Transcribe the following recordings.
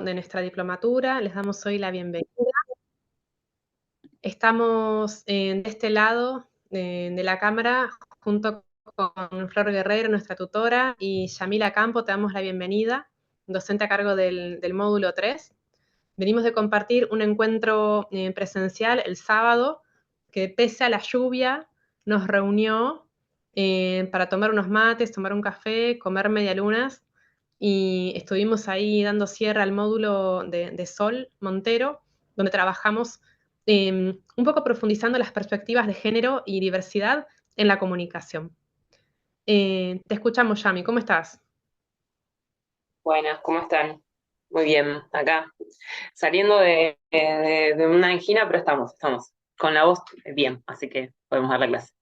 de nuestra diplomatura, les damos hoy la bienvenida. Estamos de este lado de la cámara junto con Flor Guerrero, nuestra tutora, y Yamila Campo, te damos la bienvenida, docente a cargo del módulo 3. Venimos de compartir un encuentro presencial el sábado, que pese a la lluvia nos reunió para tomar unos mates, tomar un café, comer medialunas, y estuvimos ahí dando cierre al módulo de Sol Montero, donde trabajamos un poco profundizando las perspectivas de género y diversidad en la comunicación. Te escuchamos, Yami, ¿cómo estás? Buenas, ¿cómo están? Muy bien, acá. Saliendo de una angina, pero estamos. Con la voz bien, así que podemos dar la clase.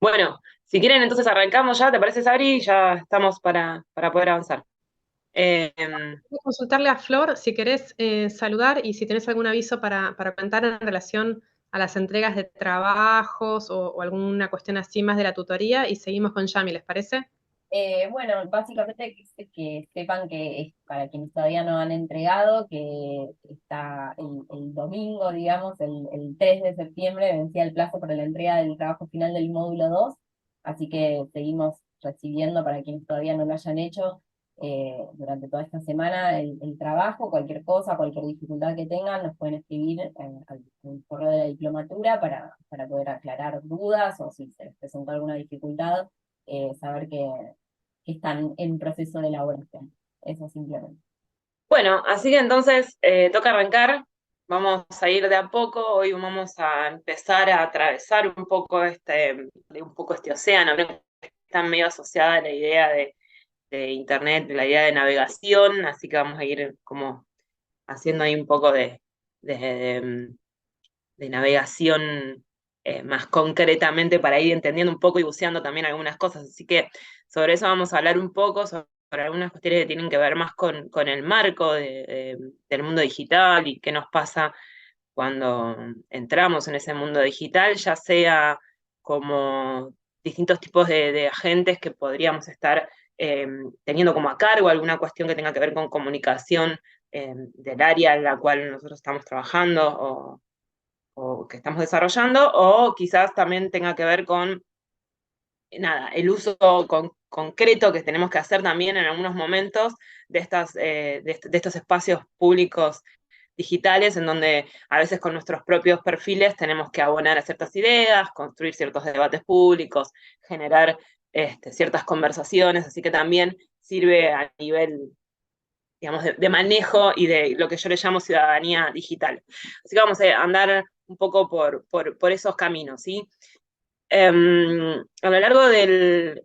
Bueno, si quieren, entonces arrancamos ya, ¿te parece, Sabri? Ya estamos para poder avanzar. Eh, Voy a consultarle a Flor si querés saludar y si tenés algún aviso para comentar en relación a las entregas de trabajos o alguna cuestión así más de la tutoría, y seguimos con Yami, ¿les parece? Bueno, básicamente que sepan que para quienes todavía no han entregado, que está el domingo, digamos, el 3 de septiembre, vencía el plazo para la entrega del trabajo final del módulo 2, así que seguimos recibiendo para quienes todavía no lo hayan hecho durante toda esta semana el trabajo, cualquier cosa, cualquier dificultad que tengan, nos pueden escribir al correo de la diplomatura para poder aclarar dudas o si se les presentó alguna dificultad, saber que están en proceso de elaboración. Eso simplemente. bueno, así que entonces toca arrancar. Vamos a ir de a poco. Hoy vamos a empezar a atravesar un poco este océano. Creo que está medio asociada a la idea de Internet, la idea de navegación, así que vamos a ir como haciendo ahí un poco de, de navegación más concretamente para ir entendiendo un poco y buceando también algunas cosas. Así que sobre eso vamos a hablar un poco, sobre algunas cuestiones que tienen que ver más con el marco del mundo digital y qué nos pasa cuando entramos en ese mundo digital, ya sea como distintos tipos de agentes que podríamos estar teniendo como a cargo alguna cuestión que tenga que ver con comunicación del área en la cual nosotros estamos trabajando o que estamos desarrollando, o quizás también tenga que ver con nada, el uso concreto que tenemos que hacer también en algunos momentos de estos espacios públicos digitales, en donde a veces con nuestros propios perfiles tenemos que abonar a ciertas ideas, construir ciertos debates públicos, generar ciertas conversaciones, así que también sirve a nivel, digamos, de manejo y de lo que yo le llamo ciudadanía digital. Así que vamos a andar un poco por esos caminos, ¿sí? A lo largo del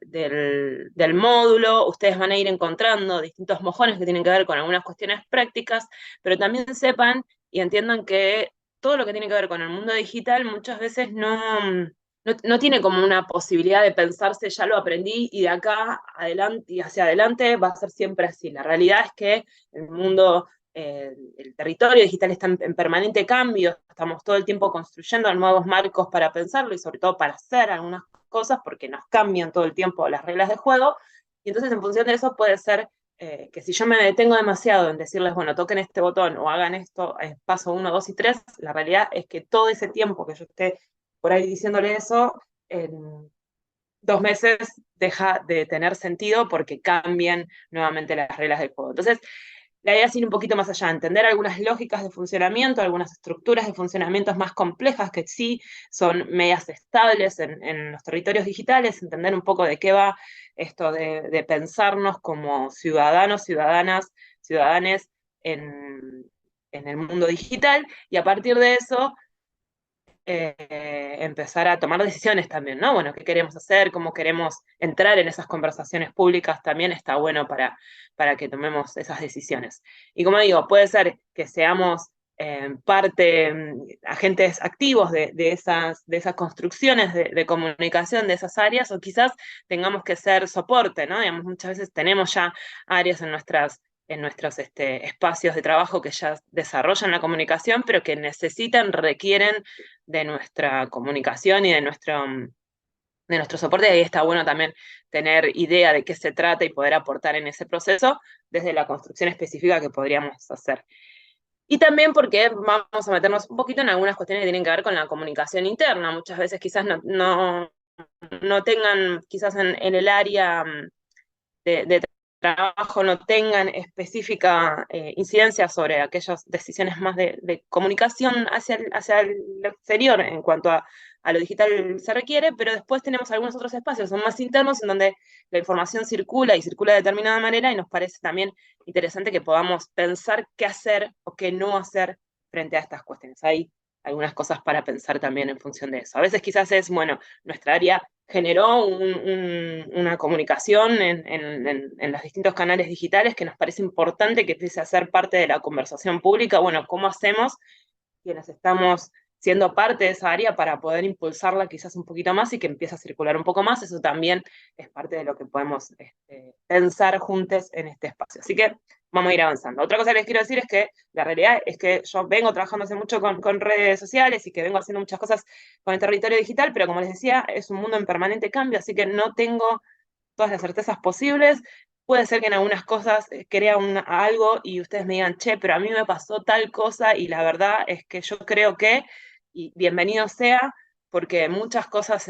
módulo, ustedes van a ir encontrando distintos mojones que tienen que ver con algunas cuestiones prácticas, pero también sepan y entiendan que todo lo que tiene que ver con el mundo digital muchas veces no tiene como una posibilidad de pensarse, ya lo aprendí y de acá adelante y hacia adelante va a ser siempre así. La realidad es que el mundo el territorio digital está en permanente cambio, estamos todo el tiempo construyendo nuevos marcos para pensarlo y sobre todo para hacer algunas cosas porque nos cambian todo el tiempo las reglas de juego. Y entonces en función de eso puede ser que si yo me detengo demasiado en decirles, bueno, toquen este botón o hagan esto, paso 1, 2 y 3, la realidad es que todo ese tiempo que yo esté por ahí diciéndole eso, en 2 meses deja de tener sentido porque cambian nuevamente las reglas del juego. Entonces, la idea es ir un poquito más allá, entender algunas lógicas de funcionamiento, algunas estructuras de funcionamientos más complejas que sí son medias estables en los territorios digitales, entender un poco de qué va esto de pensarnos como ciudadanos, ciudadanas, ciudadanes en el mundo digital, y a partir de eso empezar a tomar decisiones también, ¿no? Bueno, ¿qué queremos hacer? ¿Cómo queremos entrar en esas conversaciones públicas? También está bueno para que tomemos esas decisiones. Y como digo, puede ser que seamos agentes activos de esas construcciones de comunicación de esas áreas, o quizás tengamos que ser soporte, ¿no? Digamos, muchas veces tenemos ya áreas en nuestros espacios de trabajo que ya desarrollan la comunicación, pero que requieren de nuestra comunicación y nuestro soporte, y ahí está bueno también tener idea de qué se trata y poder aportar en ese proceso desde la construcción específica que podríamos hacer. Y también porque vamos a meternos un poquito en algunas cuestiones que tienen que ver con la comunicación interna. Muchas veces quizás no tengan, quizás en el área de trabajo no tengan específica incidencia sobre aquellas decisiones más de comunicación hacia el exterior en cuanto a lo digital se requiere, pero después tenemos algunos otros espacios, son más internos, en donde la información circula y circula de determinada manera, y nos parece también interesante que podamos pensar qué hacer o qué no hacer frente a estas cuestiones. Hay algunas cosas para pensar también en función de eso. A veces quizás es, bueno, nuestra área generó una comunicación en los distintos canales digitales que nos parece importante que empiece a ser parte de la conversación pública. Bueno, ¿cómo hacemos quienes estamos siendo parte de esa área para poder impulsarla quizás un poquito más y que empiece a circular un poco más? Eso también es parte de lo que podemos pensar juntos en este espacio. Así que vamos a ir avanzando. Otra cosa que les quiero decir es que la realidad es que yo vengo trabajando hace mucho con redes sociales y que vengo haciendo muchas cosas con el territorio digital, pero como les decía, es un mundo en permanente cambio, así que no tengo todas las certezas posibles. Puede ser que en algunas cosas crea algo y ustedes me digan, che, pero a mí me pasó tal cosa y la verdad es que yo creo que, y bienvenido sea, porque muchas cosas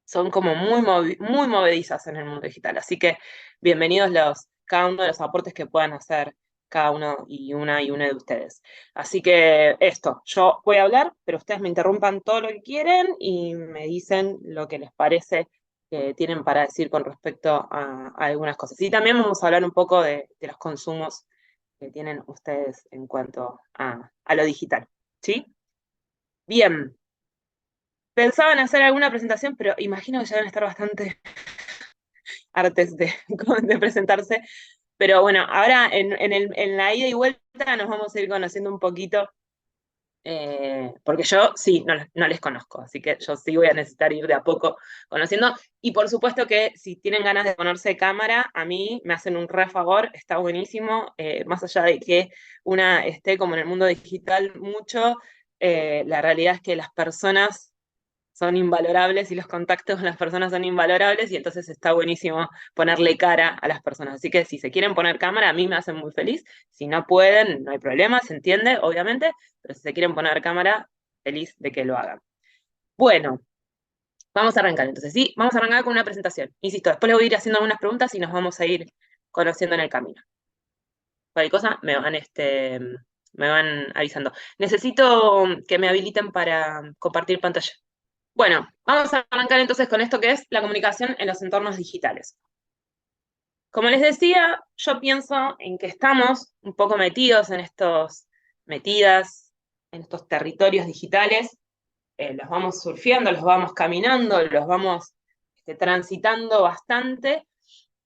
son como muy movedizas en el mundo digital. Así que bienvenidos cada uno de los aportes que puedan hacer cada uno y una de ustedes. Así que yo voy a hablar, pero ustedes me interrumpan todo lo que quieren y me dicen lo que les parece que tienen para decir con respecto a algunas cosas. Y también vamos a hablar un poco de los consumos que tienen ustedes en cuanto a lo digital. ¿Sí? Bien. Pensaban hacer alguna presentación, pero imagino que ya deben estar bastante artes de presentarse. Pero bueno, ahora en la ida y vuelta nos vamos a ir conociendo un poquito, porque yo sí, no les conozco, así que yo sí voy a necesitar ir de a poco conociendo. Y por supuesto que si tienen ganas de ponerse de cámara, a mí me hacen un re favor, está buenísimo, más allá de que una esté como en el mundo digital mucho, la realidad es que las personas son invalorables y los contactos con las personas son invalorables, y entonces está buenísimo ponerle cara a las personas. Así que si se quieren poner cámara, a mí me hacen muy feliz. Si no pueden, no hay problema, se entiende, obviamente, pero si se quieren poner cámara, feliz de que lo hagan. Bueno, vamos a arrancar entonces, ¿sí? Vamos a arrancar con una presentación. Insisto, después les voy a ir haciendo algunas preguntas y nos vamos a ir conociendo en el camino. Cualquier cosa me van avisando. Necesito que me habiliten para compartir pantalla. Bueno, vamos a arrancar entonces con esto que es la comunicación en los entornos digitales. Como les decía, yo pienso en que estamos un poco metidas en estos territorios digitales, los vamos surfeando, los vamos caminando, los vamos transitando bastante,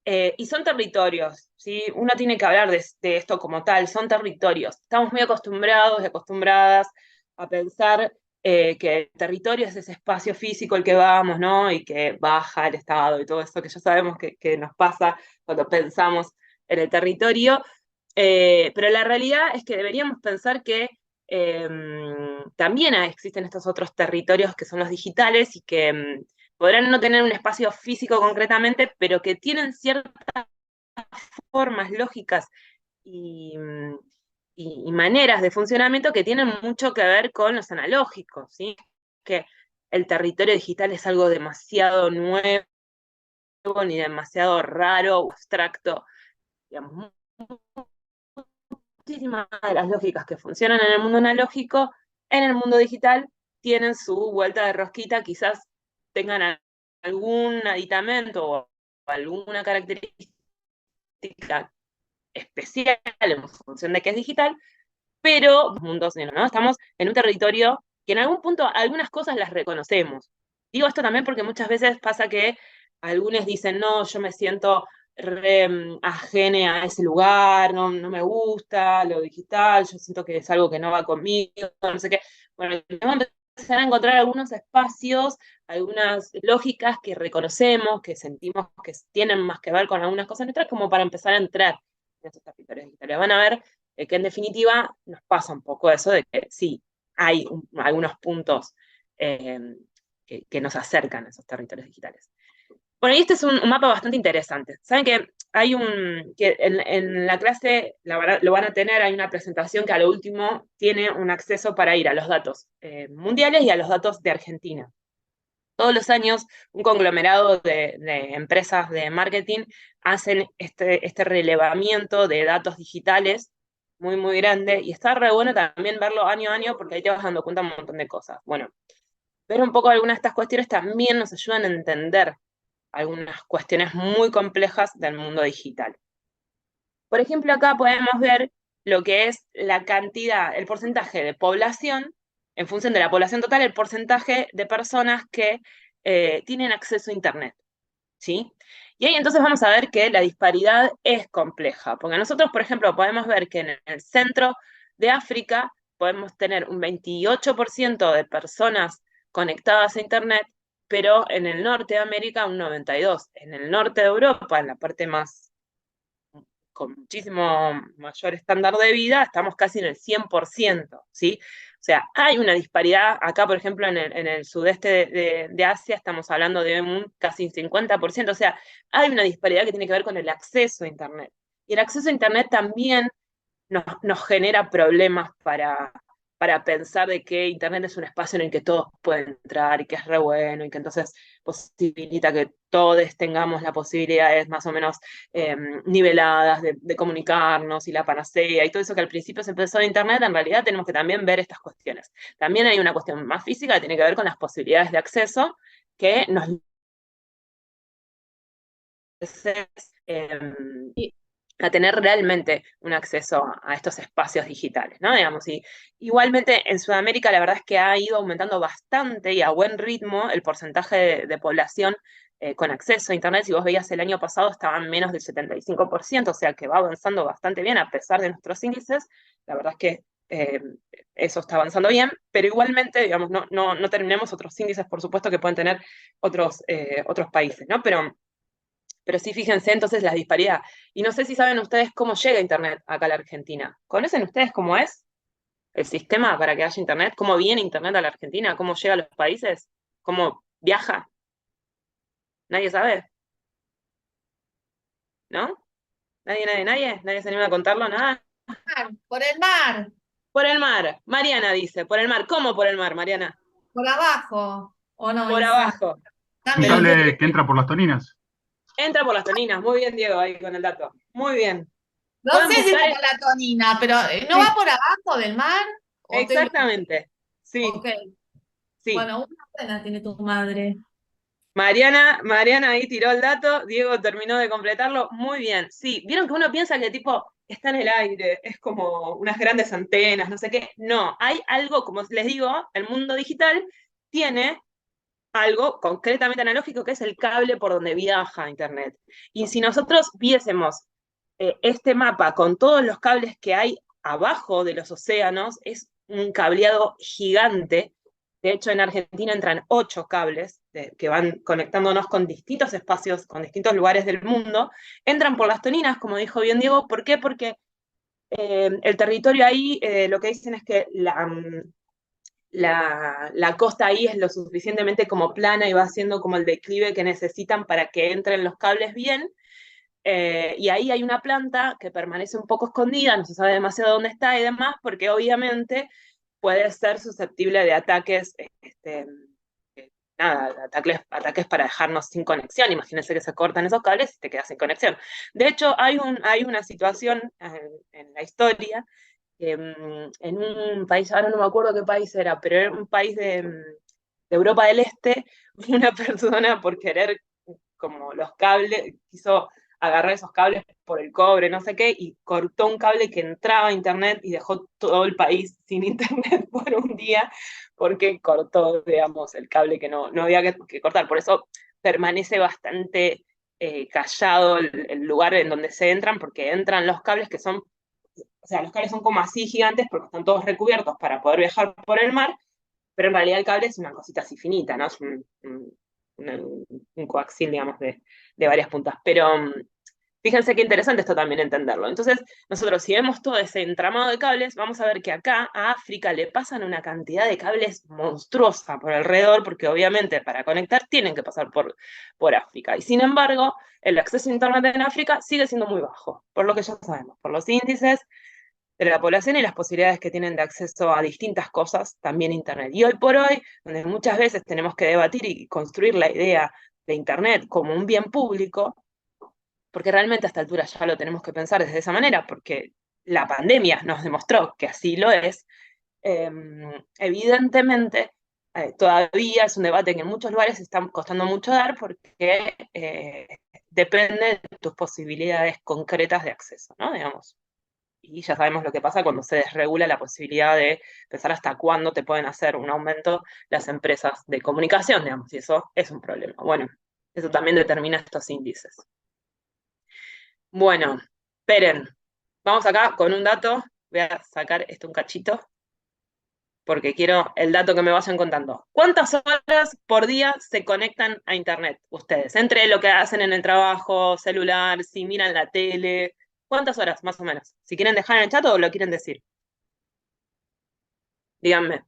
y son territorios, ¿sí? Uno tiene que hablar de esto como tal, son territorios. Estamos muy acostumbrados y acostumbradas a pensar que el territorio es ese espacio físico al que vamos, ¿no? Y que baja el Estado y todo eso que ya sabemos que nos pasa cuando pensamos en el territorio. Pero la realidad es que deberíamos pensar que también existen estos otros territorios que son los digitales y que podrán no tener un espacio físico concretamente, pero que tienen ciertas formas lógicas y, y maneras de funcionamiento que tienen mucho que ver con los analógicos, ¿sí? Que el territorio digital es algo demasiado nuevo, ni demasiado raro o abstracto. Digamos, muchísimas de las lógicas que funcionan en el mundo analógico, en el mundo digital, tienen su vuelta de rosquita, quizás tengan algún aditamento o alguna característica especial en función de que es digital, pero mundos, ¿no? Estamos en un territorio que en algún punto algunas cosas las reconocemos. Digo esto también porque muchas veces pasa que algunos dicen, no, yo me siento ajene a ese lugar, no me gusta lo digital, yo siento que es algo que no va conmigo, no sé qué. Bueno, tenemos que empezar a encontrar algunos espacios, algunas lógicas que reconocemos, que sentimos que tienen más que ver con algunas cosas nuestras, como para empezar a entrar en esos territorios digitales. Van a ver que en definitiva nos pasa un poco eso de que sí, hay algunos puntos que nos acercan a esos territorios digitales. Bueno, y este es un mapa bastante interesante. Saben que hay que en la clase lo van a tener, hay una presentación que a lo último tiene un acceso para ir a los datos mundiales y a los datos de Argentina. Todos los años, un conglomerado de empresas de marketing hacen este relevamiento de datos digitales muy, muy grande, y está re bueno también verlo año a año, porque ahí te vas dando cuenta de un montón de cosas. Bueno, ver un poco algunas de estas cuestiones también nos ayudan a entender algunas cuestiones muy complejas del mundo digital. Por ejemplo, acá podemos ver lo que es la cantidad, el porcentaje de población, en función de la población total, el porcentaje de personas que tienen acceso a Internet, ¿sí? Y ahí entonces vamos a ver que la disparidad es compleja, porque nosotros, por ejemplo, podemos ver que en el centro de África podemos tener un 28% de personas conectadas a Internet, pero en el norte de América un 92%. En el norte de Europa, en la parte más con muchísimo mayor estándar de vida, estamos casi en el 100%, ¿sí? O sea, hay una disparidad. Acá, por ejemplo, en el sudeste de Asia, estamos hablando de un casi 50%, o sea, hay una disparidad que tiene que ver con el acceso a Internet. Y el acceso a Internet también nos genera problemas para pensar de que Internet es un espacio en el que todos pueden entrar y que es re bueno, y que entonces posibilita que todos tengamos las posibilidades más o menos niveladas de comunicarnos, y la panacea y todo eso que al principio se empezó de Internet. En realidad tenemos que también ver estas cuestiones. También hay una cuestión más física que tiene que ver con las posibilidades de acceso que nos a tener realmente un acceso a estos espacios digitales, ¿no? Digamos, y igualmente en Sudamérica la verdad es que ha ido aumentando bastante y a buen ritmo el porcentaje de población con acceso a Internet. Si vos veías el año pasado estaban menos del 75%, o sea que va avanzando bastante bien a pesar de nuestros índices. La verdad es que eso está avanzando bien, pero igualmente, digamos, no tenemos otros índices, por supuesto, que pueden tener otros países, ¿no? Pero sí, fíjense entonces la disparidad. Y no sé si saben ustedes cómo llega Internet acá a la Argentina. ¿Conocen ustedes cómo es el sistema para que haya Internet? ¿Cómo viene Internet a la Argentina? ¿Cómo llega a los países? ¿Cómo viaja? ¿Nadie sabe? ¿No? ¿Nadie se anima a contarlo? ¿Nada? Por el mar, Por el mar. Mariana dice, por el mar. ¿Cómo por el mar, Mariana? por abajo, ¿o no, Por Isa? abajo. Es un Pero También. cable que entra por las toninas. entra por las toninas. Muy bien, Diego, ahí con el dato. Muy bien. No Pueden sé si buscar. por la tonina, pero ¿no Sí, va por abajo del mar? ¿O estoy... exactamente. Sí, Ok, sí. bueno, una pena tiene tu madre. Mariana ahí tiró el dato, Diego terminó de completarlo, muy bien. Sí, vieron que uno piensa que tipo está en el aire, es como unas grandes antenas, no sé qué. No, hay algo, como les digo, el mundo digital tiene algo concretamente analógico, que es el cable por donde viaja Internet. Y si nosotros viésemos este mapa con todos los cables que hay abajo de los océanos, es un cableado gigante. De hecho, en Argentina entran 8 cables que van conectándonos con distintos espacios, con distintos lugares del mundo. Entran por las toninas, como dijo bien Diego. ¿Por qué? Porque el territorio ahí, lo que dicen es que la costa ahí es lo suficientemente como plana y va haciendo como el declive que necesitan para que entren los cables bien. Y ahí hay una planta que permanece un poco escondida, no se sabe demasiado dónde está y demás, porque obviamente puede ser susceptible de ataques, ataques para dejarnos sin conexión. Imagínense que se cortan esos cables y te quedas sin conexión. De hecho, hay una situación en la historia, en un país, ahora no me acuerdo qué país era, pero era un país de Europa del Este, una persona por querer como los cables, quiso agarrar esos cables por el cobre, no sé qué, y cortó un cable que entraba a Internet y dejó todo el país sin Internet por un día, porque cortó, digamos, el cable que no había que cortar. Por eso permanece bastante callado el lugar en donde se entran, porque entran los cables que son, o sea, los cables son como así gigantes porque están todos recubiertos para poder viajar por el mar, pero en realidad el cable es una cosita así finita, ¿no? Es un coaxil, digamos, de varias puntas. Pero Fíjense qué interesante esto también entenderlo. Entonces, nosotros si vemos todo ese entramado de cables, vamos a ver que acá a África le pasan una cantidad de cables monstruosa por alrededor, porque obviamente para conectar tienen que pasar por África. Y sin embargo, el acceso a Internet en África sigue siendo muy bajo, por lo que ya sabemos, por los índices de la población y las posibilidades que tienen de acceso a distintas cosas, también Internet. Y hoy por hoy, donde muchas veces tenemos que debatir y construir la idea de Internet como un bien público, porque realmente a esta altura ya lo tenemos que pensar desde esa manera, porque la pandemia nos demostró que así lo es, evidentemente todavía es un debate que en muchos lugares está costando mucho dar porque depende de tus posibilidades concretas de acceso, ¿no? Digamos. Y ya sabemos lo que pasa cuando se desregula la posibilidad de pensar hasta cuándo te pueden hacer un aumento las empresas de comunicación, digamos, y eso es un problema. Bueno, eso también determina estos índices. Bueno, esperen, vamos acá con un dato, voy a sacar un cachito, porque quiero el dato que me vayan contando. ¿Cuántas horas por día se conectan a Internet ustedes? Entre lo que hacen en el trabajo, celular, si miran la tele, ¿cuántas horas más o menos? Si quieren dejar en el chat o lo quieren decir. Díganme,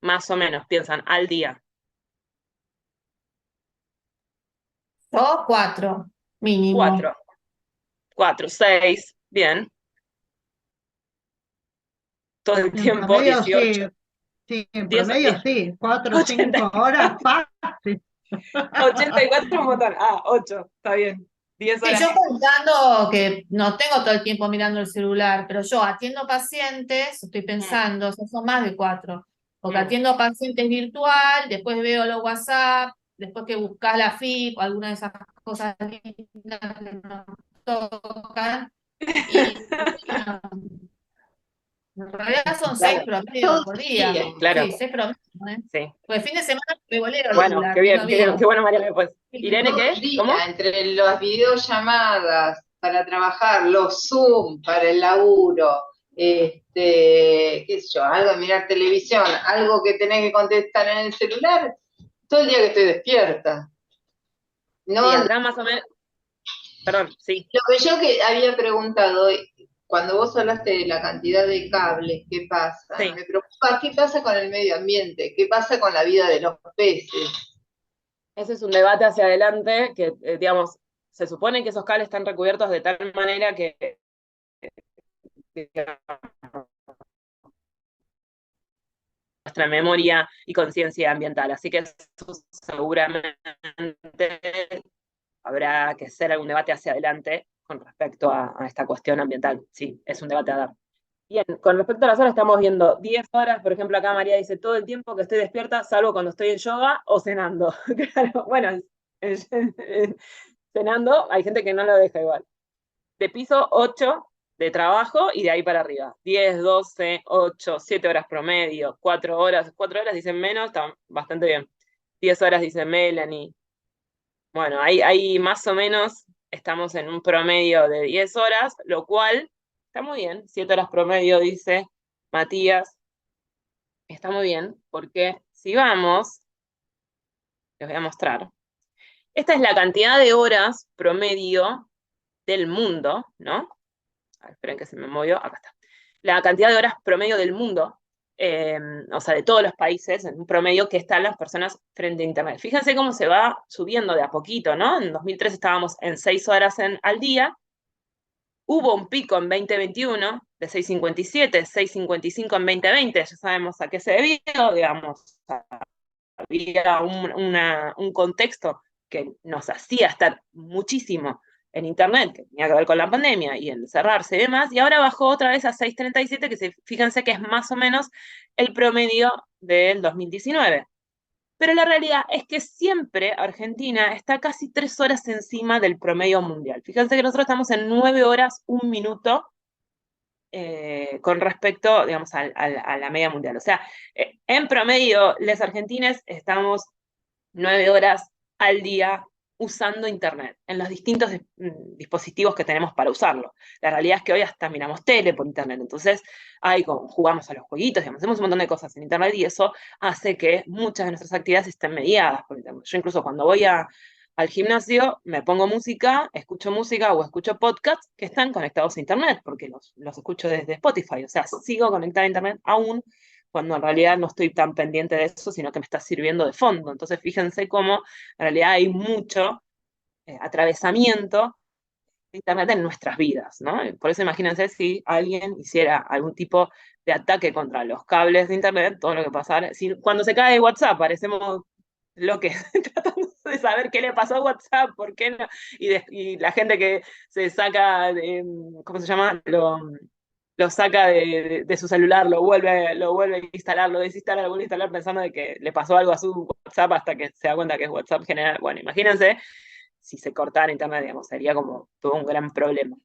más o menos, piensan, al día. Yo 4, mínimo. 4, 4, 6, bien. Todo el En tiempo, promedio 18. sí, en 10, promedio 10, sí, 4 o 5 84. horas fácil. 84 un montón. Ah, 8, está bien. 10 Sí, horas. yo contando que no tengo todo el tiempo mirando el celular, pero yo atiendo pacientes, estoy pensando, o sea, son más de 4, porque atiendo pacientes virtual, después veo los WhatsApp, después que buscas la FIP, alguna de esas cosas lindas que nos tocan, y en realidad son 6 Claro, promedios por día. claro. Sí, 6 promedios, ¿eh? Sí. Pues el fin de semana me voleo el Bueno, celular, qué no bien, lo qué bien, veo. qué bueno, Mariana, pues. Irene, Todo ¿qué? el día, ¿Cómo? entre las videollamadas para trabajar, los Zoom para el laburo, qué sé yo, algo de mirar televisión, algo que tenés que contestar en el celular, todo el día que estoy despierta. No, Sí, acá más o menos. Perdón, sí. lo que yo que había preguntado, cuando vos hablaste de la cantidad de cables, ¿qué pasa? Sí. Me preocupa, ¿qué pasa con el medio ambiente? ¿Qué pasa con la vida de los peces? Ese es un debate hacia adelante que, digamos, se supone que esos cables están recubiertos de tal manera que nuestra memoria y conciencia ambiental. Así que eso seguramente habrá que hacer algún debate hacia adelante con respecto a esta cuestión ambiental. Sí, es un debate a dar. Bien, con respecto a las horas, estamos viendo 10 horas, por ejemplo, acá María dice todo el tiempo que estoy despierta, salvo cuando estoy en yoga o cenando. Claro, bueno, cenando, hay gente que no lo deja igual. De piso, 8 de trabajo y de ahí para arriba. 10, 12, 8, 7 horas promedio, 4 horas. 4 horas dicen menos, está bastante bien. 10 horas dice Melanie. Bueno, ahí más o menos estamos en un promedio de 10 horas, lo cual está muy bien. 7 horas promedio, dice Matías. Está muy bien, porque si vamos, les voy a mostrar. Esta es la cantidad de horas promedio del mundo, ¿no? A ver, esperen que se me movió, acá está. La cantidad de horas promedio del mundo, o sea, de todos los países, en un promedio que están las personas frente a Internet. Fíjense cómo se va subiendo de a poquito, ¿no? En 2003 estábamos en 6 horas al día, hubo un pico en 2021 de 6,57, 6,55 en 2020, ya sabemos a qué se debió, digamos, había un contexto que nos hacía estar muchísimo en Internet, que tenía que ver con la pandemia y en cerrarse y demás, y ahora bajó otra vez a 6,37, que fíjense que es más o menos el promedio del 2019. Pero la realidad es que siempre Argentina está casi 3 horas encima del promedio mundial. Fíjense que nosotros estamos en 9 horas, 1 minuto con respecto, digamos, a la media mundial. O sea, en promedio, los argentinos estamos 9 horas al día usando Internet, en los distintos dispositivos que tenemos para usarlo. La realidad es que hoy hasta miramos tele por Internet, entonces jugamos a los jueguitos, digamos, hacemos un montón de cosas en Internet y eso hace que muchas de nuestras actividades estén mediadas por Internet. Yo incluso cuando voy a al gimnasio, me pongo música, escucho música o escucho podcasts que están conectados a internet, porque los escucho desde Spotify. O sea, sigo conectada a internet aún cuando en realidad no estoy tan pendiente de eso, sino que me está sirviendo de fondo. Entonces, fíjense cómo en realidad hay mucho atravesamiento de internet en nuestras vidas, ¿no? Por eso imagínense si alguien hiciera algún tipo de ataque contra los cables de internet, todo lo que pasara. Si, cuando se cae WhatsApp, parecemos lo que tratando de saber qué le pasó a WhatsApp, por qué no, y la gente que se saca de, ¿cómo se llama? Lo saca de su celular, lo vuelve a instalar, lo desinstala, lo vuelve a instalar pensando de que le pasó algo a su WhatsApp hasta que se da cuenta que es WhatsApp general. Bueno, imagínense si se cortara internet, digamos, sería como todo un gran problema.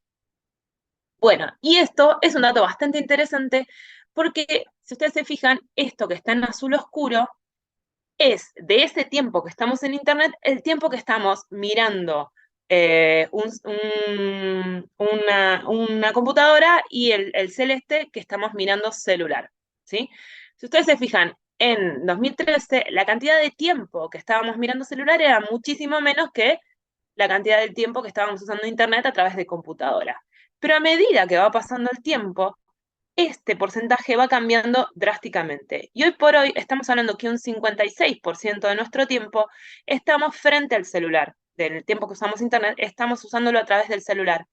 Bueno, y esto es un dato bastante interesante porque si ustedes se fijan, esto que está en azul oscuro es de ese tiempo que estamos en internet, el tiempo que estamos mirando una computadora y el celeste que estamos mirando celular, ¿sí? Si ustedes se fijan, en 2013 la cantidad de tiempo que estábamos mirando celular era muchísimo menos que la cantidad de tiempo que estábamos usando internet a través de computadora. Pero a medida que va pasando el tiempo, este porcentaje va cambiando drásticamente. Y hoy por hoy estamos hablando que un 56% de nuestro tiempo estamos frente al celular. Del tiempo que usamos internet, estamos usándolo a través del celular.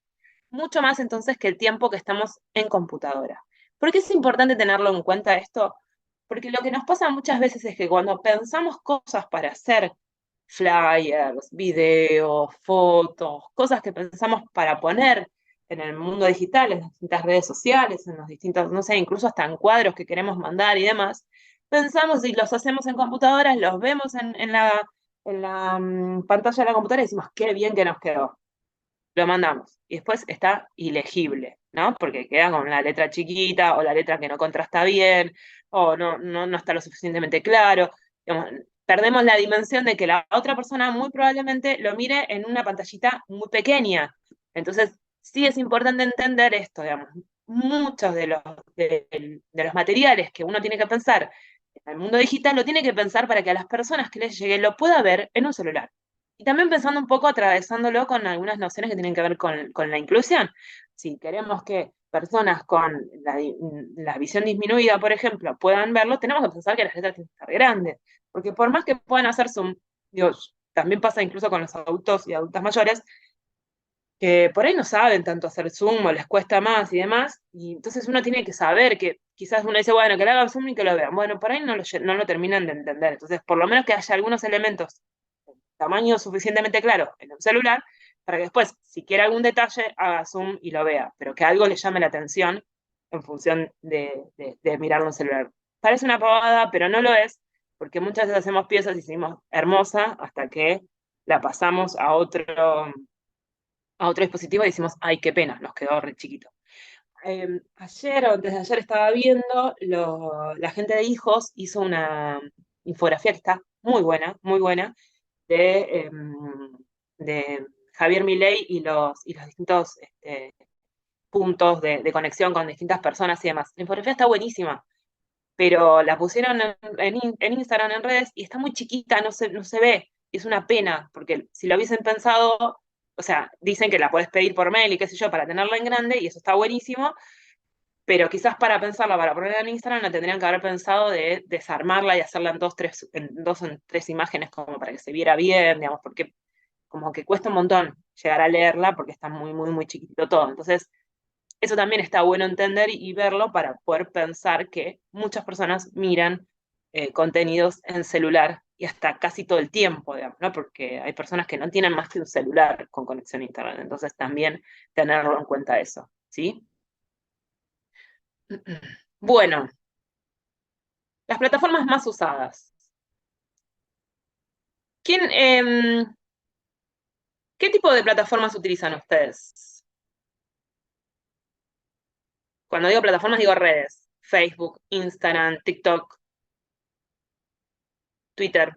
Mucho más entonces que el tiempo que estamos en computadora. ¿Por qué es importante tenerlo en cuenta esto? Porque lo que nos pasa muchas veces es que cuando pensamos cosas para hacer, flyers, videos, fotos, cosas que pensamos para poner en el mundo digital, en las distintas redes sociales, en los distintos, no sé, incluso hasta en cuadros que queremos mandar y demás, pensamos y los hacemos en computadoras, los vemos en la pantalla de la computadora y decimos, qué bien que nos quedó. Lo mandamos. Y después está ilegible, ¿no? Porque queda con la letra chiquita o la letra que no contrasta bien o no está lo suficientemente claro. Digamos, perdemos la dimensión de que la otra persona muy probablemente lo mire en una pantallita muy pequeña. Entonces, sí es importante entender esto, digamos. Muchos de los materiales que uno tiene que pensar en el mundo digital lo tiene que pensar para que a las personas que les llegue lo pueda ver en un celular. Y también pensando un poco, atravesándolo con algunas nociones que tienen que ver con la inclusión. Si queremos que personas con la visión disminuida, por ejemplo, puedan verlo, tenemos que pensar que las letras tienen que estar grandes. Porque por más que puedan hacer zoom, digo, también pasa incluso con los adultos y adultas mayores, que por ahí no saben tanto hacer zoom o les cuesta más y demás, y entonces uno tiene que saber que quizás uno dice, bueno, que le hagan zoom y que lo vean. Bueno, por ahí no lo terminan de entender. Entonces, por lo menos que haya algunos elementos tamaño suficientemente claro en un celular, para que después, si quiere algún detalle, haga zoom y lo vea, pero que algo le llame la atención en función de mirarlo en un celular. Parece una pavada, pero no lo es, porque muchas veces hacemos piezas y decimos hermosa hasta que la pasamos a otro dispositivo y decimos, ay, qué pena, nos quedó re chiquito. Ayer o antes de ayer estaba viendo, la gente de Hijos hizo una infografía que está muy buena, de Javier Milei y los distintos puntos de conexión con distintas personas y demás. La infografía está buenísima, pero la pusieron en Instagram, en redes, y está muy chiquita, no se ve. Y es una pena, porque si lo hubiesen pensado, o sea, dicen que la puedes pedir por mail y qué sé yo, para tenerla en grande, y eso está buenísimo, pero quizás para pensarla, para ponerla en Instagram, la tendrían que haber pensado de desarmarla y hacerla en dos o tres imágenes como para que se viera bien, digamos, porque como que cuesta un montón llegar a leerla porque está muy, muy, muy chiquitito todo. Entonces, eso también está bueno entender y verlo para poder pensar que muchas personas miran contenidos en celular y hasta casi todo el tiempo, digamos, ¿no? Porque hay personas que no tienen más que un celular con conexión a internet. Entonces, también tenerlo en cuenta eso, ¿sí? Bueno, las plataformas más usadas. ¿Qué tipo de plataformas utilizan ustedes? Cuando digo plataformas, digo redes. Facebook, Instagram, TikTok, Twitter.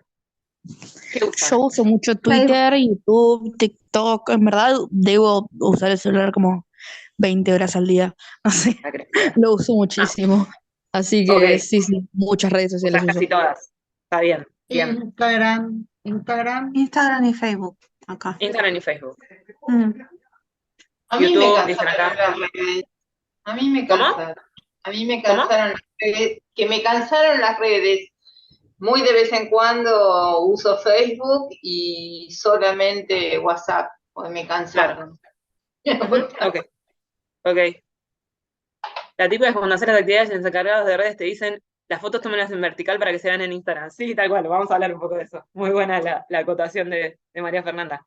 ¿Qué usan? Yo uso mucho Twitter, YouTube, TikTok. En verdad, debo usar el celular como 20 horas al día. No sé, La crecida. lo uso muchísimo. Así que Ok. sí, muchas redes sociales Usas uso. casi todas. Está bien, bien. Instagram Instagram y Facebook. acá. Instagram y Facebook. Mm. A mí me YouTube, dicen cansaron acá. las redes. A mí me ¿Cómo? cansaron. A mí me ¿Cómo? cansaron las redes. Que me cansaron las redes. Muy de vez en cuando uso Facebook y solamente WhatsApp, porque me Claro. cansaron. Ok, ok. La típica es cuando haces las actividades y los encargados de redes te dicen, las fotos tómenlas en vertical para que se vean en Instagram. Sí, tal cual, vamos a hablar un poco de eso. Muy buena la acotación de María Fernanda.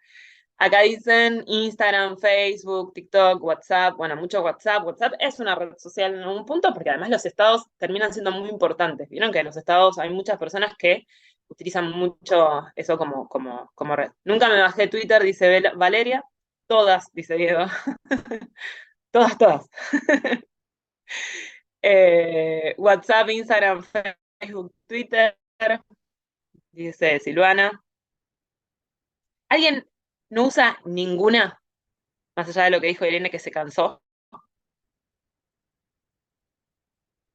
Acá dicen Instagram, Facebook, TikTok, WhatsApp. Bueno, mucho WhatsApp. WhatsApp es una red social en un punto porque además los estados terminan siendo muy importantes. Vieron que en los estados hay muchas personas que utilizan mucho eso como red. Nunca me bajé Twitter, dice Valeria. Todas, dice Diego. Todas. WhatsApp, Instagram, Facebook, Twitter, dice Silvana. ¿Alguien no usa ninguna? Más allá de lo que dijo Irene, que se cansó.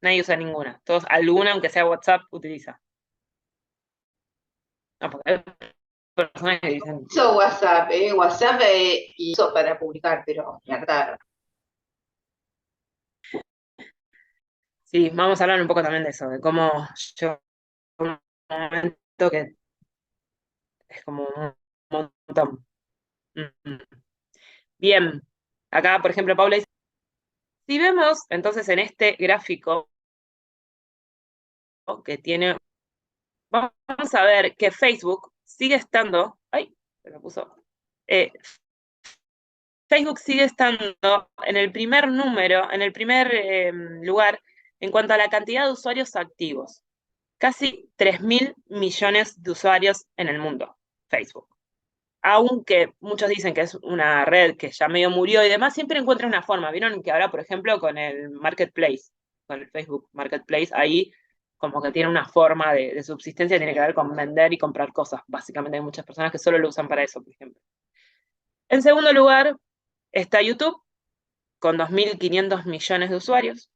Nadie usa ninguna. Todos, alguna, aunque sea WhatsApp, utiliza. No, porque hay personas que dicen. Uso WhatsApp y uso para publicar, pero me hartaron. Sí, vamos a hablar un poco también de eso, de cómo yo un momento que es como un montón. Mm. Bien, acá, por ejemplo, Paula dice, si vemos entonces en este gráfico que tiene, vamos a ver que Facebook sigue estando, ay, se me puso, Facebook sigue estando en el primer número, en el primer lugar en cuanto a la cantidad de usuarios activos. Casi 3.000 millones de usuarios en el mundo, Facebook. Aunque muchos dicen que es una red que ya medio murió y demás, siempre encuentra una forma. Vieron que ahora, por ejemplo, con el Marketplace, con el Facebook Marketplace, ahí como que tiene una forma de subsistencia, tiene que ver con vender y comprar cosas. Básicamente hay muchas personas que solo lo usan para eso, por ejemplo. En segundo lugar está YouTube, con 2.500 millones de usuarios.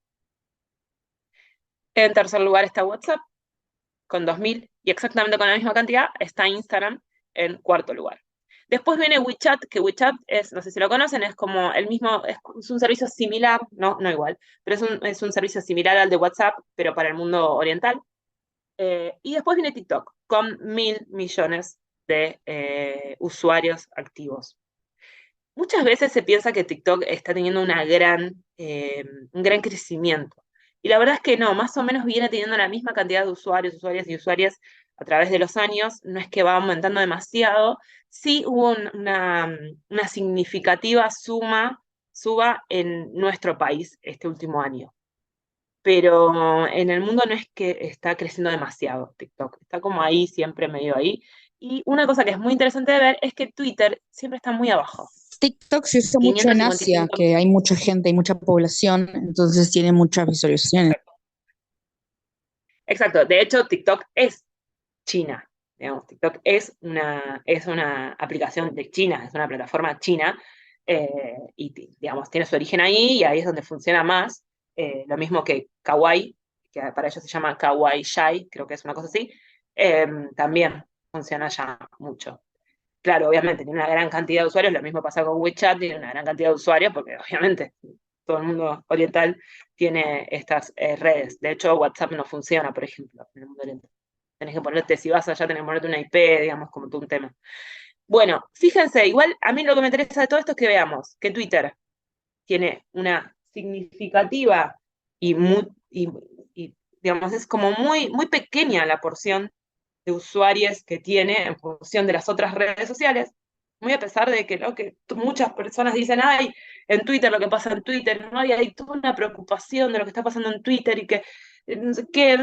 En tercer lugar está WhatsApp, con 2.000, y exactamente con la misma cantidad está Instagram en cuarto lugar. Después viene WeChat, que WeChat es, no sé si lo conocen, es como el mismo, es un servicio similar, no igual, pero es un servicio similar al de WhatsApp, pero para el mundo oriental. Y después viene TikTok, con 1.000 millones de usuarios activos. Muchas veces se piensa que TikTok está teniendo un gran crecimiento. Y la verdad es que no, más o menos viene teniendo la misma cantidad de usuarios, usuarias y usuarias a través de los años. No es que va aumentando demasiado. Sí hubo una significativa suba en nuestro país este último año. Pero en el mundo no es que está creciendo demasiado TikTok. Está como ahí, siempre medio ahí. Y una cosa que es muy interesante de ver es que Twitter siempre está muy abajo. TikTok se usa mucho en Asia, 555. que hay mucha gente y mucha población, entonces tiene muchas visualizaciones. Exacto. De hecho, TikTok es China. Digamos, TikTok es una aplicación de China, es una plataforma china, y digamos, tiene su origen ahí y ahí es donde funciona más. Lo mismo que Kawaii, que para ellos se llama Kawaii Shai, creo que es una cosa así, también funciona ya mucho. Claro, obviamente, tiene una gran cantidad de usuarios, lo mismo pasa con WeChat, tiene una gran cantidad de usuarios, porque obviamente todo el mundo oriental tiene estas redes. De hecho, WhatsApp no funciona, por ejemplo, en el mundo oriental. Tenés que ponerte, si vas allá, tenés que ponerte una IP, digamos, como todo un tema. Bueno, fíjense, igual a mí lo que me interesa de todo esto es que veamos que Twitter tiene una significativa y digamos, es como muy pequeña la porción de usuarios que tiene en función de las otras redes sociales, muy a pesar de que, ¿no? que muchas personas dicen, ay, en Twitter lo que pasa en Twitter, ¿no? Y hay toda una preocupación de lo que está pasando en Twitter y que, no sé qué,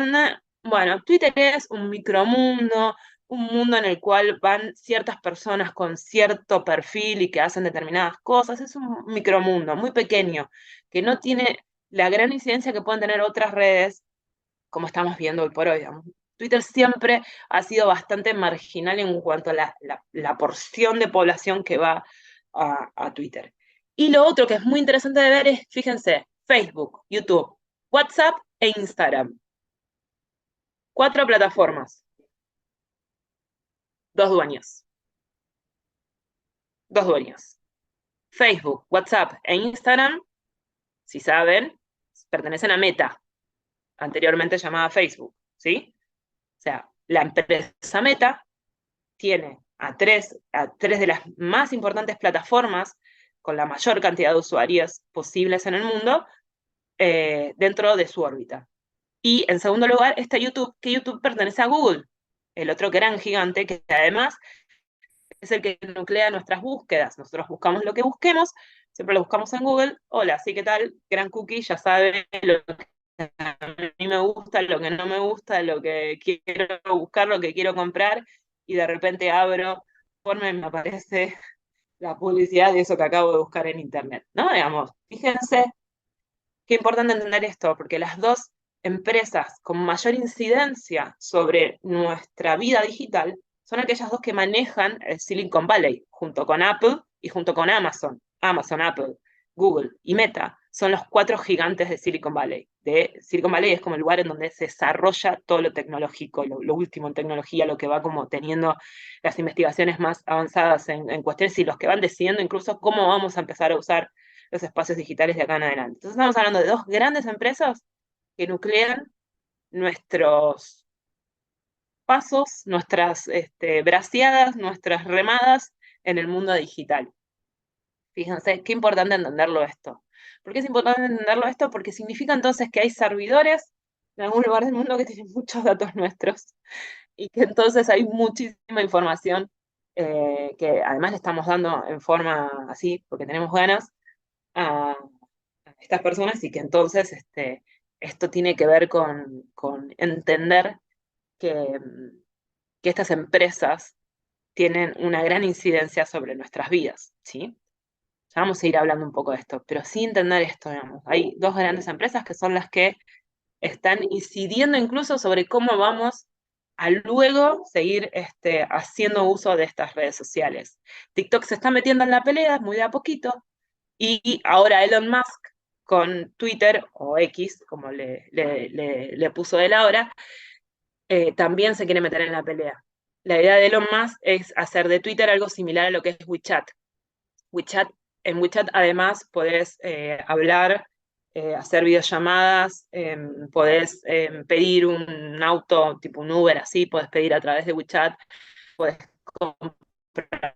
bueno, Twitter es un micromundo, un mundo en el cual van ciertas personas con cierto perfil y que hacen determinadas cosas, es un micromundo muy pequeño, que no tiene la gran incidencia que pueden tener otras redes, como estamos viendo hoy por hoy, digamos. Twitter siempre ha sido bastante marginal en cuanto a la porción de población que va a Twitter. Y lo otro que es muy interesante de ver es, fíjense, Facebook, YouTube, WhatsApp e Instagram. 4 plataformas. 2 dueños. dos dueños. Facebook, WhatsApp e Instagram, si saben, pertenecen a Meta, anteriormente llamada Facebook, ¿sí? O sea, la empresa Meta tiene a tres de las más importantes plataformas con la mayor cantidad de usuarios posibles en el mundo dentro de su órbita. Y en segundo lugar está YouTube, que YouTube pertenece a Google, el otro gran gigante que además es el que nuclea nuestras búsquedas. Nosotros buscamos lo que busquemos, siempre lo buscamos en Google. Hola, ¿sí qué tal? Gran Cookie, ya sabe lo que a mí me gusta, lo que no me gusta, lo que quiero buscar, lo que quiero comprar, y de repente abro, y me aparece la publicidad de eso que acabo de buscar en internet, ¿no? Digamos, fíjense qué importante entender esto, porque las dos empresas con mayor incidencia sobre nuestra vida digital son aquellas dos que manejan el Silicon Valley, junto con Apple y junto con Amazon. Amazon, Apple, Google y Meta son los cuatro gigantes de Silicon Valley. Silicon Valley es como el lugar en donde se desarrolla todo lo tecnológico, lo último en tecnología, lo que va como teniendo las investigaciones más avanzadas en cuestiones y los que van decidiendo incluso cómo vamos a empezar a usar los espacios digitales de acá en adelante. Entonces estamos hablando de dos grandes empresas que nuclean nuestros pasos, nuestras braceadas, nuestras remadas en el mundo digital. Fíjense, qué importante entenderlo esto. ¿Por qué es importante entenderlo esto? Porque significa entonces que hay servidores en algún lugar del mundo que tienen muchos datos nuestros y que entonces hay muchísima información que además le estamos dando en forma así, porque tenemos ganas, a estas personas y que entonces esto tiene que ver con entender que estas empresas tienen una gran incidencia sobre nuestras vidas, ¿sí? Ya vamos a ir hablando un poco de esto, pero sí entender esto, digamos. Hay dos grandes empresas que son las que están incidiendo incluso sobre cómo vamos a luego seguir haciendo uso de estas redes sociales. TikTok se está metiendo en la pelea, muy de a poquito, y ahora Elon Musk con Twitter, o X, como le puso él ahora, también se quiere meter en la pelea. La idea de Elon Musk es hacer de Twitter algo similar a lo que es WeChat. En WeChat además podés hablar, hacer videollamadas, podés pedir un auto tipo un Uber así, podés pedir a través de WeChat, podés comprar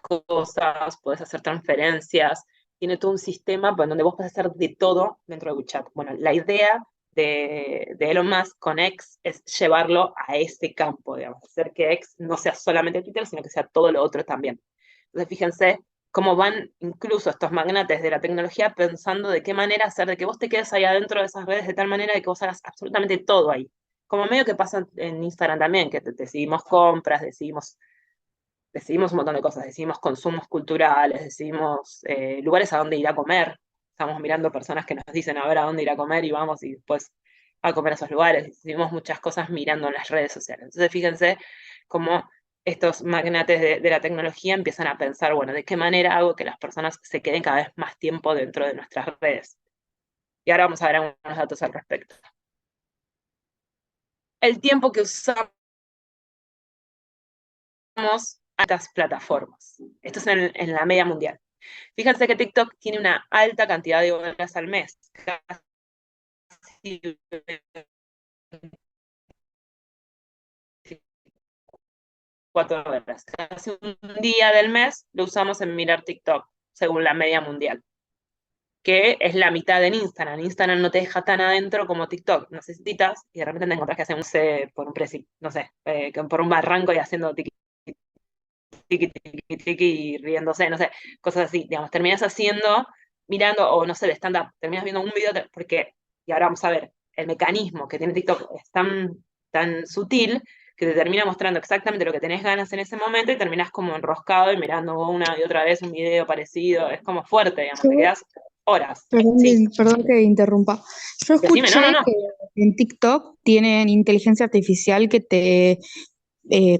cosas, podés hacer transferencias, tiene todo un sistema en donde vos podés hacer de todo dentro de WeChat. Bueno, la idea de Elon Musk con X es llevarlo a ese campo, digamos, hacer que X no sea solamente Twitter, sino que sea todo lo otro también. Entonces, fíjense cómo van incluso estos magnates de la tecnología pensando de qué manera hacer de que vos te quedes ahí adentro de esas redes de tal manera de que vos hagas absolutamente todo ahí. Como medio que pasa en Instagram también, que decidimos compras, decidimos un montón de cosas, decidimos consumos culturales, decidimos lugares a dónde ir a comer. Estamos mirando personas que nos dicen a ver a dónde ir a comer y vamos y después a comer a esos lugares. Decidimos muchas cosas mirando en las redes sociales. Entonces fíjense cómo estos magnates de la tecnología empiezan a pensar, bueno, ¿de qué manera hago que las personas se queden cada vez más tiempo dentro de nuestras redes? Y ahora vamos a ver algunos datos al respecto. El tiempo que usamos a estas plataformas. Esto es en la media mundial. Fíjense que TikTok tiene una alta cantidad de horas al mes. Casi 4 horas. Casi un día del mes lo usamos en mirar TikTok, según la media mundial. Que es la mitad en Instagram. Instagram no te deja tan adentro como TikTok. Necesitas y de repente te encontrás que hacen por un precio, no sé, por un barranco y haciendo tiki, tiki, tiki, tiki y riéndose, no sé, cosas así. Digamos, terminas haciendo, mirando, o no sé, de stand-up, terminas viendo un video, porque, y ahora vamos a ver, el mecanismo que tiene TikTok es tan sutil que te termina mostrando exactamente lo que tenés ganas en ese momento y terminás como enroscado y mirando una y otra vez un video parecido. Es como fuerte, digamos, te quedás horas. Sí. Perdón que interrumpa. Yo Decime, escuché no. que en TikTok tienen inteligencia artificial que te,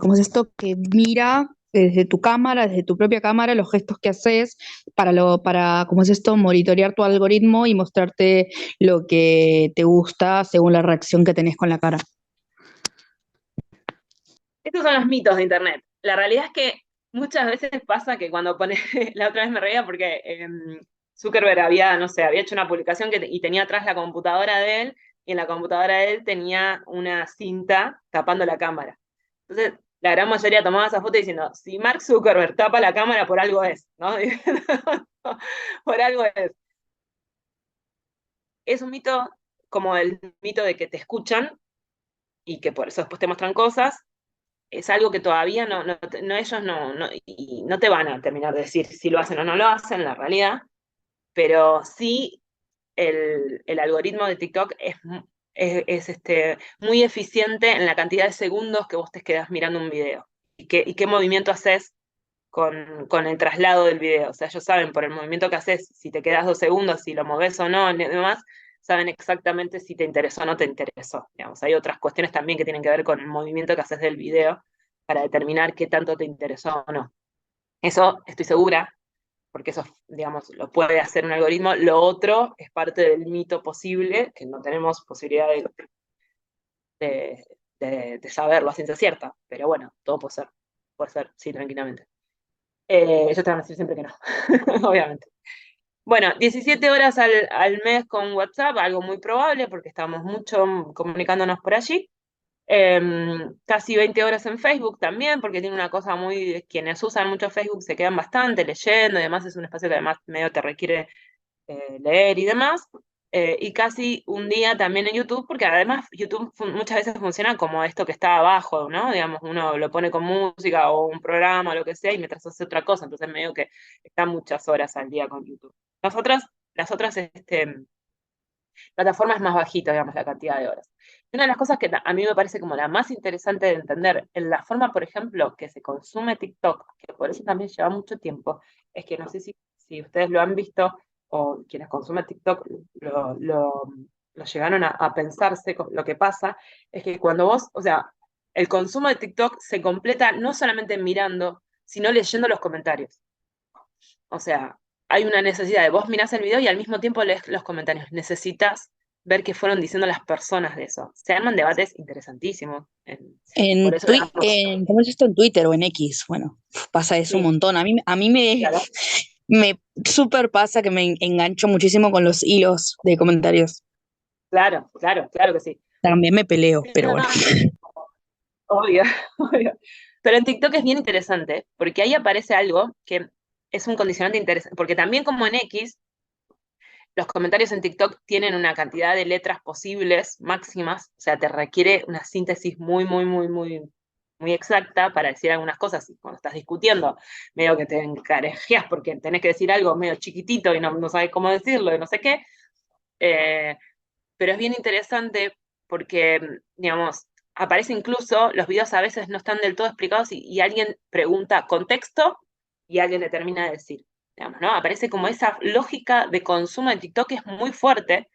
¿cómo es esto? Que mira desde tu cámara, desde tu propia cámara, los gestos que haces para, ¿cómo es esto? Monitorear tu algoritmo y mostrarte lo que te gusta según la reacción que tenés con la cara. Estos son los mitos de Internet. La realidad es que muchas veces pasa que cuando pones, la otra vez me reía porque Zuckerberg había, no sé, había hecho una publicación y tenía atrás la computadora de él, y en la computadora de él tenía una cinta tapando la cámara. Entonces, la gran mayoría tomaba esa foto diciendo, si Mark Zuckerberg tapa la cámara, por algo es, ¿no? Por algo es. Es un mito como el mito de que te escuchan y que por eso después te muestran cosas. Es algo que todavía ellos y no te van a terminar de decir si lo hacen o no lo hacen, la realidad, pero sí el algoritmo de TikTok es muy eficiente en la cantidad de segundos que vos te quedás mirando un video y qué movimiento haces con el traslado del video. O sea, ellos saben por el movimiento que haces, si te quedas 2 segundos, si lo moves o no, y demás, saben exactamente si te interesó o no te interesó. Digamos, hay otras cuestiones también que tienen que ver con el movimiento que haces del video para determinar qué tanto te interesó o no. Eso estoy segura, porque eso, digamos, lo puede hacer un algoritmo. Lo otro es parte del mito posible, que no tenemos posibilidad de saberlo a ciencia cierta, pero bueno, todo puede ser, sí, tranquilamente. Ellos te van a decir siempre que no, obviamente. Bueno, 17 horas al mes con WhatsApp, algo muy probable porque estamos mucho comunicándonos por allí. Casi 20 horas en Facebook también, porque tiene una cosa quienes usan mucho Facebook se quedan bastante leyendo y demás, es un espacio que además medio te requiere leer y demás. Y casi un día también en YouTube, porque además YouTube muchas veces funciona como esto que está abajo, ¿no? Digamos, uno lo pone con música o un programa o lo que sea y mientras hace otra cosa, entonces medio que está muchas horas al día con YouTube. Las otras plataformas más bajita, digamos, la cantidad de horas. Y una de las cosas que a mí me parece como la más interesante de entender en la forma, por ejemplo, que se consume TikTok, que por eso también lleva mucho tiempo, es que no sé si ustedes lo han visto o quienes consumen TikTok lo llegaron a pensarse, lo que pasa es que cuando vos, o sea, el consumo de TikTok se completa no solamente mirando, sino leyendo los comentarios. O sea, hay una necesidad de vos mirás el video y al mismo tiempo lees los comentarios. Necesitas ver qué fueron diciendo las personas de eso. Se arman debates interesantísimos. Por eso, digamos, ¿Cómo es esto? En Twitter o en X. Bueno, pasa eso un sí, montón. A mí claro. me súper pasa que me engancho muchísimo con los hilos de comentarios. Claro, claro, claro que sí. También me peleo, pero No, bueno. obvio, obvio. Pero en TikTok es bien interesante, porque ahí aparece algo que es un condicionante interesante, porque también como en X, los comentarios en TikTok tienen una cantidad de letras posibles máximas, o sea, te requiere una síntesis muy, muy, muy, muy, muy exacta para decir algunas cosas. Y cuando estás discutiendo, medio que te encarejeas porque tenés que decir algo medio chiquitito y no sabes cómo decirlo y no sé qué. Pero es bien interesante porque, digamos, aparece incluso, los videos a veces no están del todo explicados y alguien pregunta contexto y alguien le termina de decir. Digamos, ¿no? Aparece como esa lógica de consumo de TikTok que es muy fuerte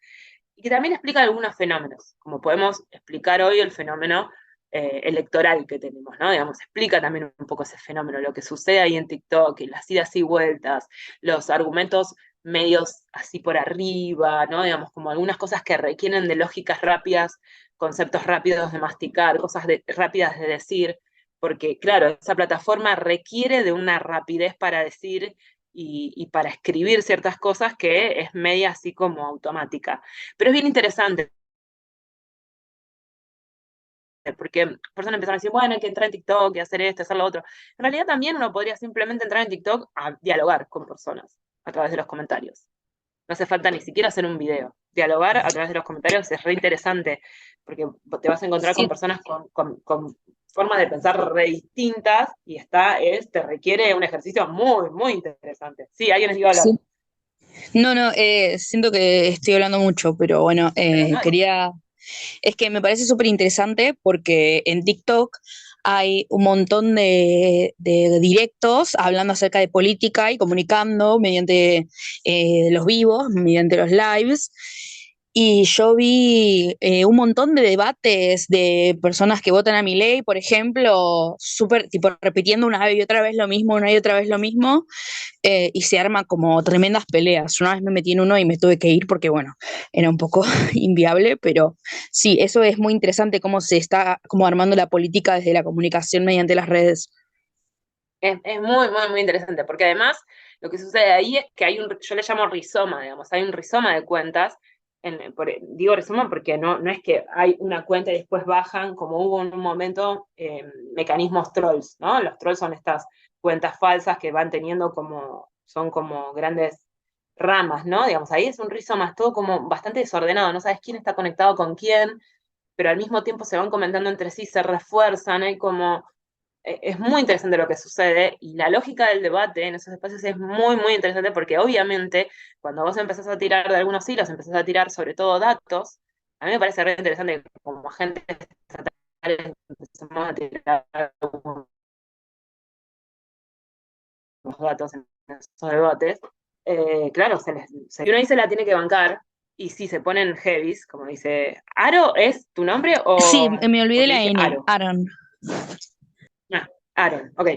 y que también explica algunos fenómenos, como podemos explicar hoy el fenómeno electoral que tenemos, ¿no? Digamos, explica también un poco ese fenómeno, lo que sucede ahí en TikTok, y las idas y vueltas, los argumentos medios así por arriba, ¿no? Digamos, como algunas cosas que requieren de lógicas rápidas, conceptos rápidos de masticar, cosas rápidas de decir, porque claro, esa plataforma requiere de una rapidez para decir y para escribir ciertas cosas que es media así como automática. Pero es bien interesante, porque personas empezaron a decir, bueno, hay que entrar en TikTok y hacer esto, hacer lo otro. En realidad también uno podría simplemente entrar en TikTok a dialogar con personas a través de los comentarios. No hace falta ni siquiera hacer un video. Dialogar a través de los comentarios es re interesante, porque te vas a encontrar con Sí. personas con formas de pensar re distintas y te requiere un ejercicio muy, muy interesante. Sí, alguien les iba a hablar. Sí. No, siento que estoy hablando mucho, pero bueno, Pero no, es que me parece súper interesante porque en TikTok hay un montón de directos hablando acerca de política y comunicando mediante los vivos, mediante los lives. Y yo vi un montón de debates de personas que votan a Milei, por ejemplo, súper, tipo, repitiendo una y otra vez lo mismo, una y otra vez lo mismo, y se arma como tremendas peleas. Una vez me metí en uno y me tuve que ir porque, bueno, era un poco inviable, pero sí, eso es muy interesante cómo se está como armando la política desde la comunicación mediante las redes. Es muy, muy, muy interesante, porque además lo que sucede ahí es que hay yo le llamo rizoma, digamos, hay un rizoma de cuentas. Digo rizoma porque no es que hay una cuenta y después bajan, como hubo en un momento mecanismos trolls, ¿no? Los trolls son estas cuentas falsas que van teniendo son como grandes ramas, ¿no? Digamos, ahí es un rizoma, es todo como bastante desordenado, no sabes quién está conectado con quién, pero al mismo tiempo se van comentando entre sí, se refuerzan, hay como es muy interesante lo que sucede y la lógica del debate en esos espacios es muy, muy interesante porque obviamente cuando vos empezás a tirar de algunos hilos, empezás a tirar sobre todo datos, a mí me parece re interesante que como agentes estatales empezamos a tirar los datos en esos debates. Claro, uno ahí se la tiene que bancar y si se ponen heavies, como dice, ¿Aro es tu nombre Sí, o me olvidé porque la dice N, Aro? Aaron. Ah, Aaron, ok.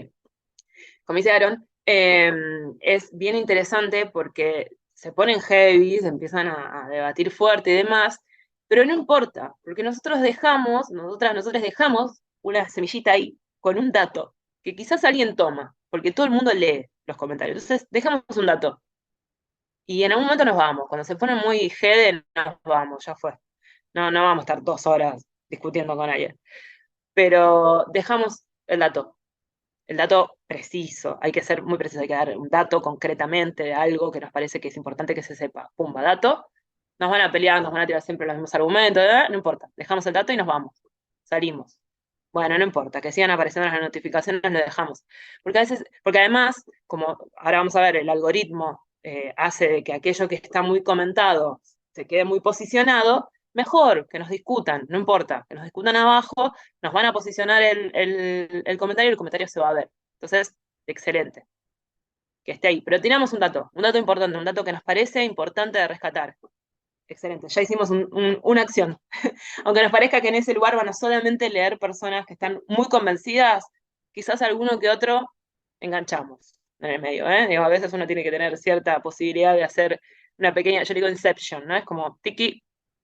Como dice Aaron, es bien interesante porque se ponen heavy, se empiezan a debatir fuerte y demás, pero no importa, porque nosotros dejamos una semillita ahí con un dato que quizás alguien toma, porque todo el mundo lee los comentarios. Entonces, dejamos un dato. Y en algún momento nos vamos. Cuando se pone muy heavy, nos vamos, ya fue. No vamos a estar 2 horas discutiendo con alguien. Pero dejamos el dato preciso, hay que ser muy preciso, hay que dar un dato concretamente de algo que nos parece que es importante que se sepa. Pumba, dato, nos van a pelear, nos van a tirar siempre los mismos argumentos, no importa, dejamos el dato y nos vamos, salimos. Bueno, no importa, que sigan apareciendo las notificaciones, lo dejamos. Porque además, como ahora vamos a ver, el algoritmo hace de que aquello que está muy comentado se quede muy posicionado, mejor que nos discutan, no importa, que nos discutan abajo, nos van a posicionar el comentario y el comentario se va a ver. Entonces, excelente, que esté ahí. Pero tiramos un dato importante, un dato que nos parece importante de rescatar. Excelente, ya hicimos una acción. Aunque nos parezca que en ese lugar van a solamente leer personas que están muy convencidas, quizás alguno que otro enganchamos en el medio, ¿eh? Digo, a veces uno tiene que tener cierta posibilidad de hacer una pequeña, yo digo inception, ¿no? Es como tiki,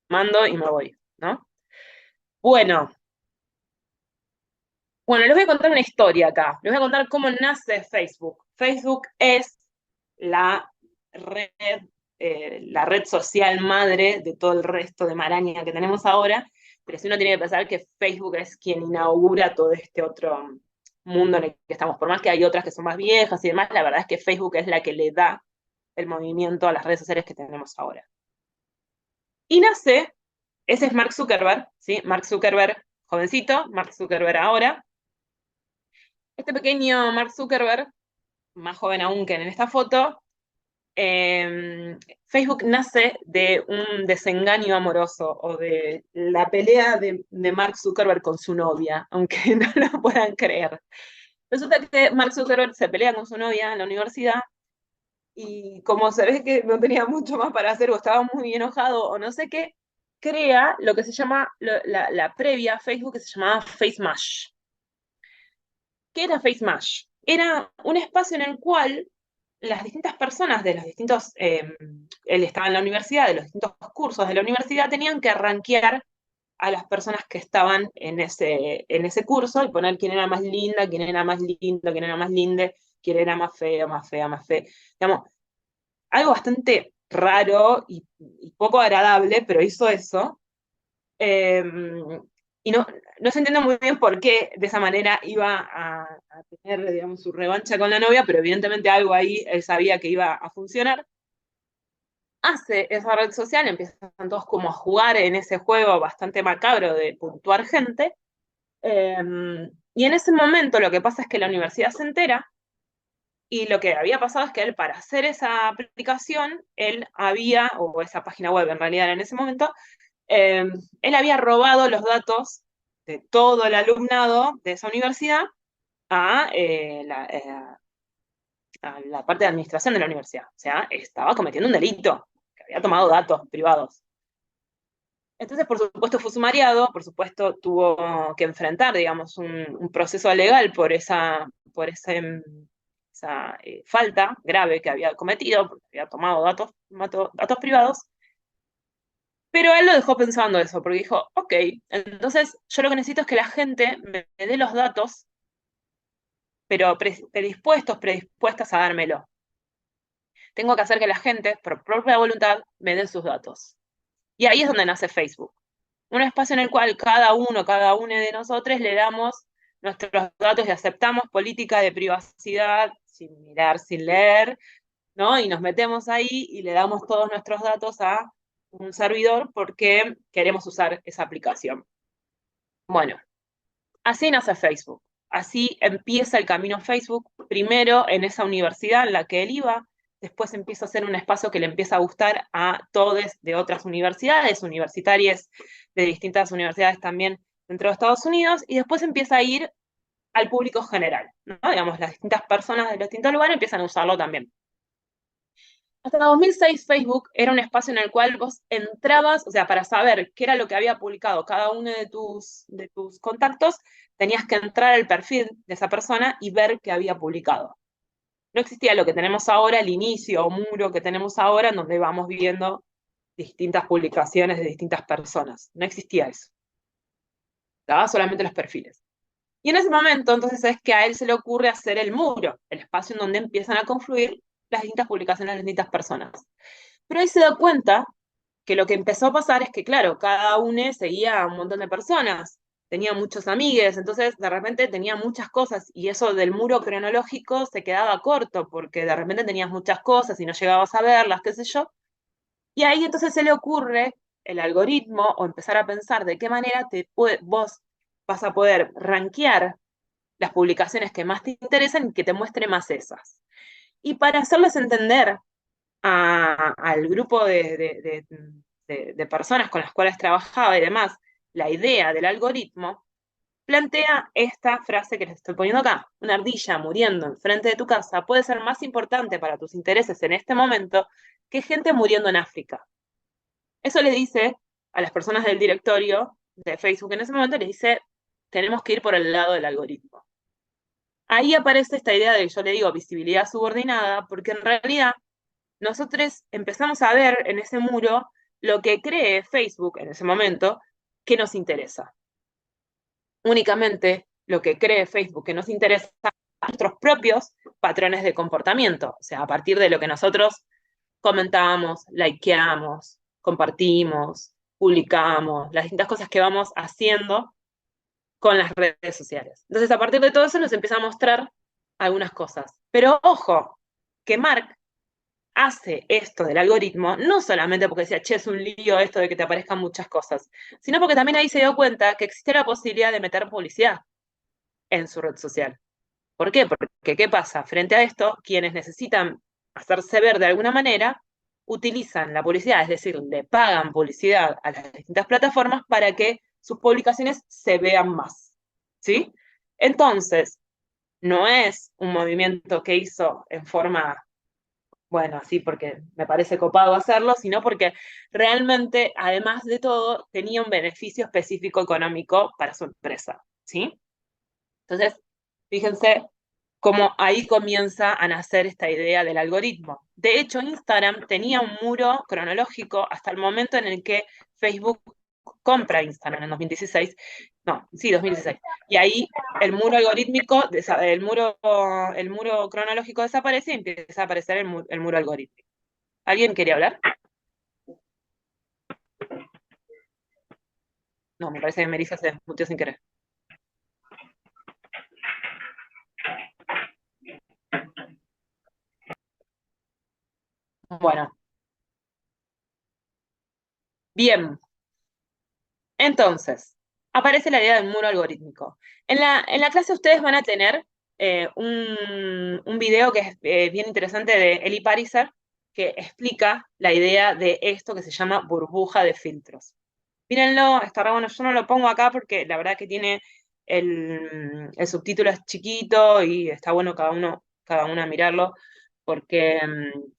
mando y me voy, ¿no? Bueno, les voy a contar una historia acá. Les voy a contar cómo nace Facebook. Facebook es la red, la red social madre de todo el resto de maraña que tenemos ahora, pero si uno tiene que pensar que Facebook es quien inaugura todo este otro mundo en el que estamos. Por más que hay otras que son más viejas y demás, la verdad es que Facebook es la que le da el movimiento a las redes sociales que tenemos ahora. Y nace, ese es Mark Zuckerberg, ¿sí? Mark Zuckerberg jovencito, Mark Zuckerberg ahora. Este pequeño Mark Zuckerberg, más joven aún que en esta foto, Facebook nace de un desengaño amoroso o de la pelea de Mark Zuckerberg con su novia, aunque no lo puedan creer. Resulta que Mark Zuckerberg se pelea con su novia en la universidad y como se ve que no tenía mucho más para hacer o estaba muy enojado o no sé qué, crea lo que se llama la previa a Facebook que se llamaba FaceMash. ¿Qué era FaceMash? Era un espacio en el cual las distintas personas de los distintos, él estaba en la universidad, de los distintos cursos de la universidad, tenían que rankear a las personas que estaban en ese curso y poner quién era más linda, quién era más lindo, quién era más linde, quién era más fea, más fea, más fea. Digamos, algo bastante raro y poco agradable, pero hizo eso. Y no se entiende muy bien por qué de esa manera iba a tener, digamos, su revancha con la novia, pero evidentemente algo ahí él sabía que iba a funcionar. Hace esa red social, empiezan todos como a jugar en ese juego bastante macabro de puntuar gente. Y en ese momento lo que pasa es que la universidad se entera y lo que había pasado es que él para hacer esa aplicación, o esa página web en realidad en ese momento, él había robado los datos de todo el alumnado de esa universidad a, a la parte de administración de la universidad. O sea, estaba cometiendo un delito, que había tomado datos privados. Entonces, por supuesto, fue sumariado, por supuesto, tuvo que enfrentar, digamos, un proceso legal por esa falta grave que había cometido, porque había tomado datos privados. Pero él lo dejó pensando eso, porque dijo, ok, entonces yo lo que necesito es que la gente me dé los datos pero predispuestas a dármelo. Tengo que hacer que la gente, por propia voluntad, me dé sus datos. Y ahí es donde nace Facebook. Un espacio en el cual cada una de nosotros le damos nuestros datos y aceptamos política de privacidad, sin mirar, sin leer, ¿no? Y nos metemos ahí y le damos todos nuestros datos a un servidor porque queremos usar esa aplicación. Bueno, así nace Facebook. Así empieza el camino Facebook, primero en esa universidad en la que él iba, después empieza a ser un espacio que le empieza a gustar a todos de otras universidades, universitarias de distintas universidades también dentro de Estados Unidos, y después empieza a ir al público general, ¿no? Digamos, las distintas personas de los distintos lugares empiezan a usarlo también. Hasta 2006 Facebook era un espacio en el cual vos entrabas, o sea, para saber qué era lo que había publicado cada uno de tus contactos, tenías que entrar al perfil de esa persona y ver qué había publicado. No existía lo que tenemos ahora, el inicio o muro que tenemos ahora, en donde vamos viendo distintas publicaciones de distintas personas. No existía eso. Daba solamente los perfiles. Y en ese momento, entonces, es que a él se le ocurre hacer el muro, el espacio en donde empiezan a confluir las distintas publicaciones de las distintas personas. Pero él se da cuenta que lo que empezó a pasar es que, claro, cada uno seguía a un montón de personas, tenía muchos amigues, entonces de repente tenía muchas cosas, y eso del muro cronológico se quedaba corto, porque de repente tenías muchas cosas y no llegabas a verlas, qué sé yo. Y ahí entonces se le ocurre el algoritmo, o empezar a pensar de qué manera vos vas a poder rankear las publicaciones que más te interesan y que te muestre más esas. Y para hacerles entender al grupo de personas con las cuales trabajaba y demás, la idea del algoritmo, plantea esta frase que les estoy poniendo acá. Una ardilla muriendo enfrente de tu casa puede ser más importante para tus intereses en este momento que gente muriendo en África. Eso le dice a las personas del directorio de Facebook en ese momento, les dice, tenemos que ir por el lado del algoritmo. Ahí aparece esta idea de, yo le digo, visibilidad subordinada, porque en realidad nosotros empezamos a ver en ese muro lo que cree Facebook en ese momento que nos interesa. Únicamente lo que cree Facebook que nos interesa nuestros propios patrones de comportamiento, o sea, a partir de lo que nosotros comentamos, likeamos, compartimos, publicamos, las distintas cosas que vamos haciendo con las redes sociales. Entonces, a partir de todo eso nos empieza a mostrar algunas cosas. Pero ojo, que Mark hace esto del algoritmo, no solamente porque decía, che, es un lío esto de que te aparezcan muchas cosas, sino porque también ahí se dio cuenta que existe la posibilidad de meter publicidad en su red social. ¿Por qué? Porque, ¿qué pasa? Frente a esto, quienes necesitan hacerse ver de alguna manera, utilizan la publicidad, es decir, le pagan publicidad a las distintas plataformas para que sus publicaciones se vean más, ¿sí? Entonces, no es un movimiento que hizo en forma, bueno, así porque me parece copado hacerlo, sino porque realmente, además de todo, tenía un beneficio específico económico para su empresa, ¿sí? Entonces, fíjense cómo ahí comienza a nacer esta idea del algoritmo. De hecho, Instagram tenía un muro cronológico hasta el momento en el que Facebook compra Instagram en 2016. No, sí, 2016. Y ahí el muro algorítmico, el muro cronológico desaparece y empieza a aparecer el muro algorítmico. ¿Alguien quería hablar? No, me parece que Melissa se desmuteó sin querer. Bueno. Bien. Entonces, aparece la idea del muro algorítmico. En la clase ustedes van a tener un video que es bien interesante de Eli Pariser, que explica la idea de esto que se llama burbuja de filtros. Mírenlo, está re bueno, yo no lo pongo acá porque la verdad que tiene el subtítulo es chiquito y está bueno cada una mirarlo, porque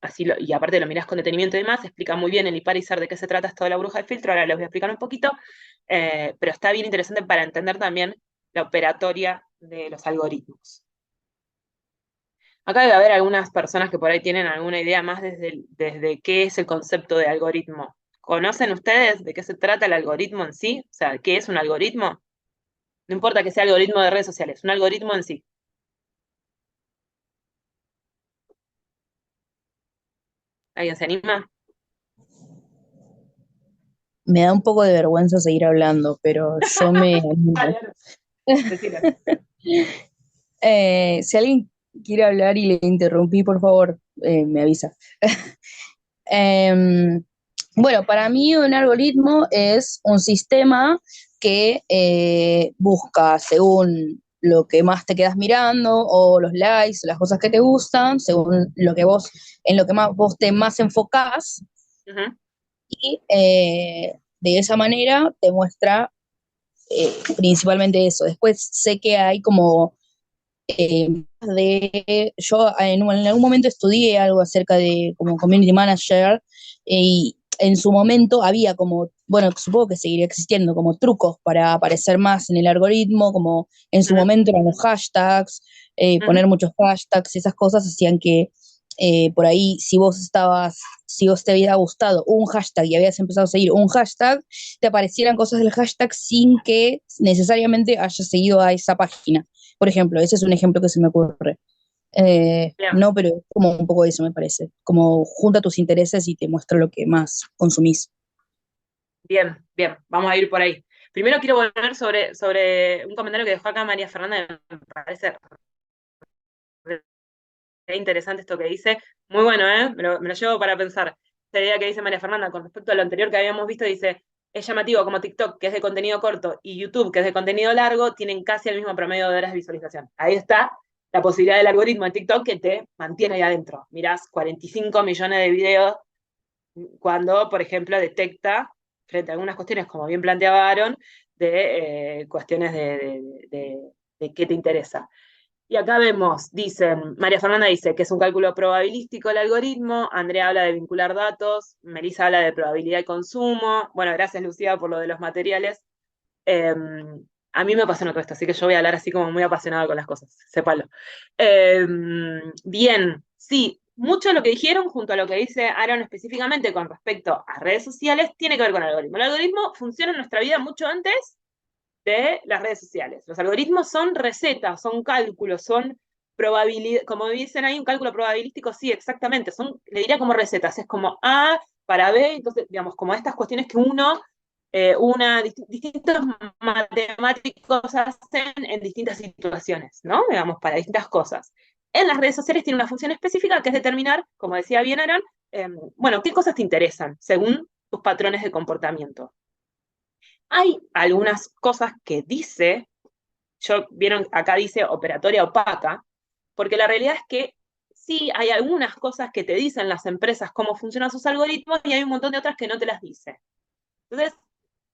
así y aparte lo mirás con detenimiento y demás, explica muy bien el Pariser de qué se trata esto de la burbuja de filtro, ahora les voy a explicar un poquito, pero está bien interesante para entender también la operatoria de los algoritmos. Acá debe haber algunas personas que por ahí tienen alguna idea más desde qué es el concepto de algoritmo. ¿Conocen ustedes de qué se trata el algoritmo en sí? O sea, ¿qué es un algoritmo? No importa que sea algoritmo de redes sociales, un algoritmo en sí. ¿Alguien se anima? Me da un poco de vergüenza seguir hablando, pero yo me animo. Dale, decilo. Si alguien quiere hablar y le interrumpí, por favor, me avisa. Bueno, para mí un algoritmo es un sistema que busca según lo que más te quedas mirando o los likes, las cosas que te gustan, según lo que vos, en lo que más vos te más enfocás, Ujú, y de esa manera te muestra principalmente eso. Después sé que hay como yo en algún momento estudié algo acerca de como community manager y en su momento había como, bueno, supongo que seguiría existiendo, como trucos para aparecer más en el algoritmo, como en su ujú, momento eran los hashtags, ujú. poner muchos hashtags y esas cosas hacían que por ahí si vos te había gustado un hashtag y habías empezado a seguir un hashtag, te aparecieran cosas del hashtag sin que necesariamente hayas seguido a esa página. Por ejemplo, ese es un ejemplo que se me ocurre. Bien, No, pero es como un poco eso, me parece. Como junta tus intereses y te muestra lo que más consumís. bien, bien, vamos a ir por ahí. Primero quiero volver sobre un comentario que dejó acá María Fernanda, que me parece re interesante esto que dice. Muy bueno, ¿eh? Me lo llevo para pensar. Esta idea que dice María Fernanda con respecto a lo anterior que habíamos visto, dice, es llamativo como TikTok, que es de contenido corto, y YouTube, que es de contenido largo, tienen casi el mismo promedio de horas de visualización. Ahí está la posibilidad del algoritmo de TikTok que te mantiene ahí adentro. Mirás 45 millones de videos cuando, por ejemplo, detecta, frente a algunas cuestiones, como bien planteaba Aaron, de cuestiones de qué te interesa. Y acá vemos, dicen, María Fernanda dice que es un cálculo probabilístico el algoritmo, Andrea habla de vincular datos, Melissa habla de probabilidad de consumo, bueno, gracias Lucía por lo de los materiales. Eh, a mí me apasiona todo esto, así que yo voy a hablar así como muy apasionada con las cosas, sépalo. Eh, Bien, sí, mucho de lo que dijeron, junto a lo que dice Aaron específicamente con respecto a redes sociales, tiene que ver con el algoritmo. El algoritmo funciona en nuestra vida mucho antes de las redes sociales. Los algoritmos son recetas, son cálculos, son probabilidad, como dicen ahí, un cálculo probabilístico, sí, exactamente, son, le diría como recetas, es como A para B, entonces, digamos, como estas cuestiones que distintos matemáticos hacen en distintas situaciones, ¿no? Digamos, para distintas cosas. En las redes sociales tiene una función específica que es determinar, como decía bien Aaron, bueno, qué cosas te interesan según tus patrones de comportamiento. Hay algunas cosas que dice, vieron, acá dice operatoria opaca, porque la realidad es que sí hay algunas cosas que te dicen las empresas cómo funcionan sus algoritmos y hay un montón de otras que no te las dice. Entonces,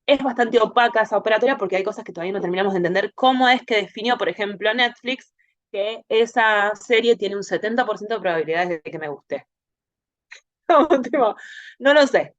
es bastante opaca esa operatoria porque hay cosas que todavía no terminamos de entender cómo es que definió, por ejemplo, Netflix, que esa serie tiene un 70% de probabilidades de que me guste. No lo sé.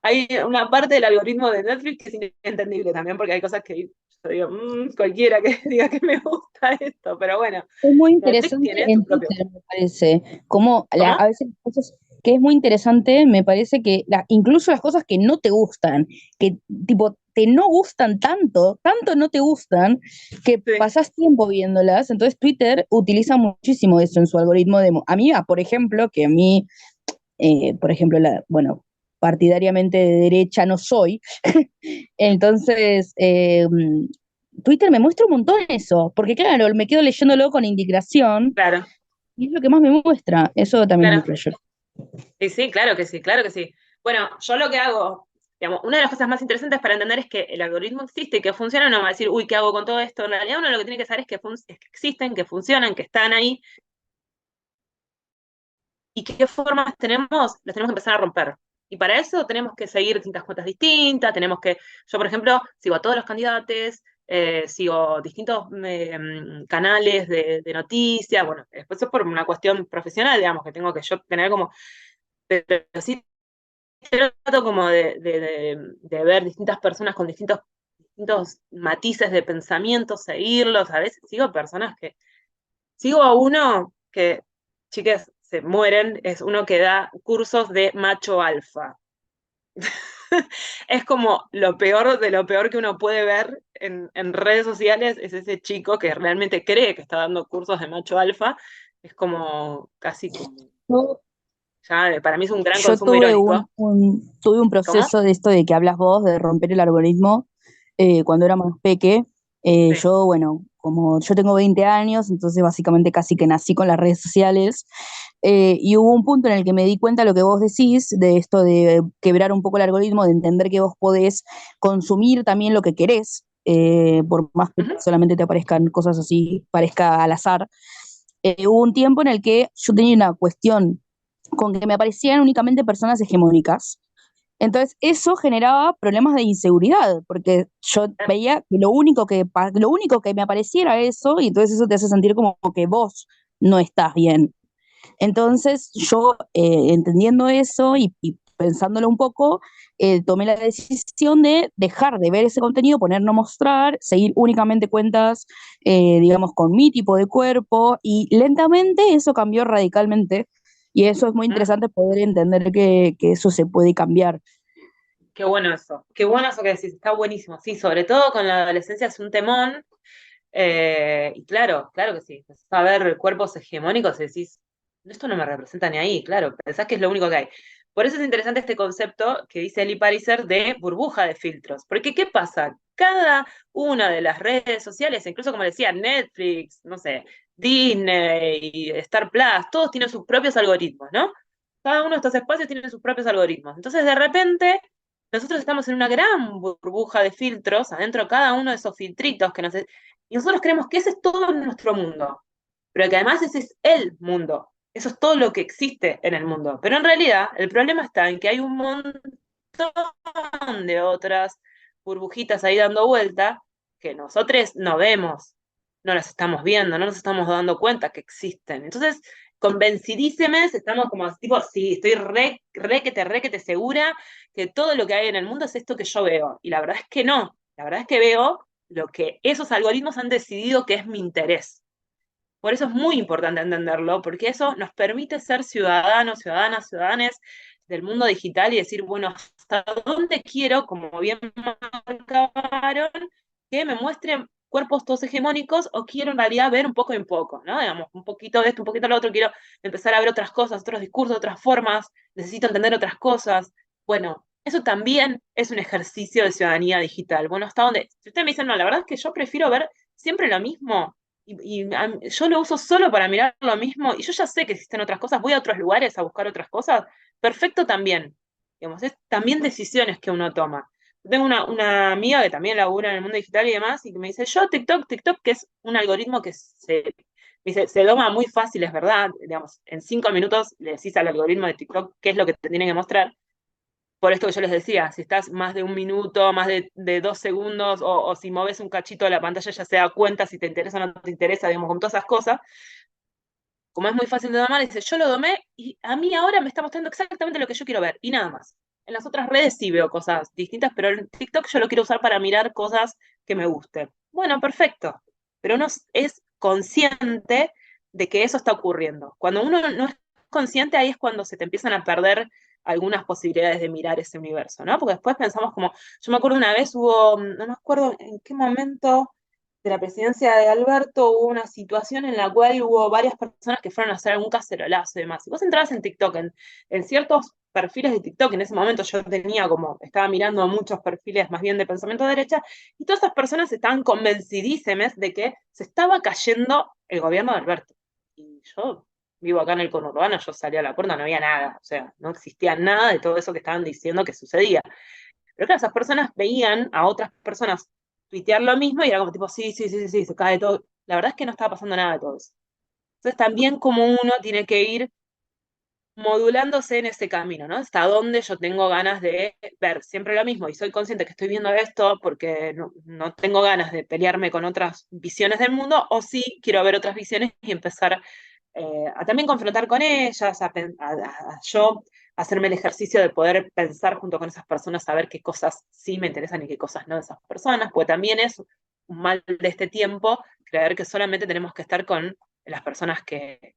Hay una parte del algoritmo de Netflix que es inentendible también, porque hay cosas que yo digo, cualquiera que diga que me gusta esto, pero bueno, Es muy Netflix interesante tiene su en propio. Twitter, me parece, como ¿Cómo? a veces cosas que es muy interesante, me parece que incluso las cosas que no te gustan, que tipo te no gustan tanto, tanto no te gustan, que Sí, pasás tiempo viéndolas, entonces Twitter utiliza muchísimo eso en su algoritmo de... A mí, por ejemplo, que a mí, por ejemplo, bueno, partidariamente de derecha no soy, entonces Twitter me muestra un montón eso, porque claro, me quedo leyéndolo con indignación claro, y es lo que más me muestra. Eso también es muy claro. flashero. Y sí, claro que sí, claro que sí. Bueno, yo lo que hago, digamos, una de las cosas más interesantes para entender es que el algoritmo existe y que funciona, no va a decir, uy, ¿qué hago con todo esto? En realidad uno lo que tiene que saber es que existen, que funcionan, que están ahí, y qué formas tenemos, las tenemos que empezar a romper. Y para eso tenemos que seguir distintas cuentas distintas, yo por ejemplo, sigo a todos los candidatos, sigo distintos canales de noticias, bueno, después es por una cuestión profesional, digamos, que tengo que yo tener como, pero sí trato como de ver distintas personas con distintos matices de pensamiento, seguirlos, a veces sigo a uno que, chicas, se mueren, es uno que da cursos de macho alfa. Es como lo peor de lo peor que uno puede ver en redes sociales, es ese chico que realmente cree que está dando cursos de macho alfa. Es como casi como... Yo Ya para mí es un gran Yo consumo tuve irónico. tuve un ¿Cómo? proceso de esto de que hablas vos, de romper el algoritmo, cuando era más peque. Sí. Yo, bueno, como yo tengo 20 años, entonces básicamente casi que nací con las redes sociales, y hubo un punto en el que me di cuenta de lo que vos decís, de esto de quebrar un poco el algoritmo, de entender que vos podés consumir también lo que querés, por más que Ujú. solamente te aparezcan cosas así, parezca al azar. Hubo un tiempo en el que yo tenía una cuestión con que me aparecían únicamente personas hegemónicas. Entonces, eso generaba problemas de inseguridad, porque yo veía que lo único que me apareciera eso, y entonces eso te hace sentir como que vos no estás bien. Entonces, yo, entendiendo eso y pensándolo un poco, tomé la decisión de dejar de ver ese contenido, poner no mostrar, seguir únicamente cuentas, digamos, con mi tipo de cuerpo, y lentamente eso cambió radicalmente, y eso es muy Mm, interesante poder entender que eso se puede cambiar. qué bueno eso que decís, está buenísimo. Sí, sobre todo con la adolescencia es un temón. Y claro que sí. Empezás a ver cuerpos hegemónicos y decís, esto no me representa ni ahí, claro, pensás que es lo único que hay. Por eso es interesante este concepto que dice Lee Pariser de burbuja de filtros. Porque, ¿qué pasa? Cada una de las redes sociales, incluso como decía, Netflix, no sé, Disney, Star Plus, todos tienen sus propios algoritmos, ¿no? Cada uno de estos espacios tiene sus propios algoritmos. Entonces, de repente, nosotros estamos en una gran burbuja de filtros, adentro de cada uno de esos filtritos que nos... Y nosotros creemos que ese es todo nuestro mundo, pero que además ese es el mundo. Eso es todo lo que existe en el mundo. Pero en realidad, el problema está en que hay un montón de otras burbujitas ahí dando vuelta que nosotros no vemos, no las estamos viendo, no nos estamos dando cuenta que existen. Entonces, convencidísimes, estamos como tipo, sí, estoy re que te segura que todo lo que hay en el mundo es esto que yo veo. Y la verdad es que no, la verdad es que veo lo que esos algoritmos han decidido que es mi interés. Por eso es muy importante entenderlo, porque eso nos permite ser ciudadanos, ciudadanas, ciudadanes del mundo digital y decir, bueno, ¿hasta dónde quiero, como bien marcaron, que me muestren cuerpos todos hegemónicos o quiero en realidad ver un poco en poco, ¿no? Digamos, un poquito de esto, un poquito de lo otro, quiero empezar a ver otras cosas, otros discursos, otras formas, necesito entender otras cosas. Bueno, eso también es un ejercicio de ciudadanía digital. Bueno, ¿hasta dónde? Si ustedes me dicen, no, la verdad es que yo prefiero ver siempre lo mismo, yo lo uso solo para mirar lo mismo y yo ya sé que existen otras cosas, voy a otros lugares a buscar otras cosas, perfecto también. Digamos, es también decisiones que uno toma. Tengo una amiga que también labura en el mundo digital y demás, y que me dice, yo TikTok, que es un algoritmo que me dice, se doma muy fácil, es verdad, digamos, en 5 minutos le decís al algoritmo de TikTok qué es lo que te tiene que mostrar, por esto que yo les decía, si estás más de 1 minuto, más de 2 segundos, o si moves un cachito de la pantalla ya se da cuenta si te interesa o no te interesa, digamos, con todas esas cosas, como es muy fácil de domar, dice, yo lo domé y a mí ahora me está mostrando exactamente lo que yo quiero ver, y nada más. En las otras redes sí veo cosas distintas, pero en TikTok yo lo quiero usar para mirar cosas que me gusten. Bueno, perfecto, pero uno es consciente de que eso está ocurriendo. Cuando uno no es consciente, ahí es cuando se te empiezan a perder algunas posibilidades de mirar ese universo, ¿no? Porque después pensamos como, yo me acuerdo una vez hubo, no me acuerdo en qué momento de la presidencia de Alberto hubo una situación en la cual hubo varias personas que fueron a hacer algún cacerolazo y demás. Si vos entrabas en TikTok, en ciertos perfiles de TikTok, en ese momento yo tenía como, estaba mirando muchos perfiles más bien de pensamiento de derecha, y todas esas personas estaban convencidísimas de que se estaba cayendo el gobierno de Alberto. Y yo vivo acá en el conurbano, yo salí a la puerta, no había nada, o sea, no existía nada de todo eso que estaban diciendo que sucedía. Pero claro, esas personas veían a otras personas tuitear lo mismo y era como tipo, sí, se cae todo. La verdad es que no estaba pasando nada de todo eso. Entonces también como uno tiene que ir modulándose en ese camino, ¿no? Hasta dónde yo tengo ganas de ver siempre lo mismo y soy consciente que estoy viendo esto porque no tengo ganas de pelearme con otras visiones del mundo, o sí quiero ver otras visiones y empezar a también confrontar con ellas, a yo hacerme el ejercicio de poder pensar junto con esas personas, saber qué cosas sí me interesan y qué cosas no de esas personas, porque también es un mal de este tiempo creer que solamente tenemos que estar con las personas que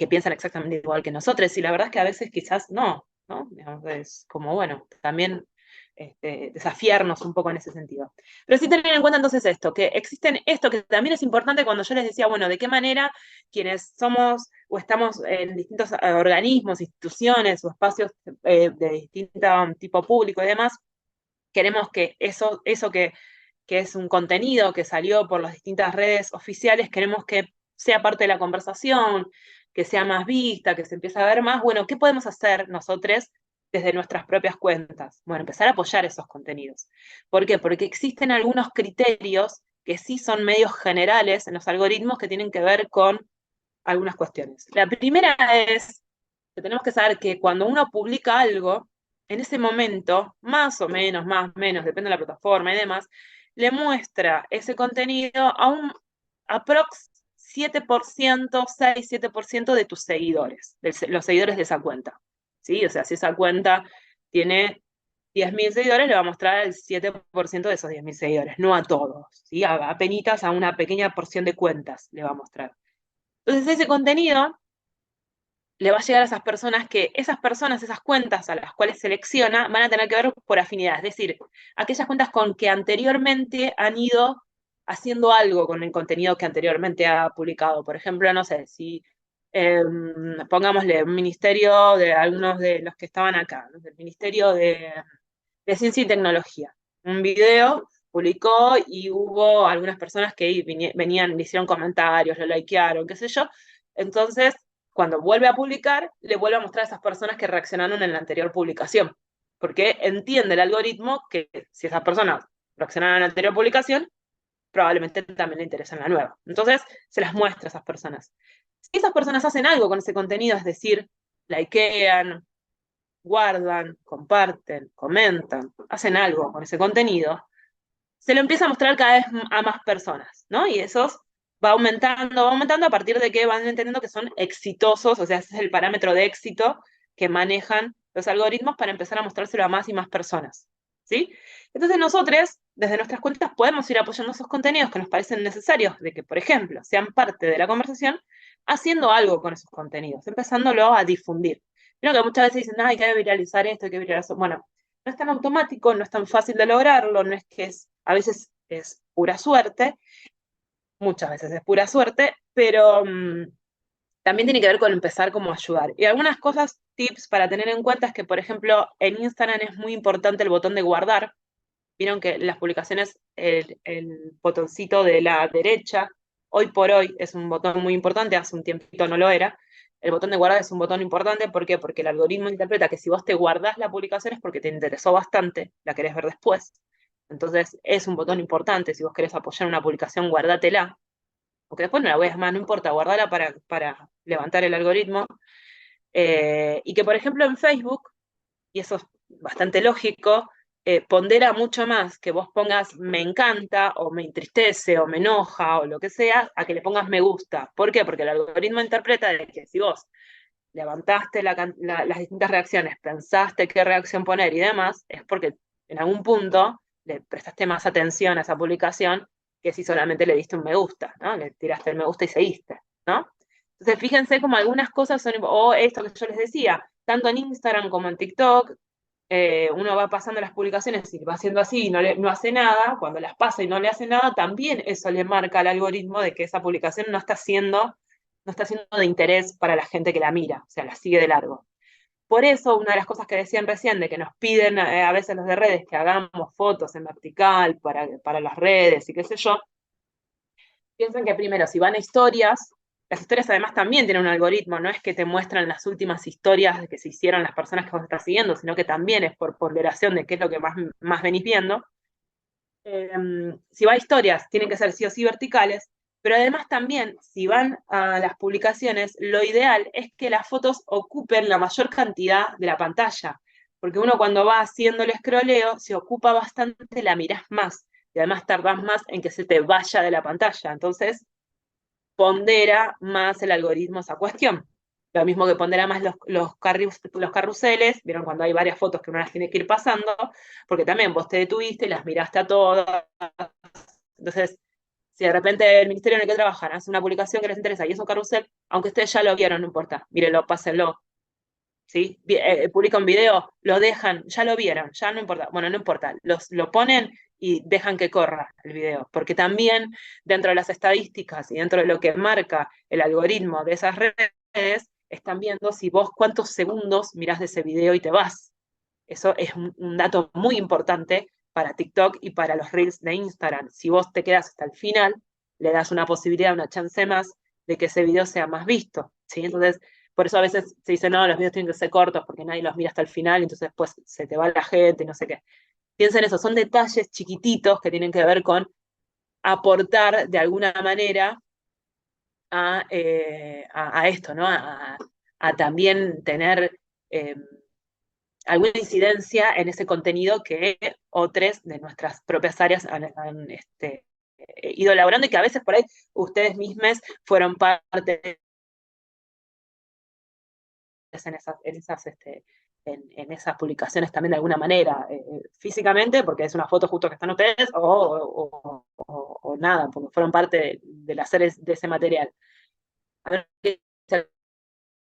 piensan exactamente igual que nosotros, y la verdad es que a veces quizás no, ¿no? Es como, bueno, también desafiarnos un poco en ese sentido. Pero sí tener en cuenta entonces esto, que existen esto que también es importante cuando yo les decía, bueno, de qué manera quienes somos o estamos en distintos organismos, instituciones o espacios de distinto tipo público y demás, queremos que eso que es un contenido que salió por las distintas redes oficiales, queremos que sea parte de la conversación, que sea más vista, que se empiece a ver más. Bueno, ¿qué podemos hacer nosotros desde nuestras propias cuentas? Bueno, empezar a apoyar esos contenidos. ¿Por qué? Porque existen algunos criterios que sí son medios generales en los algoritmos que tienen que ver con algunas cuestiones. La primera es que tenemos que saber que cuando uno publica algo, en ese momento, más o menos, más o menos, depende de la plataforma y demás, le muestra ese contenido a un aprox 7%, 6-7% de tus seguidores, de los seguidores de esa cuenta. ¿Sí? O sea, si esa cuenta tiene 10.000 seguidores, le va a mostrar al 7% de esos 10.000 seguidores, no a todos, ¿sí? A penitas, a una pequeña porción de cuentas le va a mostrar. Entonces ese contenido le va a llegar a esas personas que esas personas, esas cuentas a las cuales selecciona, van a tener que ver por afinidad. Es decir, aquellas cuentas con que anteriormente han ido haciendo algo con el contenido que anteriormente ha publicado. Por ejemplo, no sé, si pongámosle un ministerio de algunos de los que estaban acá, ¿no? Del Ministerio de Ciencia y Tecnología. Un video publicó y hubo algunas personas que venían, le hicieron comentarios, lo likearon, qué sé yo. Entonces, cuando vuelve a publicar, le vuelve a mostrar a esas personas que reaccionaron en la anterior publicación. Porque entiende el algoritmo que si esas personas reaccionaron en la anterior publicación, probablemente también le interesa en la nueva. Entonces, se las muestra a esas personas. Si esas personas hacen algo con ese contenido, es decir, likean, guardan, comparten, comentan, hacen algo con ese contenido, se lo empieza a mostrar cada vez a más personas, ¿no? Y eso va aumentando a partir de que van entendiendo que son exitosos, o sea, ese es el parámetro de éxito que manejan los algoritmos para empezar a mostrárselo a más y más personas, ¿sí? Entonces nosotros, desde nuestras cuentas, podemos ir apoyando esos contenidos que nos parecen necesarios, de que, por ejemplo, sean parte de la conversación, haciendo algo con esos contenidos, empezándolo a difundir. Creo que muchas veces dicen, hay que viralizar esto, hay que viralizar. Bueno, no es tan automático, no es tan fácil de lograrlo, no es que a veces es pura suerte, muchas veces es pura suerte, pero también tiene que ver con empezar como a ayudar. Y algunas cosas, tips para tener en cuenta es que, por ejemplo, en Instagram es muy importante el botón de guardar. Vieron que en las publicaciones el botoncito de la derecha, hoy por hoy es un botón muy importante, hace un tiempito no lo era. El botón de guardar es un botón importante, ¿por qué? Porque el algoritmo interpreta que si vos te guardás la publicación es porque te interesó bastante, la querés ver después. Entonces es un botón importante, si vos querés apoyar una publicación, guardátela, porque después no la veas más, no importa, guardala para levantar el algoritmo. Y que, por ejemplo, en Facebook, y eso es bastante lógico, pondera mucho más que vos pongas me encanta, o me entristece, o me enoja, o lo que sea, a que le pongas me gusta. ¿Por qué? Porque el algoritmo interpreta de que si vos levantaste las distintas reacciones, pensaste qué reacción poner y demás, es porque en algún punto le prestaste más atención a esa publicación que si solamente le diste un me gusta, ¿no? Le tiraste el me gusta y seguiste, ¿no? Entonces, fíjense como algunas cosas son, o esto que yo les decía, tanto en Instagram como en TikTok, uno va pasando las publicaciones y va haciendo así y no hace nada, cuando las pasa y no le hace nada, también eso le marca al algoritmo de que esa publicación no está siendo de interés para la gente que la mira, o sea, la sigue de largo. Por eso, una de las cosas que decían recién, de que nos piden a veces los de redes que hagamos fotos en vertical para las redes y qué sé yo, piensen que primero, si van a historias, las historias además también tienen un algoritmo, no es que te muestran las últimas historias que se hicieron las personas que vos estás siguiendo, sino que también es por ponderación de qué es lo que más venís viendo. Si va a historias, tienen que ser sí o sí verticales, pero además también, si van a las publicaciones, lo ideal es que las fotos ocupen la mayor cantidad de la pantalla, porque uno cuando va haciendo el scrolleo, se ocupa bastante, la mirás más, y además tardás más en que se te vaya de la pantalla. Entonces, pondera más el algoritmo esa cuestión. Lo mismo que pondera más los carruseles, vieron cuando hay varias fotos que uno las tiene que ir pasando, porque también vos te detuviste y las miraste a todas. Entonces, si de repente el ministerio en el que trabajan hace una publicación que les interesa y es un carrusel, aunque ustedes ya lo vieron, no importa, mírenlo, pásenlo. ¿sí? Publica un video, lo dejan, ya lo vieron, ya no importa, bueno, no importa, lo ponen y dejan que corra el video, porque también dentro de las estadísticas y dentro de lo que marca el algoritmo de esas redes, están viendo si vos cuántos segundos mirás de ese video y te vas. Eso es un dato muy importante para TikTok y para los Reels de Instagram. Si vos te quedas hasta el final, le das una posibilidad, una chance más de que ese video sea más visto, ¿sí? Entonces, por eso a veces se dice, no, los videos tienen que ser cortos porque nadie los mira hasta el final, y entonces después se te va la gente, no sé qué. Piensen eso, son detalles chiquititos que tienen que ver con aportar de alguna manera a esto, ¿no? A también tener alguna incidencia en ese contenido que otros de nuestras propias áreas han ido elaborando, y que a veces por ahí ustedes mismos fueron parte en esas publicaciones también de alguna manera, físicamente, porque es una foto justo que están ustedes, o nada, porque fueron parte del hacer de ese material. A ver,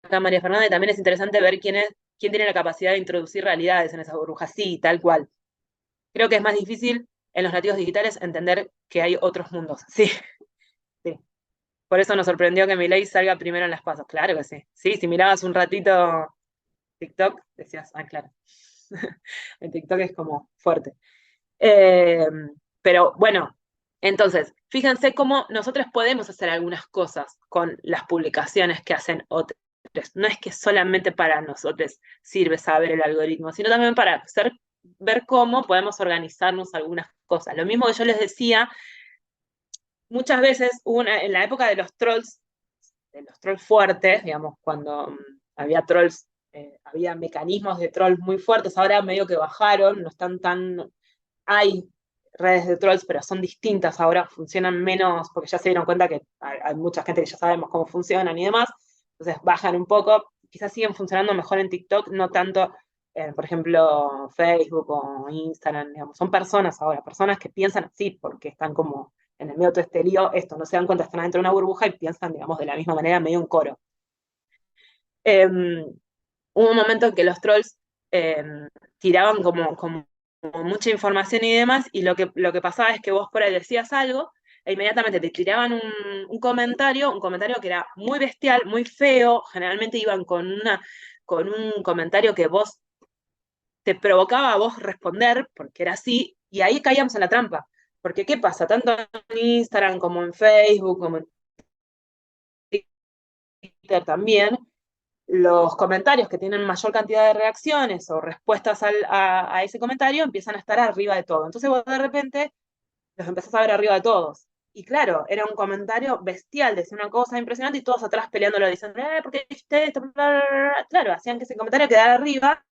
acá María Fernanda, también es interesante ver quién tiene la capacidad de introducir realidades en esas burbujas, sí, tal cual. Creo que es más difícil en los nativos digitales entender que hay otros mundos, sí, sí. Por eso nos sorprendió que Milei salga primero en las pasos, claro que sí. Sí, si mirabas un ratito TikTok, decías, ah, claro. El TikTok es como fuerte. Pero bueno, entonces, fíjense cómo nosotros podemos hacer algunas cosas con las publicaciones que hacen otros. No es que solamente para nosotros sirve saber el algoritmo, sino también para ver cómo podemos organizarnos algunas cosas. Lo mismo que yo les decía, muchas veces en la época de los trolls fuertes, digamos, cuando había trolls, había mecanismos de trolls muy fuertes, ahora medio que bajaron, no están tan... Hay redes de trolls, pero son distintas, ahora funcionan menos, porque ya se dieron cuenta que hay mucha gente que ya sabemos cómo funcionan y demás, entonces bajan un poco, quizás siguen funcionando mejor en TikTok, no tanto, por ejemplo, Facebook o Instagram, digamos, son personas ahora, personas que piensan así, porque están como en el medio de todo este lío, no se dan cuenta, están dentro de una burbuja y piensan, digamos, de la misma manera, medio en coro. Hubo un momento en que los trolls tiraban como mucha información y demás, y lo que pasaba es que vos por ahí decías algo, e inmediatamente te tiraban un comentario que era muy bestial, muy feo, generalmente iban con un comentario que vos te provocaba a vos responder, porque era así, y ahí caíamos en la trampa. Porque ¿qué pasa? Tanto en Instagram como en Facebook, como en Twitter también, los comentarios que tienen mayor cantidad de reacciones o respuestas a ese comentario empiezan a estar arriba de todo. Entonces vos de repente los empezás a ver arriba de todos. Y claro, era un comentario bestial, decía una cosa impresionante y todos atrás peleándolo, diciendo, ¿por qué dijiste esto? Bla, bla, bla. Claro, hacían que ese comentario quedara arriba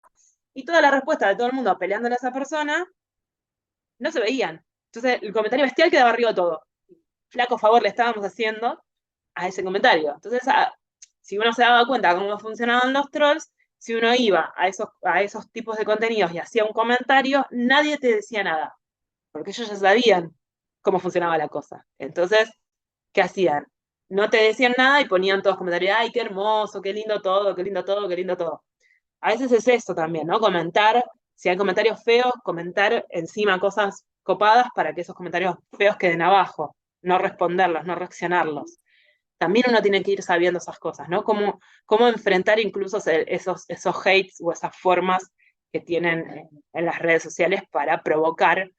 y toda la respuesta de todo el mundo peleándole a esa persona no se veían. Entonces el comentario bestial quedaba arriba de todo. Flaco favor le estábamos haciendo a ese comentario. Entonces, si uno se daba cuenta de cómo funcionaban los trolls, si uno iba a esos tipos de contenidos y hacía un comentario, nadie te decía nada, porque ellos ya sabían cómo funcionaba la cosa. Entonces, ¿qué hacían? No te decían nada y ponían todos comentarios, ay, qué hermoso, qué lindo todo, qué lindo todo, qué lindo todo. A veces es esto también, ¿no? Comentar, si hay comentarios feos, comentar encima cosas copadas para que esos comentarios feos queden abajo, no responderlos, no reaccionarlos. También uno tiene que ir sabiendo esas cosas, ¿no? Cómo enfrentar incluso esos hates o esas formas que tienen en las redes sociales para provocar,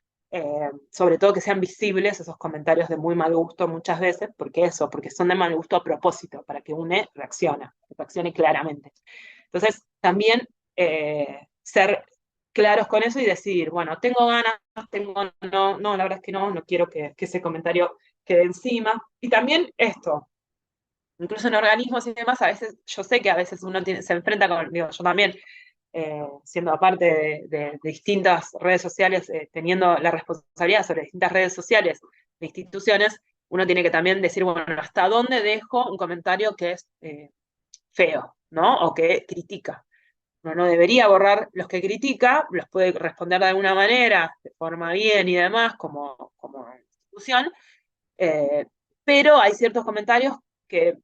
sobre todo que sean visibles esos comentarios de muy mal gusto muchas veces, porque son de mal gusto a propósito, para que uno reaccione claramente. Entonces, también ser claros con eso y decidir, bueno, tengo ganas, no, la verdad es que no quiero que ese comentario quede encima. Y también esto, incluso en organismos y demás, a veces, yo sé que a veces uno se enfrenta con, digo, yo también, siendo parte de distintas redes sociales, teniendo la responsabilidad sobre distintas redes sociales de instituciones, uno tiene que también decir, bueno, hasta dónde dejo un comentario que es feo, ¿no? O que critica. Uno no debería borrar los que critica, los puede responder de alguna manera, de forma bien y demás, como institución, pero hay ciertos comentarios que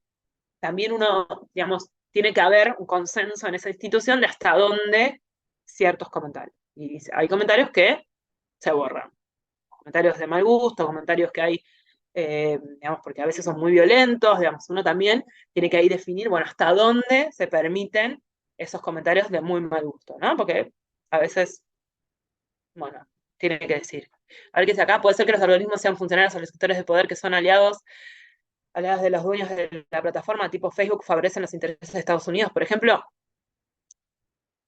también uno, digamos, tiene que haber un consenso en esa institución de hasta dónde ciertos comentarios. Y hay comentarios que se borran. Comentarios de mal gusto, comentarios que hay, digamos, porque a veces son muy violentos, digamos, uno también tiene que ahí definir, bueno, hasta dónde se permiten esos comentarios de muy mal gusto, ¿no? Porque a veces, bueno, tiene que decir. A ver qué dice acá, puede ser que los algoritmos sean funcionarios o los sectores de poder que son aliados de los dueños de la plataforma, tipo Facebook, favorecen los intereses de Estados Unidos, por ejemplo.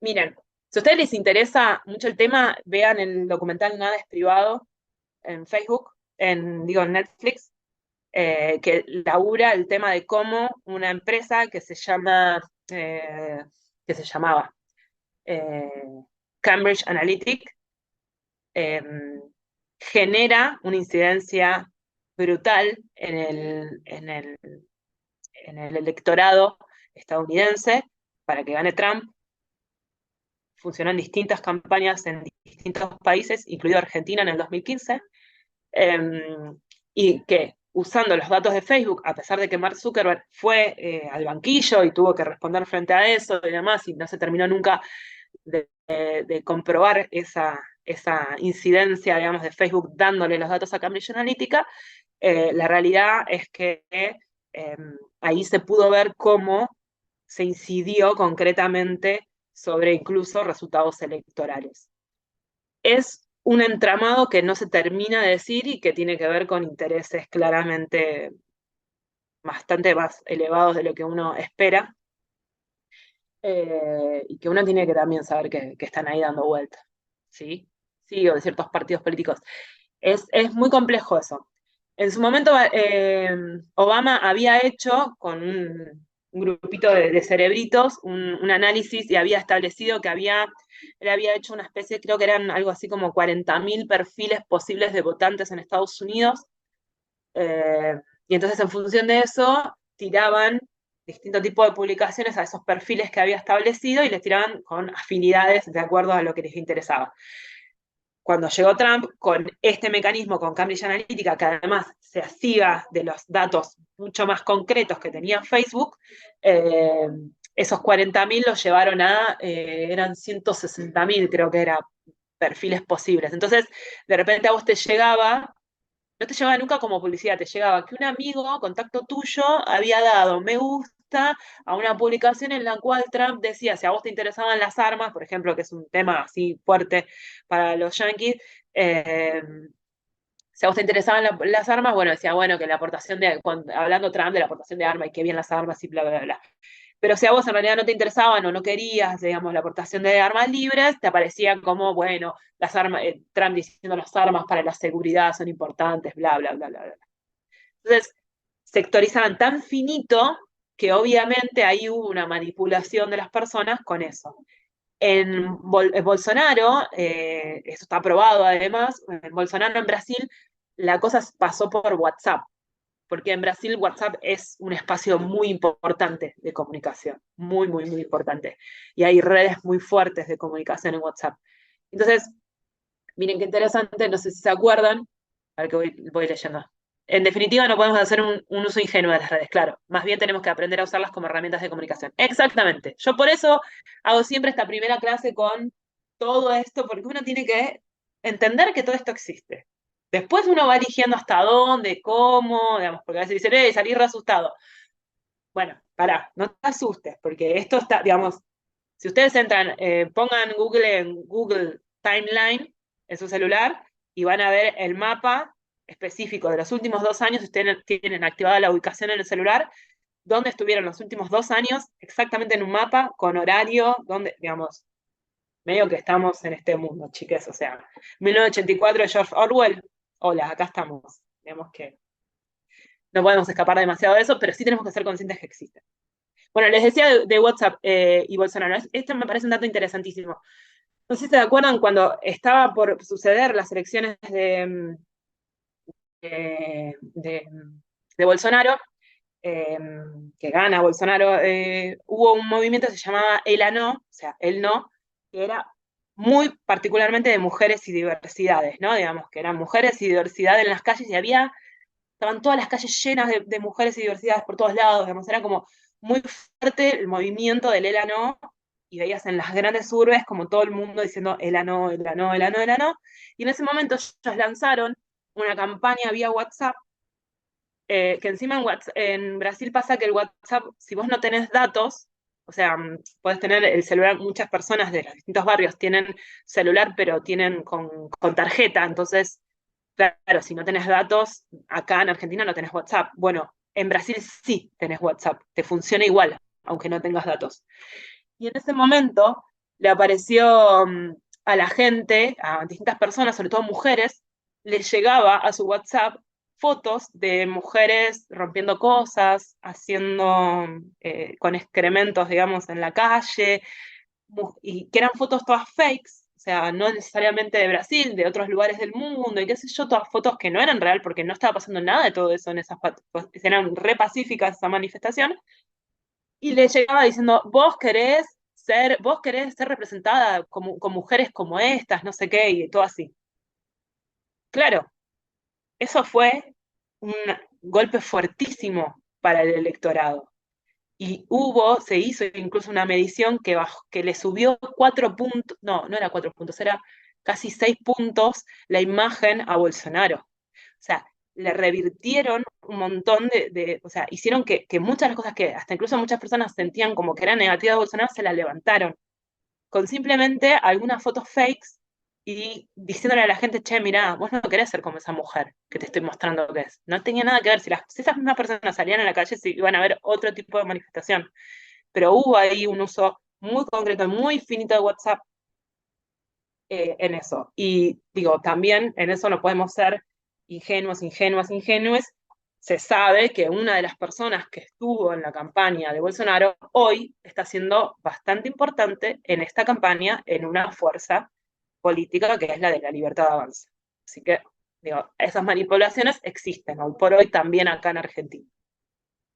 Miren, si a ustedes les interesa mucho el tema, vean el documental Nada es privado en Facebook, en Netflix, que labura el tema de cómo una empresa que se llamaba Cambridge Analytica, genera una incidencia brutal en el electorado estadounidense para que gane Trump. Funcionó en distintas campañas en distintos países, incluido Argentina en el 2015, y que usando los datos de Facebook, a pesar de que Mark Zuckerberg fue al banquillo y tuvo que responder frente a eso y demás, y no se terminó nunca de comprobar esa incidencia, digamos, de Facebook dándole los datos a Cambridge Analytica, la realidad es que ahí se pudo ver cómo se incidió concretamente sobre incluso resultados electorales. Es un entramado que no se termina de decir y que tiene que ver con intereses claramente bastante más elevados de lo que uno espera, y que uno tiene que también saber que están ahí dando vueltas, ¿sí? Sí, o de ciertos partidos políticos. Es muy complejo eso. En su momento, Obama había hecho con un grupito de cerebritos un análisis y había establecido que él había hecho una especie, creo que eran algo así como 40.000 perfiles posibles de votantes en Estados Unidos, y entonces en función de eso tiraban distintos tipos de publicaciones a esos perfiles que había establecido y les tiraban con afinidades de acuerdo a lo que les interesaba. Cuando llegó Trump, con este mecanismo, con Cambridge Analytica, que además se hacía de los datos mucho más concretos que tenía Facebook, esos 40.000 los llevaron eran 160.000, creo que eran perfiles posibles. Entonces, de repente a vos te llegaba, no te llegaba nunca como publicidad, te llegaba que un amigo, contacto tuyo, había dado me gusta a una publicación en la cual Trump decía, si a vos te interesaban las armas, por ejemplo, que es un tema así fuerte para los yanquis, si a vos te interesaban las armas, bueno, decía, bueno, que la aportación hablando Trump de la aportación de armas y qué bien las armas y bla, bla, bla. Pero si a vos en realidad no te interesaban o no querías, digamos, la aportación de armas libres, te aparecía como, bueno, las armas, Trump diciendo las armas para la seguridad son importantes, bla, bla, bla, bla, bla. Entonces, sectorizaban tan finito que obviamente ahí hubo una manipulación de las personas con eso. En Bolsonaro, eso está aprobado además, en Bolsonaro en Brasil, la cosa pasó por WhatsApp, porque en Brasil WhatsApp es un espacio muy importante de comunicación, muy, muy, muy importante. Y hay redes muy fuertes de comunicación en WhatsApp. Entonces, miren qué interesante, no sé si se acuerdan, a ver que voy leyendo. En definitiva, no podemos hacer un uso ingenuo de las redes, claro. Más bien tenemos que aprender a usarlas como herramientas de comunicación. Exactamente. Yo por eso hago siempre esta primera clase con todo esto, porque uno tiene que entender que todo esto existe. Después uno va eligiendo hasta dónde, cómo, digamos, porque a veces dicen, salí re asustado. Bueno, pará, no te asustes, porque esto está, digamos, si ustedes entran, pongan Google en Google Timeline en su celular y van a ver el mapa específico de los últimos 2 años, ustedes tienen activada la ubicación en el celular, dónde estuvieron los últimos 2 años, exactamente en un mapa, con horario, donde, digamos, medio que estamos en este mundo, chiques, o sea, 1984 de George Orwell, hola, acá estamos, digamos que no podemos escapar demasiado de eso, pero sí tenemos que ser conscientes que existen. Bueno, les decía de WhatsApp y Bolsonaro, esto me parece un dato interesantísimo. No sé si se acuerdan cuando estaba por suceder las elecciones de Bolsonaro, que gana Bolsonaro, hubo un movimiento que se llamaba El No, o sea, El No, que era muy particularmente de mujeres y diversidades, ¿no? Digamos, que eran mujeres y diversidad en las calles y estaban todas las calles llenas de mujeres y diversidades por todos lados, digamos, era como muy fuerte el movimiento del ELA no, y veías en las grandes urbes como todo el mundo diciendo ELA no, ELA no, ELA no, ELA no, y en ese momento ellos lanzaron una campaña vía WhatsApp, que encima en Brasil pasa que el WhatsApp, si vos no tenés datos, o sea, podés tener el celular, muchas personas de los distintos barrios tienen celular, pero tienen con tarjeta, entonces, claro, si no tenés datos, acá en Argentina no tenés WhatsApp. Bueno, en Brasil sí tenés WhatsApp, te funciona igual, aunque no tengas datos. Y en ese momento le apareció a la gente, a distintas personas, sobre todo mujeres, les llegaba a su WhatsApp fotos de mujeres rompiendo cosas, haciendo con excrementos, digamos, en la calle, y que eran fotos todas fakes, o sea, no necesariamente de Brasil, de otros lugares del mundo, y qué sé yo, todas fotos que no eran real porque no estaba pasando nada de todo eso en esas fotos, eran re pacíficas esa manifestación, y le llegaba diciendo, vos querés ser representada con mujeres como estas, no sé qué, y todo así. Claro, eso fue un golpe fuertísimo para el electorado. Y se hizo incluso una medición que le subió 4 puntos, no era 4 puntos, era casi 6 puntos la imagen a Bolsonaro. O sea, le revirtieron un montón o sea, hicieron que muchas de las cosas que hasta incluso muchas personas sentían como que eran negativas a Bolsonaro, se las levantaron. Con simplemente algunas fotos fakes y diciéndole a la gente, che, mirá, vos no querés ser como esa mujer que te estoy mostrando que es. No tenía nada que ver. Si esas mismas personas salían a la calle, sí, iban a ver otro tipo de manifestación. Pero hubo ahí un uso muy concreto, muy finito de WhatsApp en eso. Y digo, también en eso no podemos ser ingenuos, ingenuas, ingenues. Se sabe que una de las personas que estuvo en la campaña de Bolsonaro hoy está siendo bastante importante en esta campaña en una fuerza política que es la de la Libertad de Avanza. Así que, digo, esas manipulaciones existen hoy por hoy también acá en Argentina.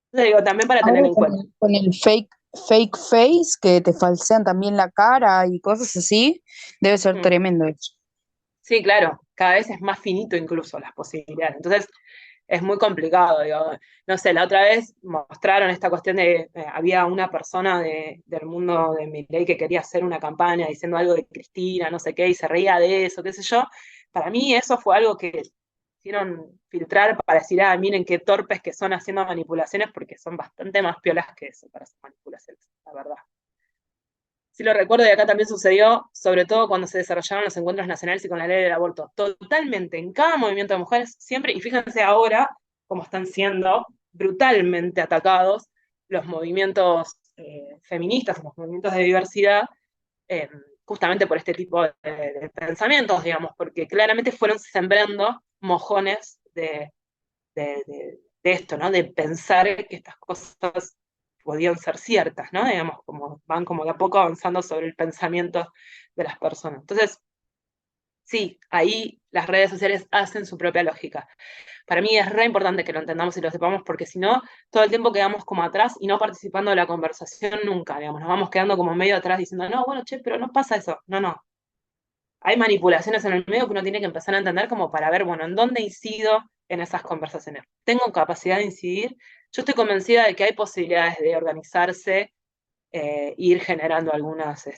Entonces, digo, también para tener Ahora en cuenta. con el fake face, que te falsean también la cara y cosas así, debe ser Mm. tremendo eso. Sí, claro, cada vez es más finito incluso las posibilidades. Entonces, es muy complicado, digo. No sé, la otra vez mostraron esta cuestión de, había una persona del mundo de Milei que quería hacer una campaña diciendo algo de Cristina, no sé qué, y se reía de eso, qué sé yo. Para mí eso fue algo que hicieron filtrar para decir, miren qué torpes que son haciendo manipulaciones, porque son bastante más piolas que eso para hacer manipulaciones, la verdad. Sí lo recuerdo y acá también sucedió, sobre todo cuando se desarrollaron los encuentros nacionales y con la ley del aborto. Totalmente, en cada movimiento de mujeres, siempre, y fíjense ahora cómo están siendo brutalmente atacados los movimientos feministas, los movimientos de diversidad, eh, justamente por este tipo de pensamientos, digamos, porque claramente fueron sembrando mojones de esto, ¿no? De pensar que estas cosas podían ser ciertas, ¿no? Digamos, como van como de a poco avanzando sobre el pensamiento de las personas. Entonces, sí, ahí las redes sociales hacen su propia lógica. Para mí es re importante que lo entendamos y lo sepamos, porque si no, todo el tiempo quedamos como atrás y no participando de la conversación nunca, digamos, nos vamos quedando como medio atrás diciendo, no, bueno, che, pero no pasa eso. No, no. Hay manipulaciones en el medio que uno tiene que empezar a entender como para ver, bueno, ¿en dónde incido en esas conversaciones? ¿Tengo capacidad de incidir? Yo estoy convencida de que hay posibilidades de organizarse, ir generando algunas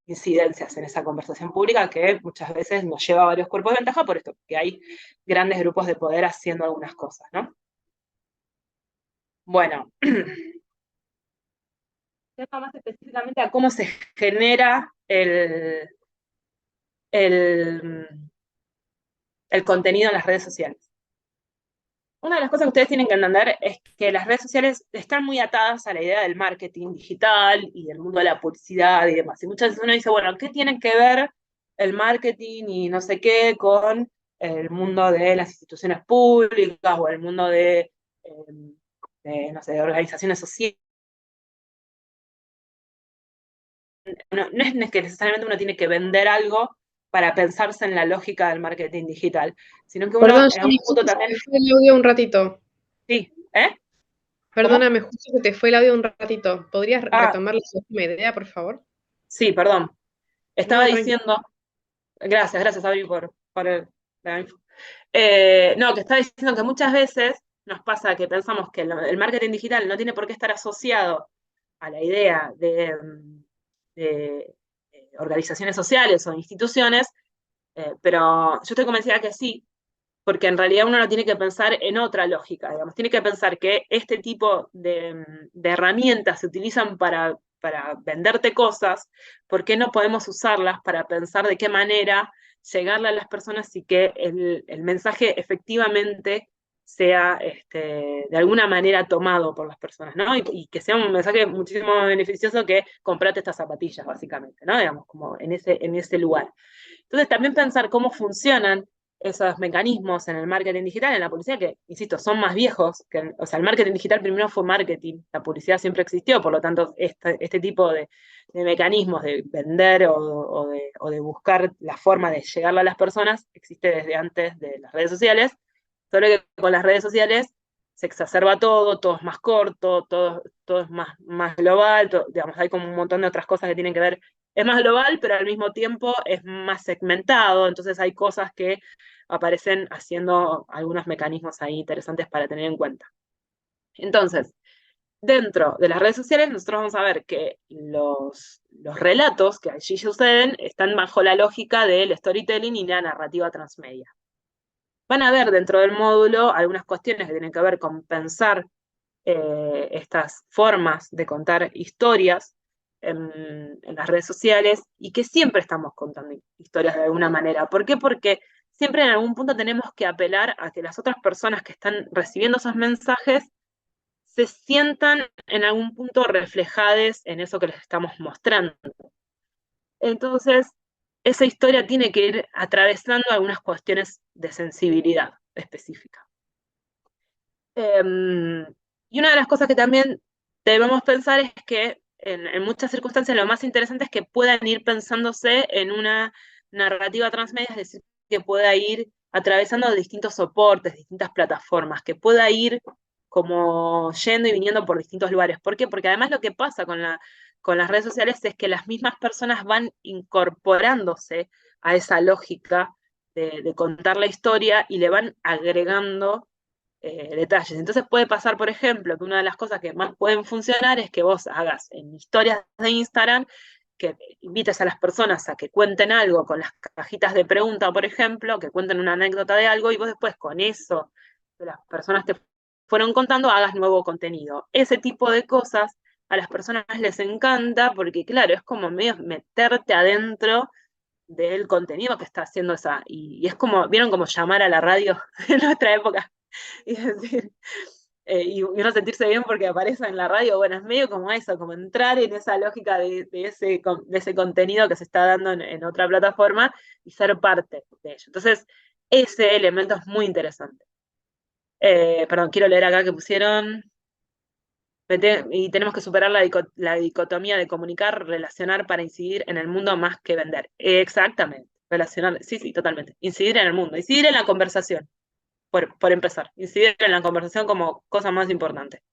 incidencias en esa conversación pública que muchas veces nos lleva a varios cuerpos de ventaja por esto, porque hay grandes grupos de poder haciendo algunas cosas, ¿no? Bueno, más específicamente a cómo se genera el contenido en las redes sociales. Una de las cosas que ustedes tienen que entender es que las redes sociales están muy atadas a la idea del marketing digital y del mundo de la publicidad y demás. Y muchas veces uno dice, bueno, ¿qué tienen que ver el marketing y no sé qué con el mundo de las instituciones públicas o el mundo no sé, de organizaciones sociales? No es que necesariamente uno tiene que vender algo para pensarse en la lógica del marketing digital, sino que uno Perdón, en Jenny, algún punto justo se también... te fue el audio un ratito. Sí, ¿eh? ¿Cómo? Perdóname, justo se te fue el audio un ratito. ¿Podrías Ah, retomar la última idea, por favor? sí, perdón. Estaba No, tranquilo. diciendo, gracias, Abri, por la info. No, que estaba diciendo que muchas veces nos pasa que pensamos que el marketing digital no tiene por qué estar asociado a la idea de organizaciones sociales o instituciones, pero yo estoy convencida que sí, porque en realidad uno lo tiene que pensar en otra lógica, digamos, tiene que pensar que este tipo de herramientas se utilizan para venderte cosas, ¿por qué no podemos usarlas para pensar de qué manera llegarle a las personas y que el mensaje efectivamente sea de alguna manera tomado por las personas, ¿no? Y que sea un mensaje muchísimo más beneficioso que comprate estas zapatillas, básicamente, ¿no? Digamos, como en ese lugar. Entonces, también pensar cómo funcionan esos mecanismos en el marketing digital, en la publicidad, que, insisto, son más viejos, o sea, el marketing digital primero fue marketing, la publicidad siempre existió, por lo tanto, este tipo de mecanismos de vender o de buscar la forma de llegarle a las personas existe desde antes de las redes sociales, solo que con las redes sociales se exacerba todo es más corto, todo es más global, digamos, hay como un montón de otras cosas que tienen que ver. Es más global, pero al mismo tiempo es más segmentado, entonces hay cosas que aparecen haciendo algunos mecanismos ahí interesantes para tener en cuenta. Entonces, dentro de las redes sociales, nosotros vamos a ver que los relatos que allí suceden están bajo la lógica del storytelling y la narrativa transmedia. Van a ver dentro del módulo algunas cuestiones que tienen que ver con pensar estas formas de contar historias en las redes sociales y que siempre estamos contando historias de alguna manera. ¿Por qué? Porque siempre en algún punto tenemos que apelar a que las otras personas que están recibiendo esos mensajes se sientan en algún punto reflejadas en eso que les estamos mostrando. Entonces, esa historia tiene que ir atravesando algunas cuestiones de sensibilidad específica. Y una de las cosas que también debemos pensar es que en muchas circunstancias lo más interesante es que puedan ir pensándose en una narrativa transmedia, es decir, que pueda ir atravesando distintos soportes, distintas plataformas, que pueda ir como yendo y viniendo por distintos lugares. ¿Por qué? Porque además lo que pasa con las redes sociales es que las mismas personas van incorporándose a esa lógica de contar la historia y le van agregando detalles. Entonces puede pasar, por ejemplo, que una de las cosas que más pueden funcionar es que vos hagas en historias de Instagram, que invites a las personas a que cuenten algo con las cajitas de pregunta, por ejemplo, que cuenten una anécdota de algo, y vos después con eso que las personas te fueron contando, hagas nuevo contenido. Ese tipo de cosas a las personas les encanta porque, claro, es como medio meterte adentro del contenido que está haciendo esa. Y es como, ¿vieron como llamar a la radio en nuestra época? Y decir, y uno sentirse bien porque aparece en la radio, bueno, es medio como eso, como entrar en esa lógica de ese contenido que se está dando en otra plataforma y ser parte de ello. Entonces, ese elemento es muy interesante. Perdón, quiero leer acá que pusieron. Y tenemos que superar la dicotomía de comunicar, relacionar para incidir en el mundo más que vender. Exactamente, relacionar, sí, totalmente. Incidir en el mundo, incidir en la conversación. Por empezar, incidir en la conversación como cosa más importante.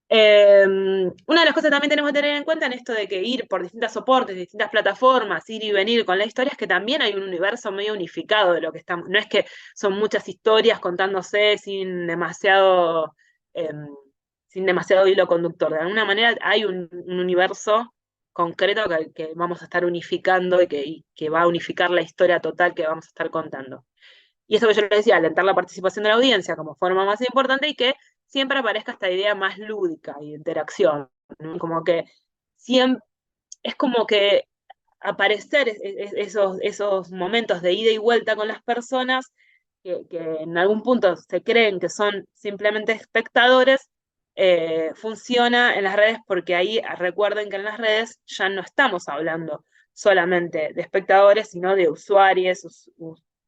Una de las cosas que también tenemos que tener en cuenta en esto de que ir por distintos soportes, distintas plataformas, ir y venir con la historia, es que también hay un universo medio unificado de lo que estamos. No es que son muchas historias contándose sin demasiado hilo conductor. De alguna manera hay un universo concreto que vamos a estar unificando y que va a unificar la historia total que vamos a estar contando. Y eso que yo les decía, alentar la participación de la audiencia como forma más importante y que siempre aparezca esta idea más lúdica y de interacción, ¿no? Como que siempre, es como que aparecer esos momentos de ida y vuelta con las personas que en algún punto se creen que son simplemente espectadores, funciona en las redes porque ahí recuerden que en las redes ya no estamos hablando solamente de espectadores, sino de usuarios,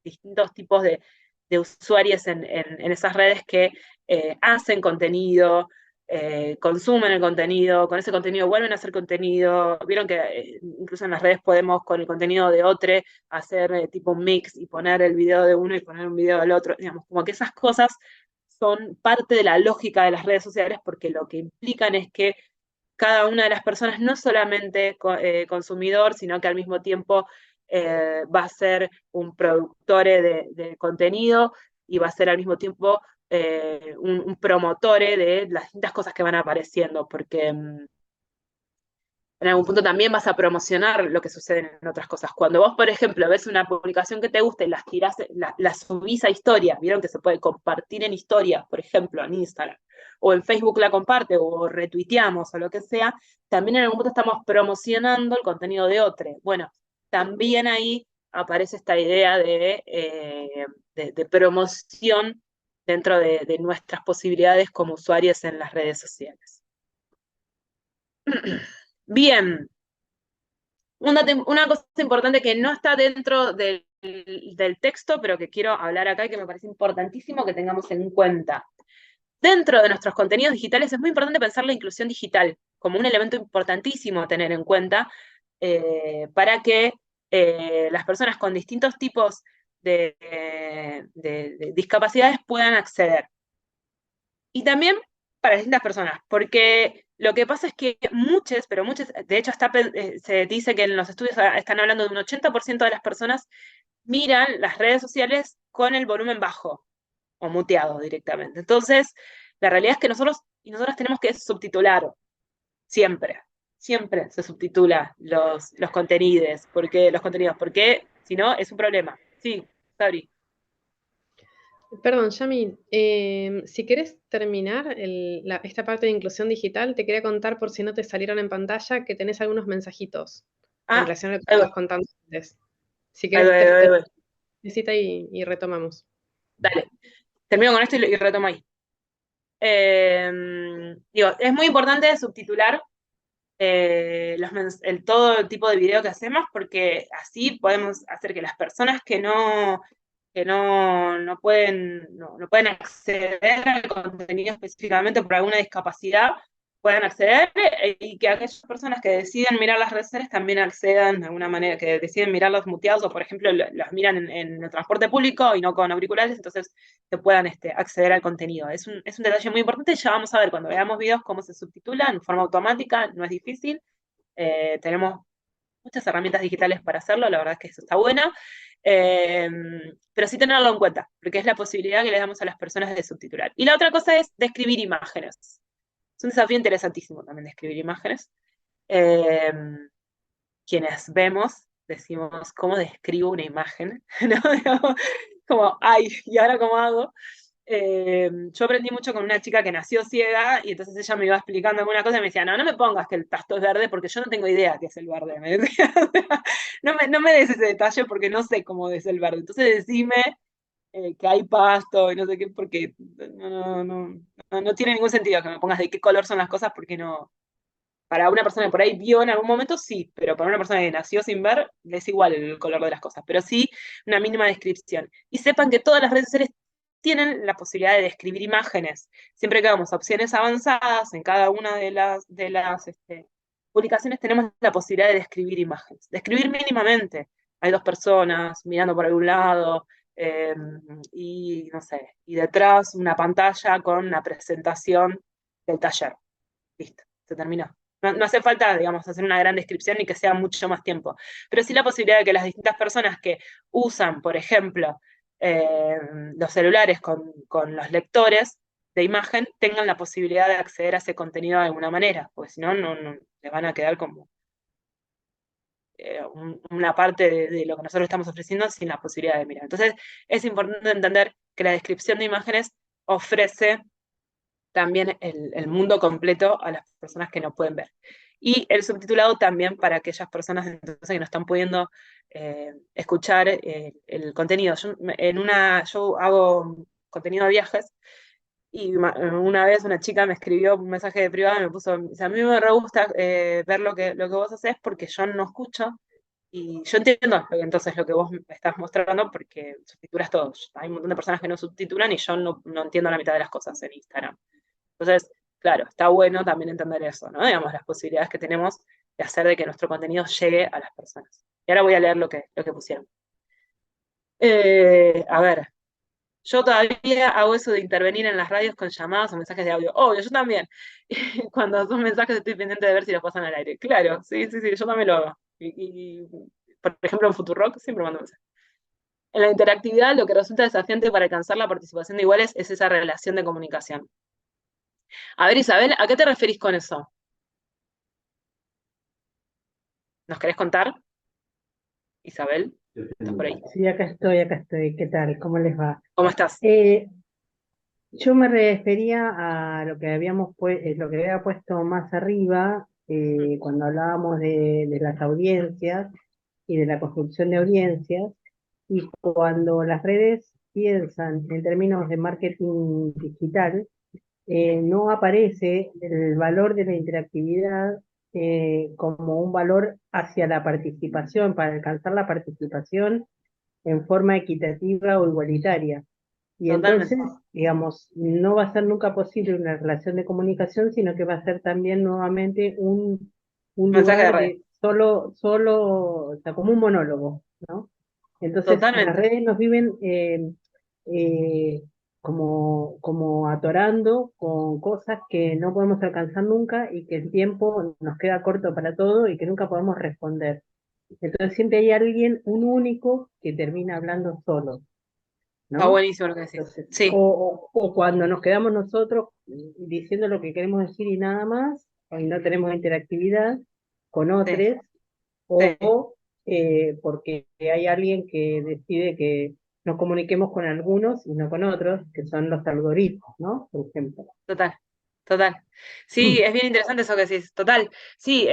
distintos tipos de usuarios en esas redes que hacen contenido, consumen el contenido, con ese contenido vuelven a hacer contenido. Vieron que incluso en las redes podemos con el contenido de otro hacer tipo un mix y poner el video de uno y poner un video del otro, digamos, como que esas cosas son parte de la lógica de las redes sociales porque lo que implican es que cada una de las personas no solamente consumidor, sino que al mismo tiempo va a ser un productor de contenido y va a ser al mismo tiempo un promotore de las distintas cosas que van apareciendo, porque en algún punto también vas a promocionar lo que sucede en otras cosas. Cuando vos, por ejemplo, ves una publicación que te gusta y las tirás, la subís a historia, vieron que se puede compartir en historias, por ejemplo, en Instagram, o en Facebook la comparte, o retuiteamos, o lo que sea, también en algún punto estamos promocionando el contenido de otro. Bueno, también ahí aparece esta idea de promoción dentro de nuestras posibilidades como usuarios en las redes sociales. Bien, una cosa importante que no está dentro del texto, pero que quiero hablar acá y que me parece importantísimo que tengamos en cuenta. Dentro de nuestros contenidos digitales es muy importante pensar la inclusión digital como un elemento importantísimo a tener en cuenta para que las personas con distintos tipos de discapacidades puedan acceder. Y también para distintas personas, porque lo que pasa es que muchos, de hecho se dice que en los estudios están hablando de un 80% de las personas miran las redes sociales con el volumen bajo o muteado directamente. Entonces, la realidad es que nosotros y nosotras tenemos que subtitular siempre. Siempre se subtitula los contenidos, porque si no es un problema. Sí, Sabri. Perdón, Yami, si querés terminar esta parte de inclusión digital, te quería contar por si no te salieron en pantalla que tenés algunos mensajitos en Ah, relación a lo que ahí voy, estabas contando antes. Si ahí voy, querés, ahí voy. visita y retomamos. Dale, termino con esto y retomo ahí. Digo, es muy importante subtitular todo el tipo de video que hacemos porque así podemos hacer que las personas que no pueden acceder al contenido específicamente por alguna discapacidad puedan acceder y que aquellas personas que deciden mirar las redes sociales también accedan de alguna manera, que deciden mirarlos muteados o por ejemplo las miran en el transporte público y no con auriculares, entonces que puedan acceder al contenido. Es un detalle muy importante y ya vamos a ver cuando veamos videos cómo se subtitulan en forma automática, no es difícil. Tenemos muchas herramientas digitales para hacerlo, la verdad es que eso está bueno, pero sí tenerlo en cuenta, porque es la posibilidad que le damos a las personas de subtitular. Y la otra cosa es describir imágenes. Es un desafío interesantísimo también describir imágenes. Quienes vemos decimos, ¿cómo describo una imagen? ¿No? Como, ay, ¿y ahora cómo hago? Yo aprendí mucho con una chica que nació ciega y entonces ella me iba explicando alguna cosa y me decía, no, no me pongas que el pasto es verde porque yo no tengo idea qué es el verde. Me decía, no me des ese detalle porque no sé cómo es el verde. Entonces decime que hay pasto y no sé qué, porque no tiene ningún sentido que me pongas de qué color son las cosas porque no. Para una persona que por ahí vio en algún momento, sí, pero para una persona que nació sin ver, le es igual el color de las cosas, pero sí una mínima descripción. Y sepan que todas las redes sociales tienen la posibilidad de describir imágenes. Siempre que hagamos opciones avanzadas, en cada una de las publicaciones tenemos la posibilidad de describir imágenes. Describir mínimamente. Hay dos personas mirando por algún lado, y no sé, y detrás una pantalla con una presentación del taller. Listo, se terminó. No hace falta, digamos, hacer una gran descripción ni que sea mucho más tiempo, pero sí la posibilidad de que las distintas personas que usan, por ejemplo, los celulares con los lectores de imagen tengan la posibilidad de acceder a ese contenido de alguna manera, porque si no, no les van a quedar como una parte de lo que nosotros estamos ofreciendo sin la posibilidad de mirar. Entonces, es importante entender que la descripción de imágenes ofrece también el mundo completo a las personas que no pueden ver. Y el subtitulado también para aquellas personas entonces, que no están pudiendo escuchar el contenido. Yo hago contenido de viajes y una vez una chica me escribió un mensaje de privado y me puso, a mí me re gusta ver lo que vos haces porque yo no escucho y yo entiendo entonces lo que vos me estás mostrando porque subtitulas todo. Hay un montón de personas que no subtitulan y yo no entiendo la mitad de las cosas en Instagram. Entonces, claro, está bueno también entender eso, ¿no? Digamos, las posibilidades que tenemos de hacer de que nuestro contenido llegue a las personas. Y ahora voy a leer lo que pusieron. A ver, yo todavía hago eso de intervenir en las radios con llamadas o mensajes de audio. Obvio, yo también. Cuando son mensajes estoy pendiente de ver si los pasan al aire. Claro, sí, yo también lo hago. Por ejemplo, en Futurock siempre mando mensajes. En la interactividad, lo que resulta desafiante para alcanzar la participación de iguales es esa relación de comunicación. A ver, Isabel, ¿a qué te referís con eso? ¿Nos querés contar? Isabel, ¿estás por ahí? Sí, acá estoy. ¿Qué tal? ¿Cómo les va? ¿Cómo estás? Yo me refería a lo que lo que había puesto más arriba, cuando hablábamos de las audiencias y de la construcción de audiencias, y cuando las redes piensan en términos de marketing digital, no aparece el valor de la interactividad como un valor hacia la participación, para alcanzar la participación en forma equitativa o igualitaria. Y Totalmente. entonces, digamos, no va a ser nunca posible una relación de comunicación, sino que va a ser también nuevamente un Mensaje de lugar red. de o sea, como un monólogo, ¿no? Entonces, las Totalmente. redes nos viven eh, como atorando con cosas que no podemos alcanzar nunca y que el tiempo nos queda corto para todo y que nunca podemos responder. Entonces siempre hay alguien, un único, que termina hablando solo, Está ¿no? buenísimo lo que decís. Entonces, Sí, o cuando nos quedamos nosotros diciendo lo que queremos decir y nada más, y no tenemos interactividad con sí, otros, sí. o porque hay alguien que decide que nos comuniquemos con algunos y no con otros, que son los algoritmos, ¿no? Por ejemplo. Total, total. Sí, es bien interesante eso que decís, total. Sí,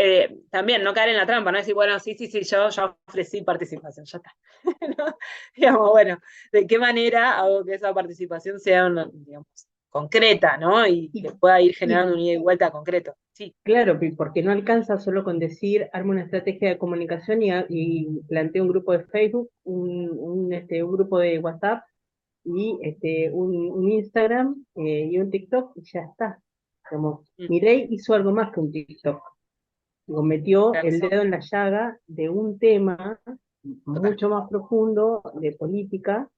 también no caer en la trampa, no decir, bueno, sí, yo ofrecí participación, ya está. ¿No? Digamos, bueno, ¿de qué manera hago que esa participación sea, digamos, concreta, ¿no? Y Y, que pueda ir y generando un ida y vuelta concreto. Sí, claro, porque no alcanza solo con decir, arma una estrategia de comunicación y planteo un grupo de Facebook, un grupo de WhatsApp y un Instagram y un TikTok y ya está. Como mm, Milei hizo algo más que un TikTok. Digo, metió claro, el dedo en la llaga de un tema total, mucho más profundo de política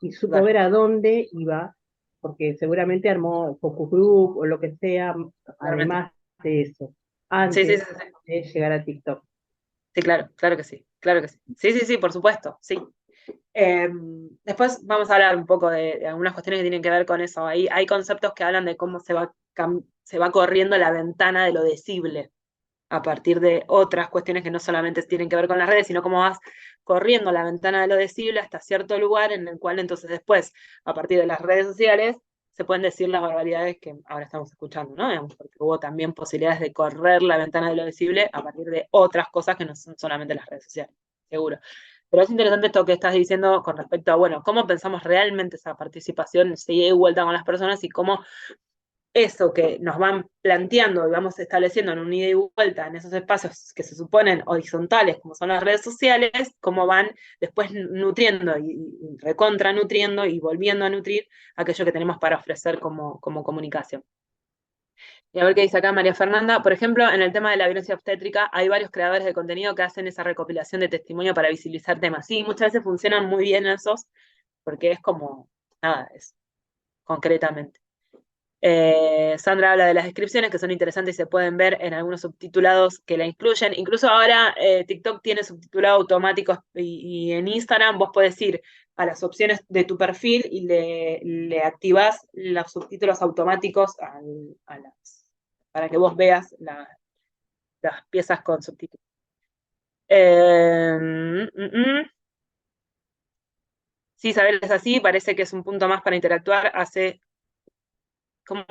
y supo total, ver a dónde iba, porque seguramente armó focus group o lo que sea, totalmente. además de eso, Sí, sí, sí, antes sí. de llegar a TikTok. Sí, claro, claro que sí, claro que sí. Sí, sí, sí, por supuesto, sí. Eh, Después vamos a hablar un poco de algunas cuestiones que tienen que ver con eso. Ahí hay conceptos que hablan de cómo se va corriendo la ventana de lo decible a partir de otras cuestiones que no solamente tienen que ver con las redes, sino cómo vas corriendo la ventana de lo decible hasta cierto lugar en el cual entonces después, a partir de las redes sociales, se pueden decir las barbaridades que ahora estamos escuchando, ¿no? Digamos, porque hubo también posibilidades de correr la ventana de lo decible a partir de otras cosas que no son solamente las redes sociales, seguro. Pero es interesante esto que estás diciendo con respecto a, bueno, cómo pensamos realmente esa participación, se ida y vuelta con las personas y cómo eso que nos van planteando y vamos estableciendo en un ida y vuelta en esos espacios que se suponen horizontales, como son las redes sociales, cómo van después nutriendo y recontra nutriendo y volviendo a nutrir aquello que tenemos para ofrecer como comunicación. Y a ver qué dice acá María Fernanda. Por ejemplo, en el tema de la violencia obstétrica, hay varios creadores de contenido que hacen esa recopilación de testimonio para visibilizar temas. Sí, muchas veces funcionan muy bien esos, porque es como, nada, es concretamente. Sandra habla de las descripciones que son interesantes y se pueden ver en algunos subtitulados que la incluyen. Incluso ahora TikTok tiene subtitulado automático y en Instagram vos podés ir a las opciones de tu perfil y le activás los subtítulos automáticos para que vos veas las piezas con subtítulos. Sí, Isabel, es así, parece que es un punto más para interactuar, ¿cómo?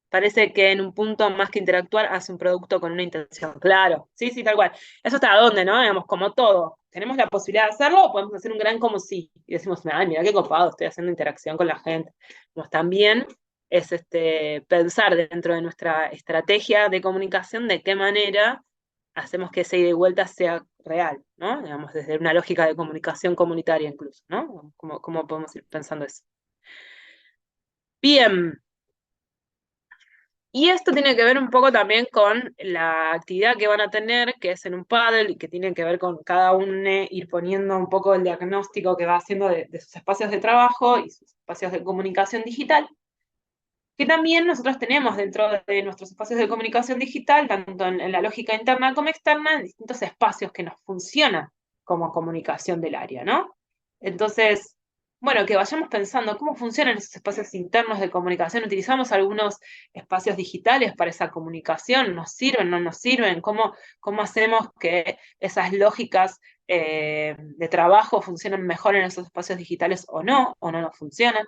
Parece que en un punto más que interactuar hace un producto con una intención. Claro, sí, sí, tal cual. Eso está a dónde, ¿no? Digamos, como todo. Tenemos la posibilidad de hacerlo o podemos hacer un gran como sí. Y decimos, ay, mira qué copado, estoy haciendo interacción con la gente. Pues también es pensar dentro de nuestra estrategia de comunicación de qué manera hacemos que esa ida y vuelta sea real, ¿no? Digamos, desde una lógica de comunicación comunitaria incluso, ¿no? ¿Cómo podemos ir pensando eso? Bien. Y esto tiene que ver un poco también con la actividad que van a tener, que es en un paddle, y que tiene que ver con cada uno ir poniendo un poco el diagnóstico que va haciendo de sus espacios de trabajo y sus espacios de comunicación digital, que también nosotros tenemos dentro de nuestros espacios de comunicación digital, tanto en la lógica interna como externa, distintos espacios que nos funcionan como comunicación del área, ¿no? Entonces, bueno, que vayamos pensando cómo funcionan esos espacios internos de comunicación. ¿Utilizamos algunos espacios digitales para esa comunicación? ¿Nos sirven, no nos sirven? ¿Cómo hacemos que esas lógicas de trabajo funcionen mejor en esos espacios digitales o no nos funcionan?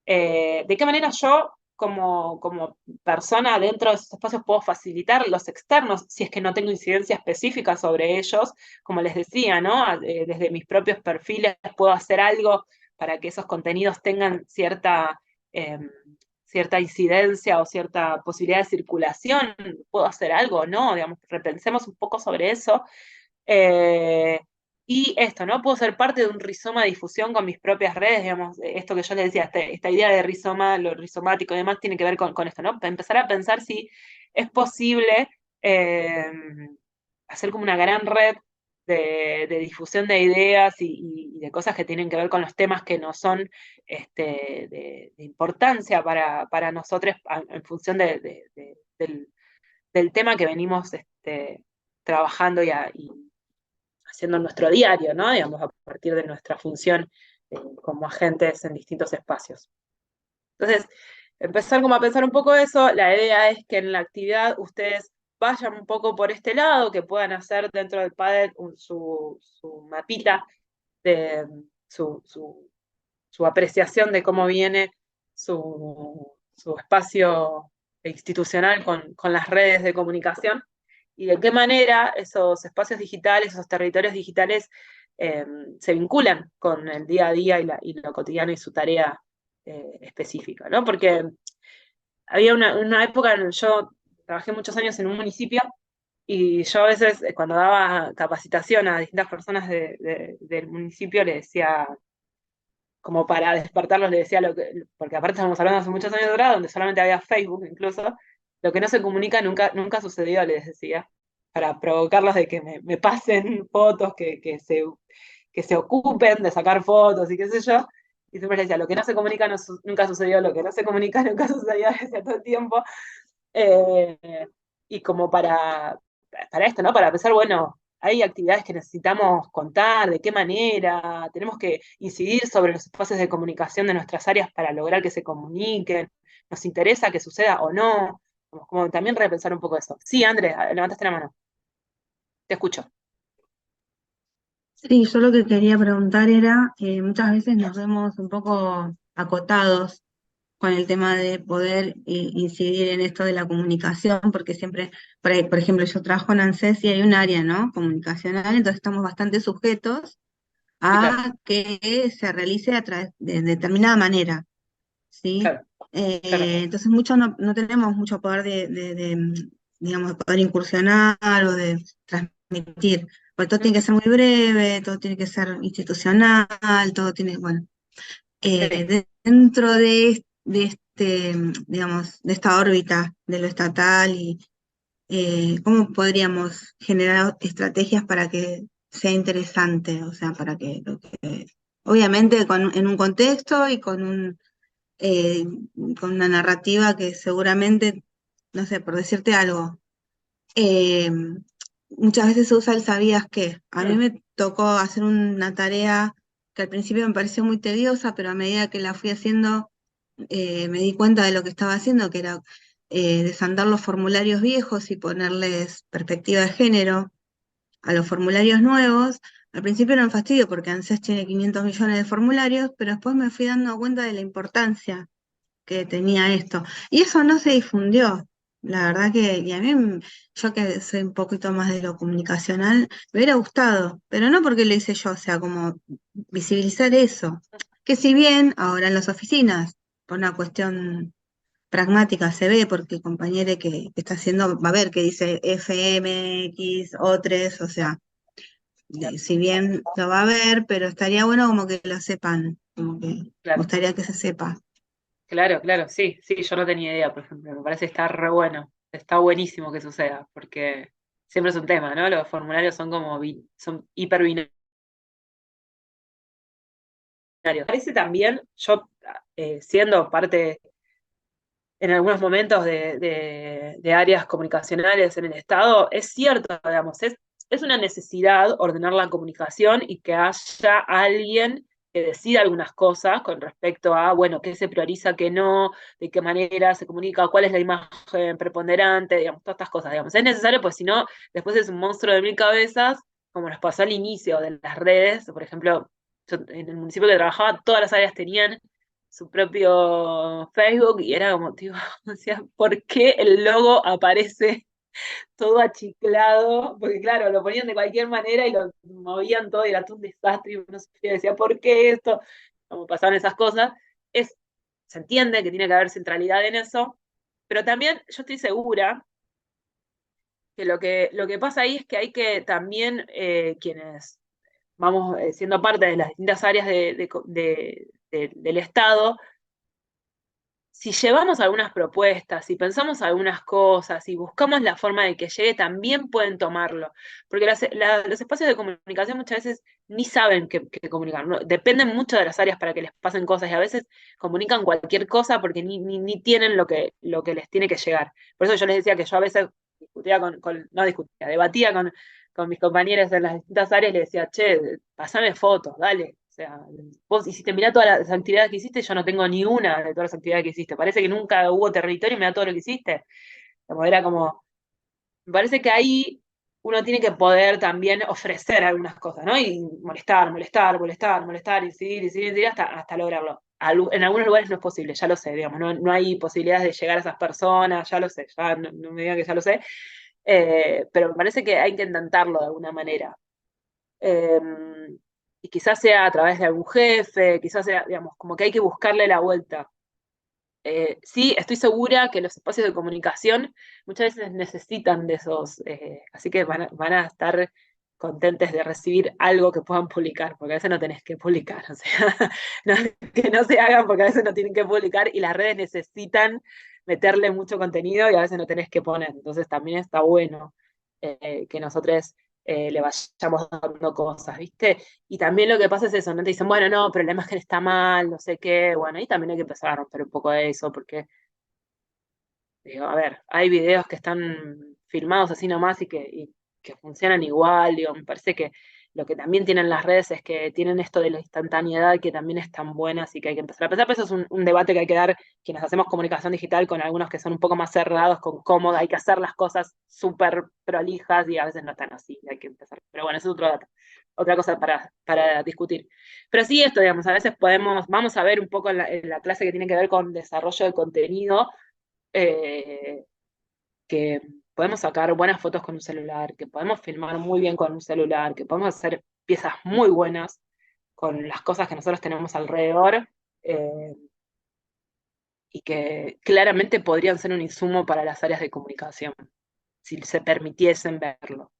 ¿De qué manera yo, como persona dentro de esos espacios, puedo facilitar los externos si es que no tengo incidencia específica sobre ellos? Como les decía, ¿no? Desde mis propios perfiles puedo hacer algo para que esos contenidos tengan cierta incidencia o cierta posibilidad de circulación. ¿Puedo hacer algo o no? Digamos, repensemos un poco sobre eso. Eh, y esto, ¿no? Puedo ser parte de un rizoma de difusión con mis propias redes, digamos, esto que yo les decía, esta idea de rizoma, lo rizomático y demás, tiene que ver con esto, ¿no? Empezar a pensar si es posible eh, hacer como una gran red de difusión de ideas y de cosas que tienen que ver con los temas que no son de importancia para nosotros en función del tema que venimos trabajando y haciendo nuestro diario, ¿no? Digamos, a partir de nuestra función como agentes en distintos espacios. Entonces, empezar como a pensar un poco eso, la idea es que en la actividad ustedes vayan un poco por este lado, que puedan hacer dentro del Padlet su mapita, de su apreciación de cómo viene su espacio institucional con las redes de comunicación y de qué manera esos espacios digitales, esos territorios digitales se vinculan con el día a día y lo cotidiano y su tarea específica, ¿no? Porque había una época, yo trabajé muchos años en un municipio y yo a veces cuando daba capacitación a distintas personas del municipio le decía, como para despertarlos, le decía porque aparte estamos hablando hace muchos años atrás, donde solamente había Facebook incluso, lo que no se comunica nunca sucedió, les decía, para provocarlos de que me pasen fotos, que se ocupen de sacar fotos y qué sé yo. Y siempre les decía, lo que no se comunica nunca sucedió, lo que no se comunica nunca sucedió, decía todo el tiempo. Eh, y como para esto, ¿no? Para pensar, bueno, hay actividades que necesitamos contar, de qué manera, tenemos que incidir sobre los espacios de comunicación de nuestras áreas para lograr que se comuniquen, nos interesa que suceda o no, como también repensar un poco eso. Sí, Andrés, levantaste la mano, te escucho. Sí, yo lo que quería preguntar era, muchas veces nos vemos un poco acotados con el tema de poder incidir en esto de la comunicación, porque siempre, por ejemplo, yo trabajo en ANSES y hay un área, ¿no? Comunicacional, entonces estamos bastante sujetos Sí, claro, a que se realice a través de determinada manera, ¿sí? claro, claro. Entonces no tenemos mucho poder digamos, de poder incursionar o de transmitir, porque todo tiene que ser muy breve, todo tiene que ser institucional, todo tiene, bueno, dentro de digamos, de esta órbita de lo estatal y cómo podríamos generar estrategias para que sea interesante, o sea, para que, obviamente en un contexto y eh, con una narrativa que seguramente, no sé, por decirte algo, eh, muchas veces se usa el sabías qué. A mí me tocó hacer una tarea que al principio me pareció muy tediosa, pero a medida que la fui haciendo, me di cuenta de lo que estaba haciendo, que era desandar los formularios viejos y ponerles perspectiva de género a los formularios nuevos. Al principio era un fastidio porque ANSES tiene 500 millones de formularios, pero después me fui dando cuenta de la importancia que tenía esto. Y eso no se difundió. La verdad que, y a mí, yo que soy un poquito más de lo comunicacional, me hubiera gustado, pero no porque lo hice yo, o sea, como visibilizar eso. Que si bien ahora en las oficinas, por una cuestión pragmática se ve, porque compañero que está haciendo, va a ver que dice FMX, O3, o sea, si bien lo va a ver, pero estaría bueno como que lo sepan, como que me Claro, gustaría que se sepa. claro, claro, sí, yo no tenía idea, por ejemplo, me parece que está re bueno, está buenísimo que suceda, porque siempre es un tema, ¿no? Los formularios son son hiper binarios. Parece también, yo siendo parte en algunos momentos de áreas comunicacionales en el Estado, es cierto, digamos, es una necesidad ordenar la comunicación y que haya alguien decida algunas cosas con respecto a, bueno, qué se prioriza, qué no, de qué manera se comunica, cuál es la imagen preponderante, digamos, todas estas cosas, digamos. Es necesario, pues si no, después es un monstruo de mil cabezas, como nos pasó al inicio de las redes. Por ejemplo, yo, en el municipio que trabajaba, todas las áreas tenían su propio Facebook y era como, tío, decía, ¿por qué el logo aparece todo achiclado? Porque claro, lo ponían de cualquier manera y lo movían todo y era todo un desastre y uno decía, ¿por qué esto? Como pasaban esas cosas. Se entiende que tiene que haber centralidad en eso, pero también yo estoy segura que lo que pasa ahí es que hay que también, quienes vamos siendo parte de las distintas áreas del Estado, si llevamos algunas propuestas, si pensamos algunas cosas, si buscamos la forma de que llegue, también pueden tomarlo. Porque los espacios de comunicación muchas veces ni saben qué comunicar, ¿no? Dependen mucho de las áreas para que les pasen cosas y a veces comunican cualquier cosa porque ni tienen lo que les tiene que llegar. Por eso yo les decía que yo a veces discutía no discutía, debatía con mis compañeros en las distintas áreas y les decía, che, pasame fotos, dale. O sea, vos hiciste, mirá todas las actividades que hiciste, yo no tengo ni una de todas las actividades que hiciste. Parece que nunca hubo territorio y mirá todo lo que hiciste. Era como, me parece que ahí uno tiene que poder también ofrecer algunas cosas, ¿no? Y molestar, molestar, molestar, molestar, incidir hasta lograrlo. En algunos lugares no es posible, ya lo sé, digamos, no hay posibilidades de llegar a esas personas, ya lo sé, ya no me digan que ya lo sé, pero me parece que hay que intentarlo de alguna manera. Eh, y quizás sea a través de algún jefe, quizás sea, digamos, como que hay que buscarle la vuelta. Sí, estoy segura que los espacios de comunicación muchas veces necesitan de esos, así que van a estar contentes de recibir algo que puedan publicar, porque a veces no tenés que publicar, o sea, que no se hagan porque a veces no tienen que publicar y las redes necesitan meterle mucho contenido y a veces no tenés que poner, entonces también está bueno que nosotros le vayamos dando cosas, ¿viste? Y también lo que pasa es eso, ¿no? Te dicen, bueno, no, pero la imagen está mal, no sé qué, bueno, ahí también hay que empezar a romper un poco de eso, porque, digo, a ver, hay videos que están filmados así nomás y que funcionan igual, digo, me parece que lo que también tienen las redes es que tienen esto de la instantaneidad que también es tan buena, así que hay que empezar a pensar, pero eso es un debate que hay que dar quienes hacemos comunicación digital con algunos que son un poco más cerrados con cómo hay que hacer las cosas súper prolijas y a veces no están así, hay que empezar. Pero bueno, eso es otro dato, otra cosa para discutir. Pero sí esto, digamos, a veces vamos a ver un poco en la clase que tiene que ver con desarrollo de contenido, eh, que podemos sacar buenas fotos con un celular, que podemos filmar muy bien con un celular, que podemos hacer piezas muy buenas con las cosas que nosotros tenemos alrededor, eh, y que claramente podrían ser un insumo para las áreas de comunicación, si se permitiesen verlo.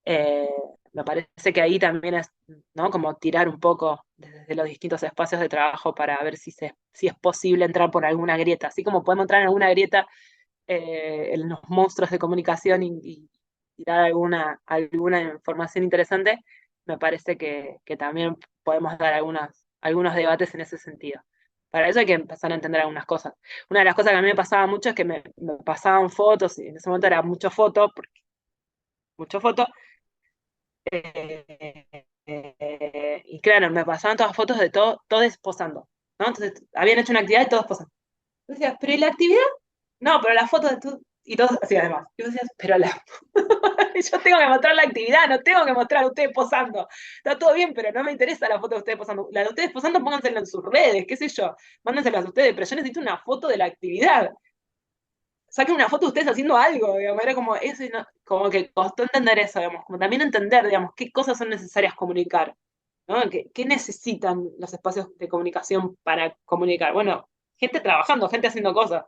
Eh, Me parece que ahí también es, ¿no? Como tirar un poco desde los distintos espacios de trabajo para ver si es posible entrar por alguna grieta, así como podemos entrar en alguna grieta en los monstruos de comunicación y dar alguna información interesante, me parece que también podemos dar algunos debates en ese sentido. Para eso hay que empezar a entender algunas cosas. Una de las cosas que a mí me pasaba mucho es que me pasaban fotos, y en ese momento era mucho foto, y claro, me pasaban todas fotos de todos posando, ¿no? Entonces, habían hecho una actividad y todos posando. Yo decía, ¿pero y la actividad? No, pero la foto de tú, y todos así además. Y vos decías, pero yo tengo que mostrar la actividad, no tengo que mostrar a ustedes posando. Está todo bien, pero no me interesa la foto de ustedes posando. La de ustedes posando, póngansela en sus redes, qué sé yo, mándenselas a ustedes, pero yo necesito una foto de la actividad. Saquen una foto de ustedes haciendo algo, digamos, era como eso, como que costó entender eso, digamos, como también entender, digamos, qué cosas son necesarias comunicar, ¿no? ¿Qué necesitan los espacios de comunicación para comunicar? Bueno, gente trabajando, gente haciendo cosas.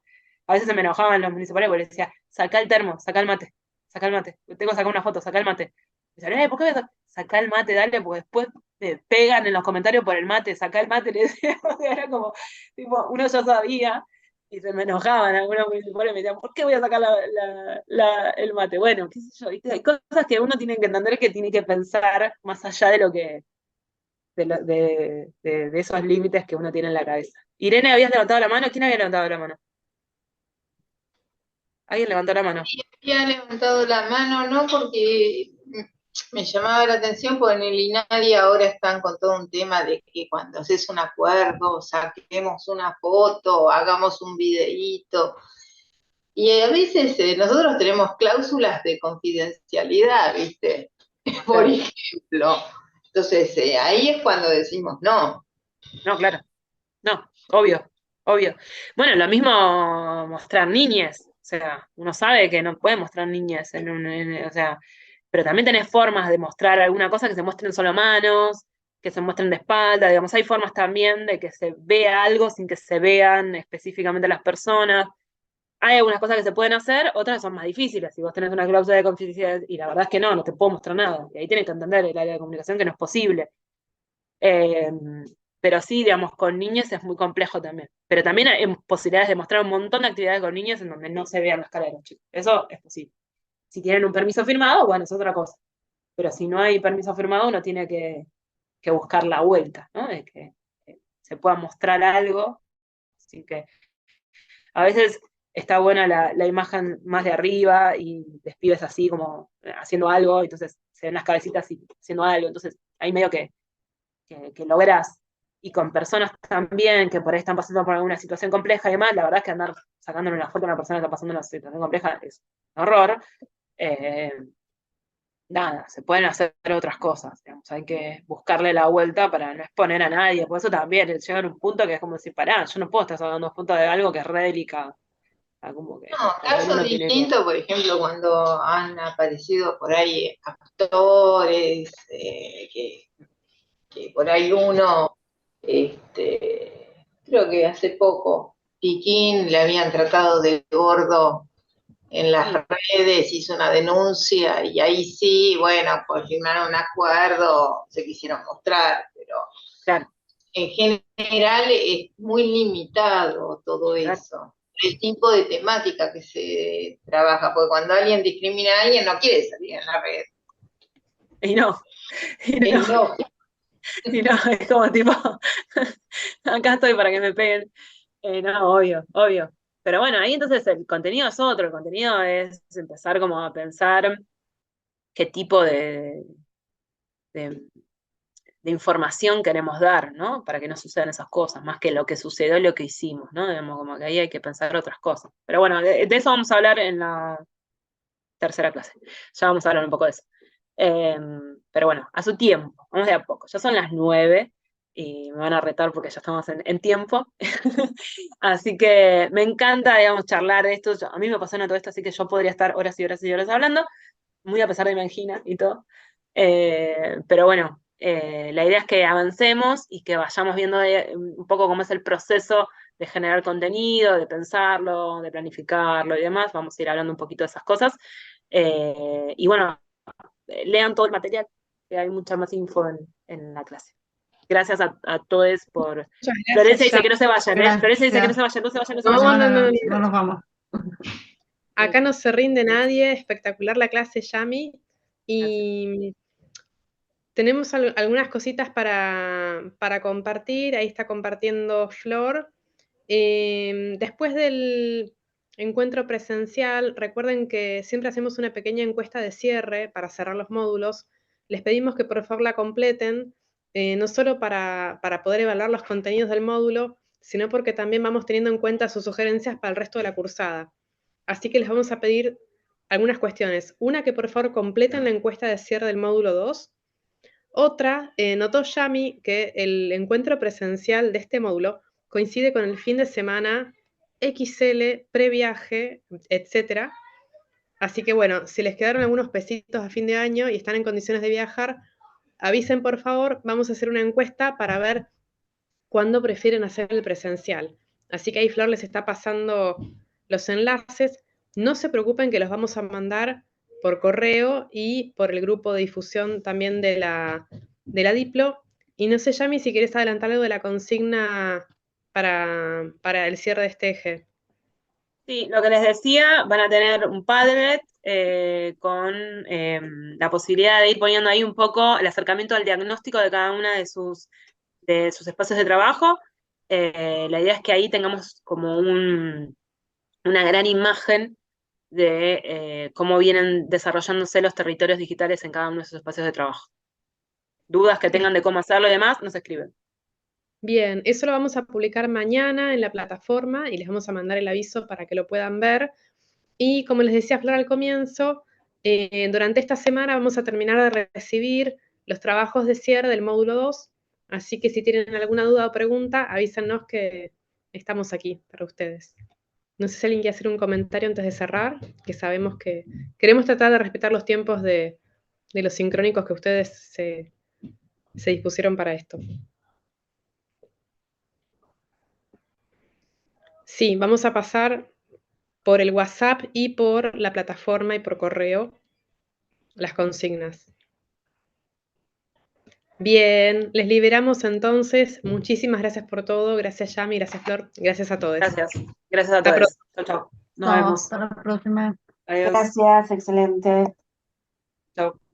A veces se me enojaban los municipales porque les decía, saca el termo, saca el mate, tengo que sacar una foto, saca el mate. Y decían, ¿por qué saca el mate, dale? Porque después te pegan en los comentarios por el mate, saca el mate, le decía, era como, tipo, uno ya sabía, y se me enojaban algunos municipales, me decían, ¿por qué voy a sacar el mate? Bueno, qué sé yo, ¿viste? Hay cosas que uno tiene que entender, que tiene que pensar más allá de lo que de esos límites que uno tiene en la cabeza. Irene, ¿habías levantado la mano? ¿Quién había levantado la mano? ¿Alguien levantó la mano? Había levantado la mano, no porque me llamaba la atención porque en el INADI ahora están con todo un tema de que cuando haces un acuerdo, saquemos una foto, hagamos un videíto. Y a veces nosotros tenemos cláusulas de confidencialidad, ¿viste? Por Claro. ejemplo. Entonces, ahí es cuando decimos no. No, claro. No, obvio, obvio. Bueno, lo mismo mostrar niñes. O sea, uno sabe que no puede mostrar niñas o sea, pero también tenés formas de mostrar alguna cosa que se muestren solo manos, que se muestren de espalda, digamos, hay formas también de que se vea algo sin que se vean específicamente las personas. Hay algunas cosas que se pueden hacer, otras son más difíciles. Si vos tenés una cláusula de confidencialidad y la verdad es que no te puedo mostrar nada. Y ahí tenés que entender el área de comunicación que no es posible. Eh, pero sí, digamos, con niños es muy complejo también. Pero también hay posibilidades de mostrar un montón de actividades con niños en donde no se vean las caras de los chicos. Eso es posible. Si tienen un permiso firmado, bueno, es otra cosa. Pero si no hay permiso firmado, uno tiene que buscar la vuelta, ¿no? De que se pueda mostrar algo. Así que a veces está buena la imagen más de arriba y les pibes así como haciendo algo, entonces se ven las cabecitas y haciendo algo. Entonces ahí medio que logras, y con personas también que por ahí están pasando por alguna situación compleja y demás, la verdad es que andar sacándole una foto a una persona que está pasando una situación compleja es un horror. Eh, Nada, se pueden hacer otras cosas, digamos, hay que buscarle la vuelta para no exponer a nadie, por eso también llega a un punto que es como decir, pará, yo no puedo estar sacando fotos de algo que es re delicado. O sea, como que No, también casos uno tiene que... distintos, por ejemplo, cuando han aparecido por ahí actores, que por ahí uno, creo que hace poco, Piquín le habían tratado de gordo en las Mm, redes, hizo una denuncia y ahí sí, bueno, pues firmaron un acuerdo, se quisieron mostrar, pero claro, en general es muy limitado todo claro. eso. El tipo de temática que se trabaja, porque cuando alguien discrimina a alguien no quiere salir en la red. Y no, y no, Es lógico. y no, es como tipo, acá estoy para que me peguen. No, obvio, obvio. Pero bueno, ahí entonces el contenido es otro, el contenido es empezar como a pensar qué tipo de, de información queremos dar, ¿no? Para que no sucedan esas cosas, más que lo que sucedió, lo que hicimos, ¿no? Digamos, como que ahí hay que pensar otras cosas. Pero bueno, de eso vamos a hablar en la tercera clase. Ya vamos a hablar un poco de eso. Eh, pero bueno, a su tiempo, vamos de a poco. Ya son las 9 y me van a retar porque ya estamos en tiempo. Así que me encanta, digamos, charlar de esto. A mí me apasiona todo esto, así que yo podría estar horas y horas y horas hablando, muy a pesar de mi angina y todo. Pero bueno, la idea es que avancemos y que vayamos viendo un poco cómo es el proceso de generar contenido, de pensarlo, de planificarlo y demás. Vamos a ir hablando un poquito de esas cosas. Y bueno, lean todo el material, que hay mucha más info en la clase. Gracias a todos por... Muchas Florencia gracias, dice Sam. que no se vayan, ¿eh? Florencia dice que no Gracias. se vayan, no se vayan, no se vayan. No, No, no, no, no, no, no. no nos vamos. Acá no se rinde nadie, espectacular la clase, Yami. Gracias. Y tenemos algunas cositas para compartir. Ahí está compartiendo Flor. Después del encuentro presencial, recuerden que siempre hacemos una pequeña encuesta de cierre para cerrar los módulos. Les pedimos que por favor la completen, no solo para poder evaluar los contenidos del módulo, sino porque también vamos teniendo en cuenta sus sugerencias para el resto de la cursada. Así que les vamos a pedir algunas cuestiones. Una, que por favor completen la encuesta de cierre del módulo 2. Otra, notó Yami que el encuentro presencial de este módulo coincide con el fin de semana XL, previaje, etc. Así que bueno, si les quedaron algunos pesitos a fin de año y están en condiciones de viajar, avisen por favor, vamos a hacer una encuesta para ver cuándo prefieren hacer el presencial. Así que ahí Flor les está pasando los enlaces. No se preocupen que los vamos a mandar por correo y por el grupo de difusión también de la Diplo. Y no sé, Yami, si quieres adelantar algo de la consigna para el cierre de este eje. Sí, lo que les decía, van a tener un Padlet con la posibilidad de ir poniendo ahí un poco el acercamiento al diagnóstico de cada una de sus espacios de trabajo. La idea es que ahí tengamos como una gran imagen de cómo vienen desarrollándose los territorios digitales en cada uno de esos espacios de trabajo. Dudas que tengan de cómo hacerlo y demás, nos escriben. Bien, eso lo vamos a publicar mañana en la plataforma y les vamos a mandar el aviso para que lo puedan ver. Y como les decía Flor al comienzo, durante esta semana vamos a terminar de recibir los trabajos de cierre del módulo 2, así que si tienen alguna duda o pregunta, avísennos que estamos aquí para ustedes. No sé si alguien quiere hacer un comentario antes de cerrar, que sabemos que queremos tratar de respetar los tiempos de los sincrónicos que ustedes se dispusieron para esto. Sí, vamos a pasar por el WhatsApp y por la plataforma y por correo las consignas. Bien, les liberamos entonces. Muchísimas gracias por todo. Gracias, Yami. Gracias, Flor. Gracias a todos. Gracias. Gracias a Hasta todos. Chau, chau. Nos vemos. Hasta la próxima. Adiós. Gracias, excelente. Chau.